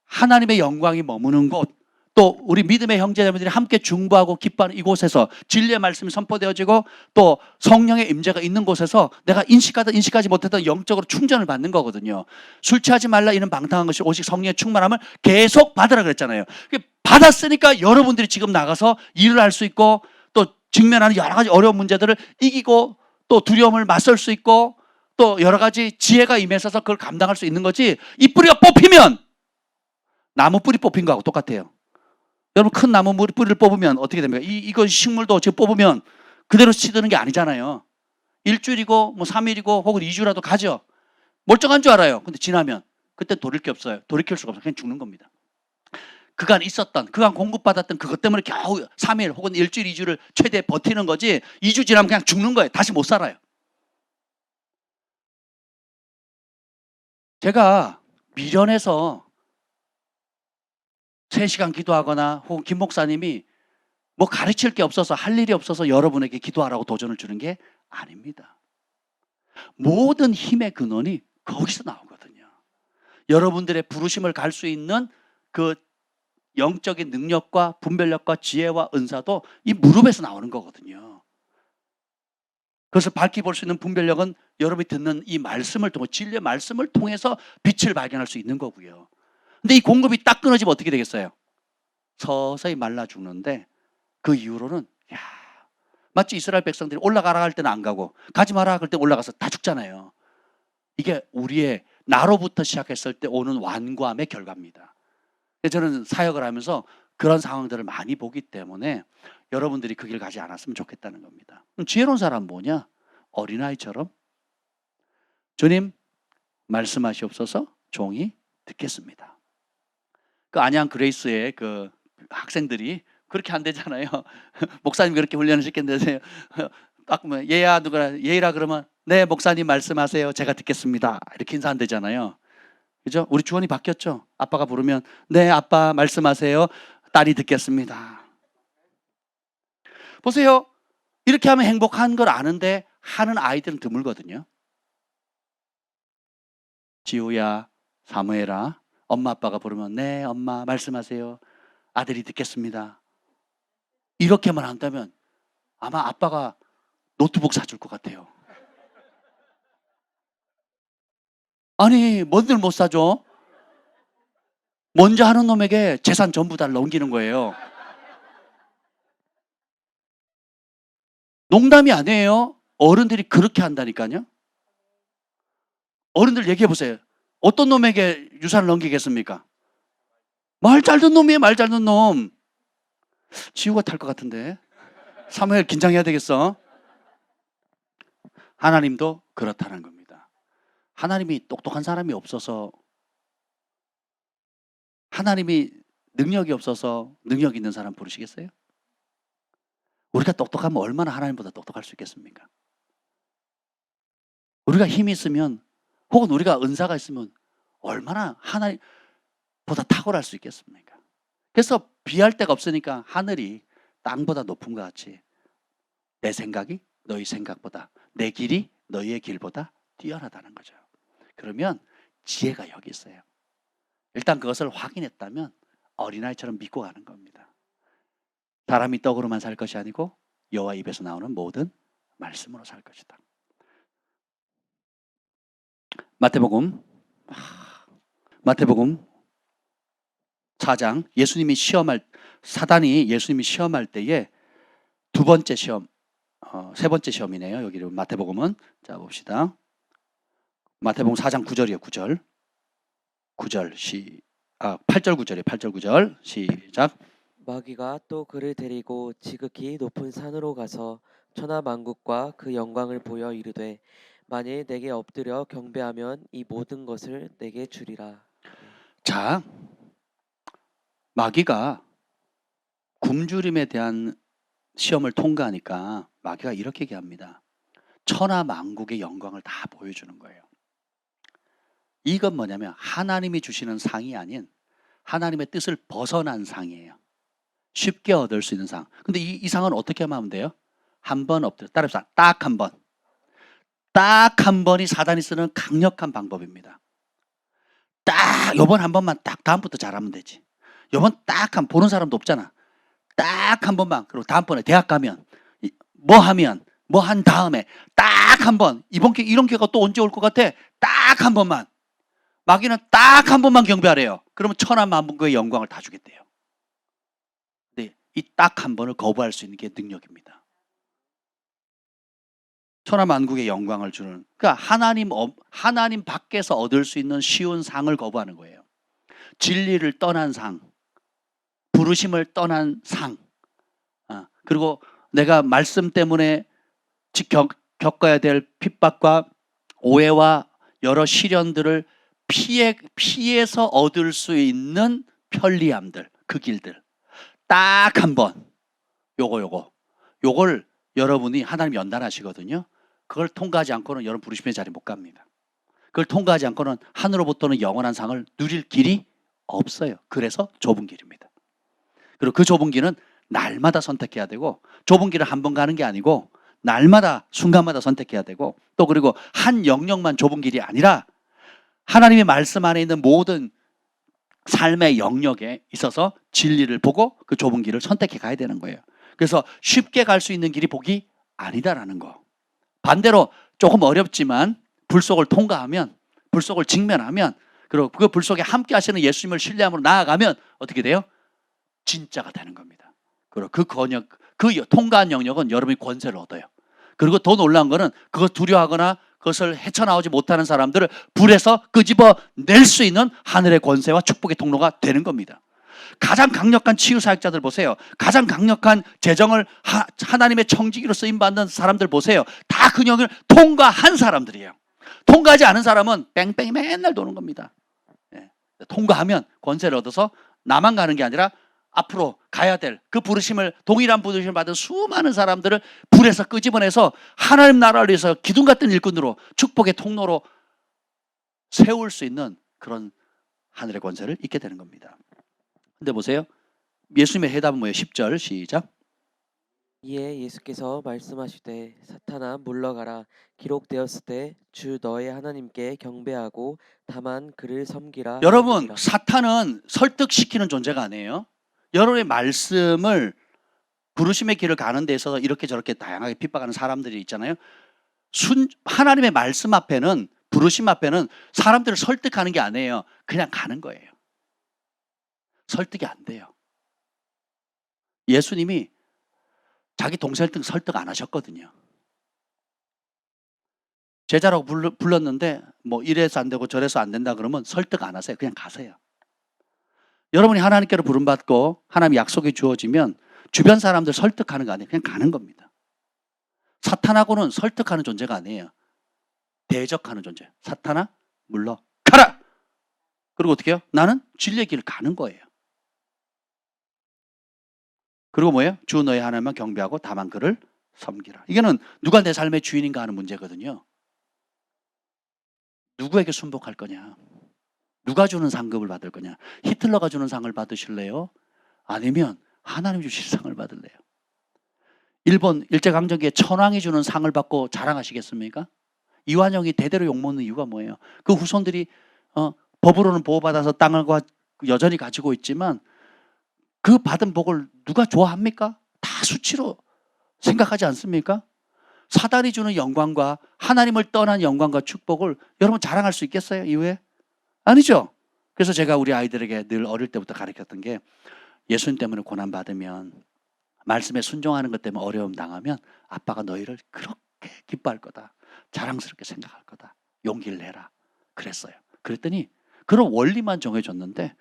하나님의 영광이 머무는 곳, 또 우리 믿음의 형제자매들이 함께 중보하고 기뻐하는 이곳에서 진리의 말씀이 선포되어지고 또 성령의 임재가 있는 곳에서 내가 인식하지 못했던 영적으로 충전을 받는 거거든요. 술 취하지 말라 이는 방탕한 것이 오직 성령의 충만함을 계속 받으라 그랬잖아요. 받았으니까 여러분들이 지금 나가서 일을 할 수 있고 또 직면하는 여러 가지 어려운 문제들을 이기고 또 두려움을 맞설 수 있고 또 여러 가지 지혜가 임해서 그걸 감당할 수 있는 거지. 이 뿌리가 뽑히면 나무 뿌리 뽑힌 거하고 똑같아요. 여러분 큰 나무 뿌리를 뽑으면 어떻게 됩니까? 이거 식물도 지금 뽑으면 그대로 시드는 게 아니잖아요. 일주일이고 뭐 3일이고 혹은 2주라도 가죠. 멀쩡한 줄 알아요. 근데 지나면 그때 돌릴 게 없어요. 돌이킬 수가 없어요. 그냥 죽는 겁니다. 그간 공급받았던 그것 때문에 겨우 3일 혹은 일주일, 2주를 최대 버티는 거지 2주 지나면 그냥 죽는 거예요. 다시 못 살아요. 제가 미련해서 3시간 기도하거나 혹은 김 목사님이 뭐 가르칠 게 없어서 할 일이 없어서 여러분에게 기도하라고 도전을 주는 게 아닙니다. 모든 힘의 근원이 거기서 나오거든요. 여러분들의 부르심을 갈 수 있는 그 영적인 능력과 분별력과 지혜와 은사도 이 무릎에서 나오는 거거든요. 그래서 밝히 볼 수 있는 분별력은 여러분이 듣는 이 말씀을 통해 진리의 말씀을 통해서 빛을 발견할 수 있는 거고요. 근데 이 공급이 딱 끊어지면 어떻게 되겠어요? 서서히 말라 죽는데 그 이후로는 마치 이스라엘 백성들이 올라가라 할 때는 안 가고 가지 마라 할 때 올라가서 다 죽잖아요. 이게 우리의 나로부터 시작했을 때 오는 완고함의 결과입니다. 저는 사역을 하면서 그런 상황들을 많이 보기 때문에 여러분들이 그 길 가지 않았으면 좋겠다는 겁니다. 그럼 지혜로운 사람은 뭐냐? 어린아이처럼 주님 말씀하시옵소서 종이 듣겠습니다. 그 안양 그레이스의 그 학생들이 그렇게 안 되잖아요. 목사님 그렇게 훈련을 시켰는데 딱 뭐 예이라 그러면 네 목사님 말씀하세요. 제가 듣겠습니다. 이렇게 인사 안 되잖아요. 그죠? 우리 주원이 바뀌었죠. 아빠가 부르면 네 아빠 말씀하세요. 딸이 듣겠습니다. 보세요. 이렇게 하면 행복한 걸 아는데 하는 아이들은 드물거든요. 지우야, 사무엘아, 엄마 아빠가 부르면 네 엄마 말씀하세요. 아들이 듣겠습니다. 이렇게만 한다면 아마 아빠가 노트북 사줄 것 같아요. 아니 뭔들 못 사줘? 먼저 하는 놈에게 재산 전부 다 넘기는 거예요. 농담이 아니에요. 어른들이 그렇게 한다니까요. 어른들 얘기해 보세요. 어떤 놈에게 유산을 넘기겠습니까? 말 잘 듣는 놈이에요. 말 잘 듣는 놈. 지우가 탈 것 같은데. 사무엘 긴장해야 되겠어. 하나님도 그렇다는 겁니다. 하나님이 똑똑한 사람이 없어서, 하나님이 능력이 없어서 능력 있는 사람 부르시겠어요? 우리가 똑똑하면 얼마나 하나님보다 똑똑할 수 있겠습니까? 우리가 힘이 있으면 혹은 우리가 은사가 있으면 얼마나 하나님보다 탁월할 수 있겠습니까? 그래서 비할 데가 없으니까 하늘이 땅보다 높은 것 같이 내 생각이 너희 생각보다, 내 길이 너희의 길보다 뛰어나다는 거죠. 그러면 지혜가 여기 있어요. 일단 그것을 확인했다면 어린아이처럼 믿고 가는 겁니다. 사람이 떡으로만 살 것이 아니고 여호와 입에서 나오는 모든 말씀으로 살 것이다. 마태복음 4장 사단이 예수님이 시험할 때에 두 번째 시험, 세 번째 시험이네요. 여기를 마태복음은 자 봅시다. 마태복음 4장 9절이에요. 9절 8절 9절이에요. 8절 9절 시작. 마귀가 또 그를 데리고 지극히 높은 산으로 가서 천하 만국과 그 영광을 보여 이르되 만일 내게 엎드려 경배하면 이 모든 것을 내게 주리라. 자, 마귀가 굶주림에 대한 시험을 통과하니까 마귀가 이렇게 얘기합니다. 천하 만국의 영광을 다 보여주는 거예요. 이건 뭐냐면 하나님이 주시는 상이 아닌 하나님의 뜻을 벗어난 상이에요. 쉽게 얻을 수 있는 상. 근데 이 상은 어떻게 하면 돼요? 한 번 엎드려. 따라합시다. 딱 한 번. 딱 한 번이 사단이 쓰는 강력한 방법입니다. 딱 요번 한 번만 딱 다음부터 잘하면 되지. 요번 딱 한 보는 사람도 없잖아. 딱 한 번만. 그리고 다음번에 대학 가면 뭐 한 다음에 딱 한 번. 이번 기회 이런 기회가 또 언제 올 것 같아? 딱 한 번만. 마귀는 딱 한 번만 경배하래요. 그러면 천하 만국의 영광을 다 주겠대요. 근데 이 딱 한 번을 거부할 수 있는 게 능력입니다. 천하 만국의 영광을 주는, 그러니까 하나님 밖에서 얻을 수 있는 쉬운 상을 거부하는 거예요. 진리를 떠난 상, 부르심을 떠난 상, 그리고 내가 말씀 때문에 겪어야 될 핍박과 오해와 여러 시련들을 피해서 얻을 수 있는 편리함들, 그 길들 딱 한 번, 요걸 여러분이 하나님 연단하시거든요. 그걸 통과하지 않고는 여러분 부르심의 자리 못 갑니다. 그걸 통과하지 않고는 하늘로부터는 영원한 상을 누릴 길이 없어요. 그래서 좁은 길입니다. 그리고 그 좁은 길은 날마다 선택해야 되고, 좁은 길을 한 번 가는 게 아니고 날마다 순간마다 선택해야 되고, 또 그리고 한 영역만 좁은 길이 아니라 하나님의 말씀 안에 있는 모든 삶의 영역에 있어서 진리를 보고 그 좁은 길을 선택해 가야 되는 거예요. 그래서 쉽게 갈 수 있는 길이 복이 아니다라는 거. 반대로 조금 어렵지만 불 속을 통과하면, 불 속을 직면하면, 그리고 그 불 속에 함께 하시는 예수님을 신뢰함으로 나아가면 어떻게 돼요? 진짜가 되는 겁니다. 그리고 그 통과한 영역은 여러분이 권세를 얻어요. 그리고 더 놀라운 거는 그거 두려워하거나 그것을 헤쳐나오지 못하는 사람들을 불에서 끄집어 낼 수 있는 하늘의 권세와 축복의 통로가 되는 겁니다. 가장 강력한 치유 사역자들 보세요. 가장 강력한 재정을 하나님의 청지기로 쓰임받는 사람들 보세요. 다 그 영역을 통과한 사람들이에요. 통과하지 않은 사람은 뺑뺑이 맨날 도는 겁니다. 통과하면 권세를 얻어서 나만 가는 게 아니라 앞으로 가야 될 그 부르심을, 동일한 부르심을 받은 수많은 사람들을 불에서 끄집어내서 하나님 나라를 위해서 기둥 같은 일꾼으로 축복의 통로로 세울 수 있는 그런 하늘의 권세를 잊게 되는 겁니다. 근데 보세요. 예수님의 해답은 뭐예요? 10절 시작. 이에 예수께서 말씀하시되 사탄아 물러가라. 기록되었을 때 주 너의 하나님께 경배하고 다만 그를 섬기라. 여러분, 하였느니라. 사탄은 설득시키는 존재가 아니에요. 여러분의 말씀을, 부르심의 길을 가는 데 있어서 이렇게 저렇게 다양하게 핍박하는 사람들이 있잖아요. 하나님의 말씀 앞에는, 부르심 앞에는 사람들을 설득하는 게 아니에요. 그냥 가는 거예요. 설득이 안 돼요. 예수님이 자기 동생 설득 안 하셨거든요. 제자라고 불렀는데 뭐 이래서 안 되고 저래서 안 된다 그러면 설득 안 하세요. 그냥 가세요. 여러분이 하나님께로 부름받고 하나님 약속이 주어지면 주변 사람들 설득하는 거 아니에요. 그냥 가는 겁니다. 사탄하고는 설득하는 존재가 아니에요. 대적하는 존재. 사탄아 물러가라. 그리고 어떻게 해요? 나는 진리의 길을 가는 거예요. 그리고 뭐예요? 주 너의 하나님만 경배하고 다만 그를 섬기라. 이거는 누가 내 삶의 주인인가 하는 문제거든요. 누구에게 순복할 거냐? 누가 주는 상급을 받을 거냐? 히틀러가 주는 상을 받으실래요? 아니면 하나님 주실 상을 받을래요? 일본 일제강점기에 천황이 주는 상을 받고 자랑하시겠습니까? 이완용이 대대로 욕먹는 이유가 뭐예요? 그 후손들이 법으로는 보호받아서 땅을 여전히 가지고 있지만 그 받은 복을 누가 좋아합니까? 다 수치로 생각하지 않습니까? 사단이 주는 영광과 하나님을 떠난 영광과 축복을 여러분 자랑할 수 있겠어요? 이후에? 아니죠. 그래서 제가 우리 아이들에게 늘 어릴 때부터 가르쳤던 게 예수님 때문에 고난받으면, 말씀에 순종하는 것 때문에 어려움 당하면 아빠가 너희를 그렇게 기뻐할 거다. 자랑스럽게 생각할 거다. 용기를 내라. 그랬어요. 그랬더니 그런 원리만 정해줬는데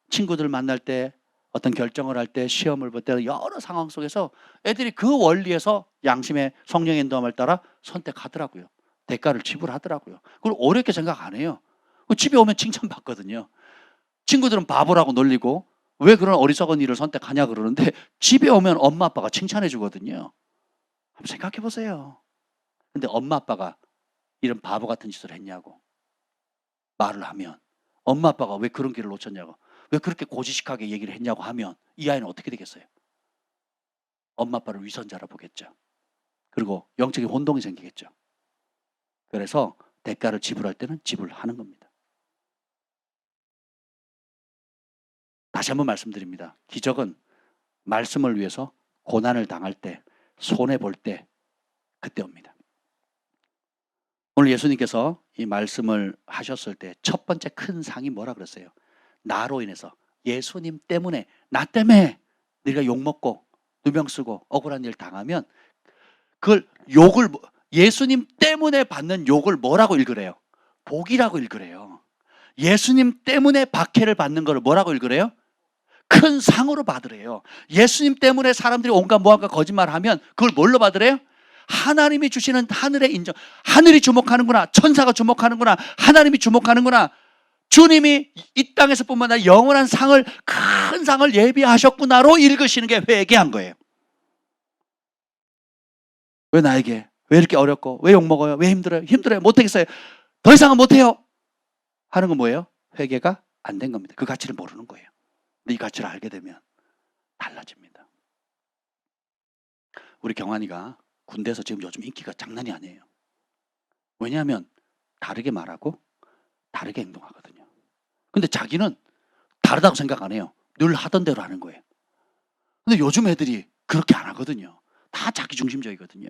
친구들 만날 때, 어떤 결정을 할 때, 시험을 볼 때 여러 상황 속에서 애들이 그 원리에서 양심의 성령의 인도함을 따라 선택하더라고요. 대가를 지불하더라고요. 그걸 어렵게 생각 안 해요. 집에 오면 칭찬받거든요. 친구들은 바보라고 놀리고 왜 그런 어리석은 일을 선택하냐 그러는데 집에 오면 엄마 아빠가 칭찬해 주거든요. 한번 생각해 보세요. 근데 엄마 아빠가 이런 바보 같은 짓을 했냐고 말을 하면, 엄마 아빠가 왜 그런 길을 놓쳤냐고, 왜 그렇게 고지식하게 얘기를 했냐고 하면 이 아이는 어떻게 되겠어요? 엄마 아빠를 위선자라 보겠죠. 그리고 영적인 혼동이 생기겠죠. 그래서 대가를 지불할 때는 지불하는 겁니다. 다시 한번 말씀드립니다. 기적은 말씀을 위해서 고난을 당할 때, 손해볼 때, 그때 옵니다. 오늘 예수님께서 이 말씀을 하셨을 때 첫 번째 큰 상이 뭐라 그랬어요? 나로 인해서, 예수님 때문에, 나 때문에 네가 욕먹고 누명 쓰고 억울한 일 당하면 그걸 욕을, 예수님 때문에 받는 욕을 뭐라고 읽으래요? 복이라고 읽으래요. 예수님 때문에 박해를 받는 걸 뭐라고 읽으래요? 큰 상으로 받으래요. 예수님 때문에 사람들이 온갖 모함과 거짓말하면 그걸 뭘로 받으래요? 하나님이 주시는 하늘의 인정. 하늘이 주목하는구나. 천사가 주목하는구나. 하나님이 주목하는구나. 주님이 이 땅에서 뿐만 아니라 영원한 상을, 큰 상을 예비하셨구나로 읽으시는 게 회개한 거예요. 왜 나에게, 왜 이렇게 어렵고, 왜 욕먹어요, 왜 힘들어요, 힘들어요, 못하겠어요, 더 이상은 못해요 하는 건 뭐예요? 회개가 안 된 겁니다. 그 가치를 모르는 거예요. 근데 이 가치를 알게 되면 달라집니다. 우리 경환이가 군대에서 지금 요즘 인기가 장난이 아니에요. 왜냐하면 다르게 말하고 다르게 행동하거든요. 근데 자기는 다르다고 생각 안 해요. 늘 하던 대로 하는 거예요. 근데 요즘 애들이 그렇게 안 하거든요. 다 자기 중심적이거든요.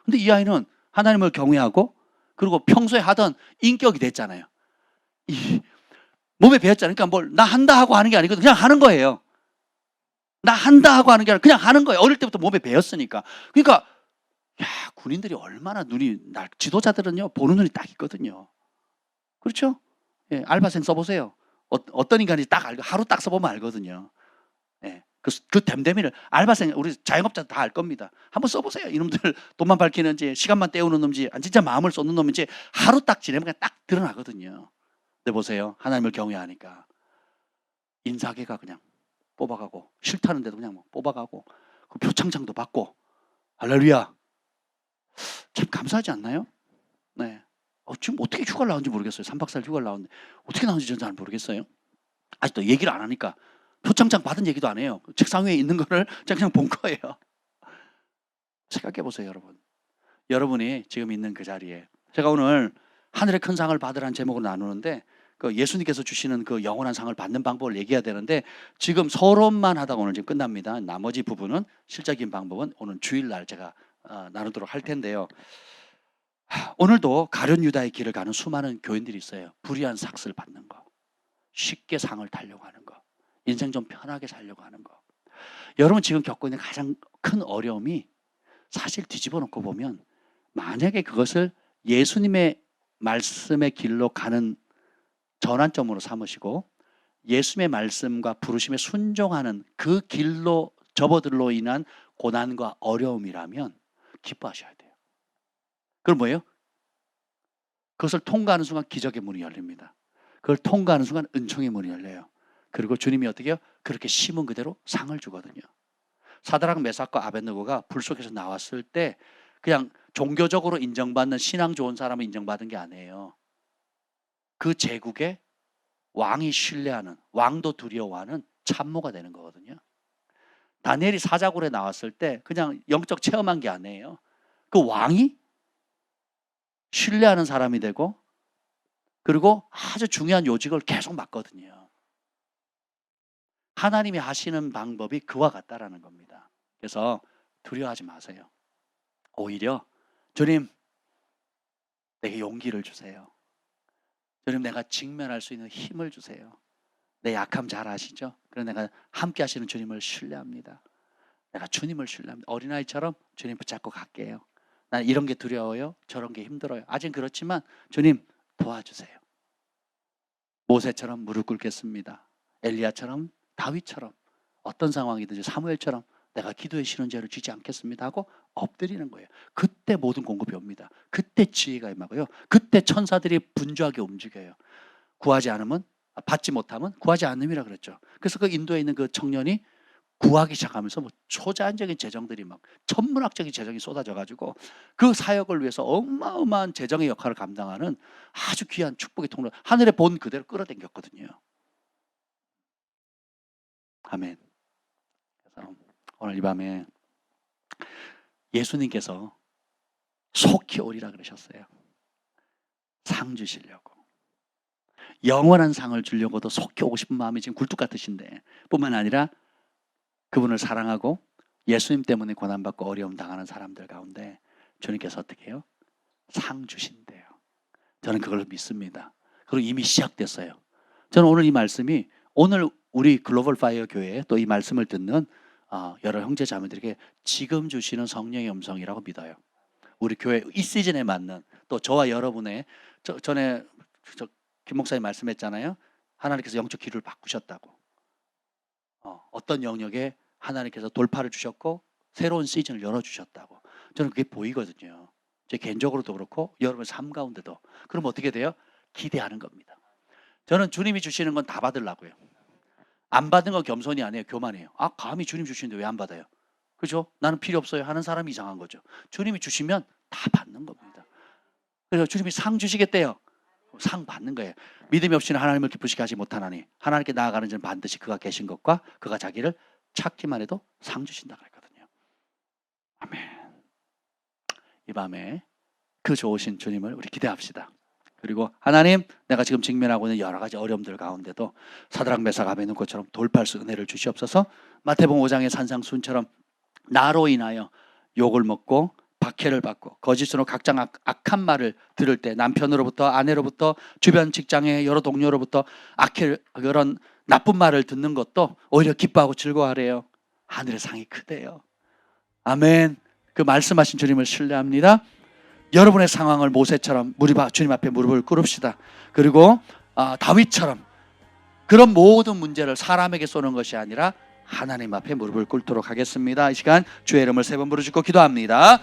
근데 이 아이는 하나님을 경외하고 그리고 평소에 하던 인격이 됐잖아요. 이 몸에 배었잖아요. 그러니까 뭘 나 한다 하고 하는 게 아니거든요. 그냥 하는 거예요. 나 한다 하고 하는 게 아니라 그냥 하는 거예요. 어릴 때부터 몸에 배었으니까. 그러니까 야, 군인들이 얼마나 눈이 지도자들은요, 보는 눈이 딱 있거든요. 그렇죠? 예, 알바생 써보세요. 어떤 인간인지 딱 알고 하루 딱 써보면 알거든요. 예, 그 댐댐이를 알바생, 우리 자영업자 다 알 겁니다. 한번 써보세요. 이놈들 돈만 밝히는지 시간만 때우는 놈인지 진짜 마음을 쏟는 놈인지 하루 딱 지내면 그냥 딱 드러나거든요. 근데 보세요. 하나님을 경외하니까 인사계가 그냥 뽑아가고, 싫다는데도 그냥 뭐 뽑아가고, 그 표창장도 받고, 할렐루야. 참 감사하지 않나요? 네. 지금 어떻게 휴가를 나온지 모르겠어요. 3박 4일 휴가를 나왔는데 어떻게 나온지 저는 잘 모르겠어요. 아직도 얘기를 안 하니까 표창장 받은 얘기도 안 해요. 책상 위에 있는 거를 제가 그냥 본 거예요. 생각해 보세요, 여러분. 여러분이 지금 있는 그 자리에, 제가 오늘 하늘의 큰 상을 받으라는 제목으로 나누는데 그 예수님께서 주시는 그 영원한 상을 받는 방법을 얘기해야 되는데 지금 서론만 하다가 오늘 지금 끝납니다. 나머지 부분은 실적인 방법은 오늘 주일날 제가 나누도록 할 텐데요. 오늘도 가룟 유다의 길을 가는 수많은 교인들이 있어요. 불의한 삭스를 받는 거, 쉽게 상을 타려고 하는 거, 인생 좀 편하게 살려고 하는 거. 여러분 지금 겪고 있는 가장 큰 어려움이 사실 뒤집어 놓고 보면, 만약에 그것을 예수님의 말씀의 길로 가는 전환점으로 삼으시고 예수님의 말씀과 부르심에 순종하는 그 길로 접어들로 인한 고난과 어려움이라면 기뻐하셔야 돼요. 그럼 뭐예요? 그것을 통과하는 순간 기적의 문이 열립니다. 그걸 통과하는 순간 은총의 문이 열려요. 그리고 주님이 어떻게 해요? 그렇게 심은 그대로 상을 주거든요. 사드락 메삭과 아벳느고가 불 속에서 나왔을 때 그냥 종교적으로 인정받는 신앙 좋은 사람을 인정받은 게 아니에요. 그 제국의 왕이 신뢰하는, 왕도 두려워하는 참모가 되는 거거든요. 다니엘이 사자굴에 나왔을 때 그냥 영적 체험한 게 아니에요. 그 왕이 신뢰하는 사람이 되고 그리고 아주 중요한 요직을 계속 맡거든요. 하나님이 하시는 방법이 그와 같다라는 겁니다. 그래서 두려워하지 마세요. 오히려 주님, 내게 용기를 주세요. 주님, 내가 직면할 수 있는 힘을 주세요. 내 약함 잘 아시죠? 그래서 내가 함께 하시는 주님을 신뢰합니다. 내가 주님을 신뢰합니다. 어린아이처럼 주님 붙잡고 갈게요. 난 이런 게 두려워요. 저런 게 힘들어요. 아직 그렇지만 주님 도와주세요. 모세처럼 무릎 꿇겠습니다. 엘리야처럼, 다윗처럼, 어떤 상황이든지 사무엘처럼 내가 기도의 신원제를 쥐지 않겠습니다 하고 엎드리는 거예요. 그때 모든 공급이 옵니다. 그때 지혜가 임하고요. 그때 천사들이 분주하게 움직여요. 구하지 않으면, 받지 못하면 구하지 않음이라 그랬죠. 그래서 그 인도에 있는 그 청년이 구하기 시작하면서 뭐 초자연적인 재정들이 막 천문학적인 재정이 쏟아져가지고 그 사역을 위해서 어마어마한 재정의 역할을 감당하는 아주 귀한 축복의 통로, 하늘의 본 그대로 끌어당겼거든요. 아멘. 그래서 오늘 이 밤에 예수님께서 속히 오리라 그러셨어요. 상 주시려고, 영원한 상을 주려고도 속히 오고 싶은 마음이 지금 굴뚝 같으신데, 뿐만 아니라 그분을 사랑하고 예수님 때문에 고난받고 어려움 당하는 사람들 가운데 주님께서 어떻게 해요? 상 주신대요. 저는 그걸 믿습니다. 그리고 이미 시작됐어요. 저는 오늘 이 말씀이 오늘 우리 글로벌 파이어 교회에 또 이 말씀을 듣는 여러 형제 자매들에게 지금 주시는 성령의 음성이라고 믿어요. 우리 교회 이 시즌에 맞는, 또 저와 여러분의, 전에 김 목사님 말씀했잖아요. 하나님께서 영적 기류를 바꾸셨다고. 어떤 영역에 하나님께서 돌파를 주셨고 새로운 시즌을 열어주셨다고. 저는 그게 보이거든요. 제 개인적으로도 그렇고 여러분의 삶 가운데도. 그럼 어떻게 돼요? 기대하는 겁니다. 저는 주님이 주시는 건 다 받으려고요. 안 받은 건 겸손이 아니에요. 교만이에요. 감히 주님 주시는데 왜 안 받아요? 그죠? 나는 필요 없어요 하는 사람이 이상한 거죠. 주님이 주시면 다 받는 겁니다. 그래서 주님이 상 주시겠대요. 상 받는 거예요. 믿음이 없이는 하나님을 기쁘시게 하지 못하나니 하나님께 나아가는 자는 반드시 그가 계신 것과 그가 자기를 찾기만 해도 상 주신다고 했거든요. 아멘. 이 밤에 그 좋으신 주님을 우리 기대합시다. 그리고 하나님, 내가 지금 직면하고 있는 여러 가지 어려움들 가운데도 사드락 메삭 아베느고처럼 돌파할 수 은혜를 주시옵소서. 마태복음 5장의 산상순처럼 나로 인하여 욕을 먹고 박해를 받고 거짓으로 각장 악한 말을 들을 때, 남편으로부터, 아내로부터, 주변 직장의 여러 동료로부터 그런 나쁜 말을 듣는 것도 오히려 기뻐하고 즐거워하래요. 하늘의 상이 크대요. 아멘. 그 말씀하신 주님을 신뢰합니다. 여러분의 상황을 모세처럼 주님 앞에 무릎을 꿇읍시다. 그리고 다윗처럼 그런 모든 문제를 사람에게 쏘는 것이 아니라 하나님 앞에 무릎을 꿇도록 하겠습니다. 이 시간 주의 이름을 3번 부르짖고 기도합니다.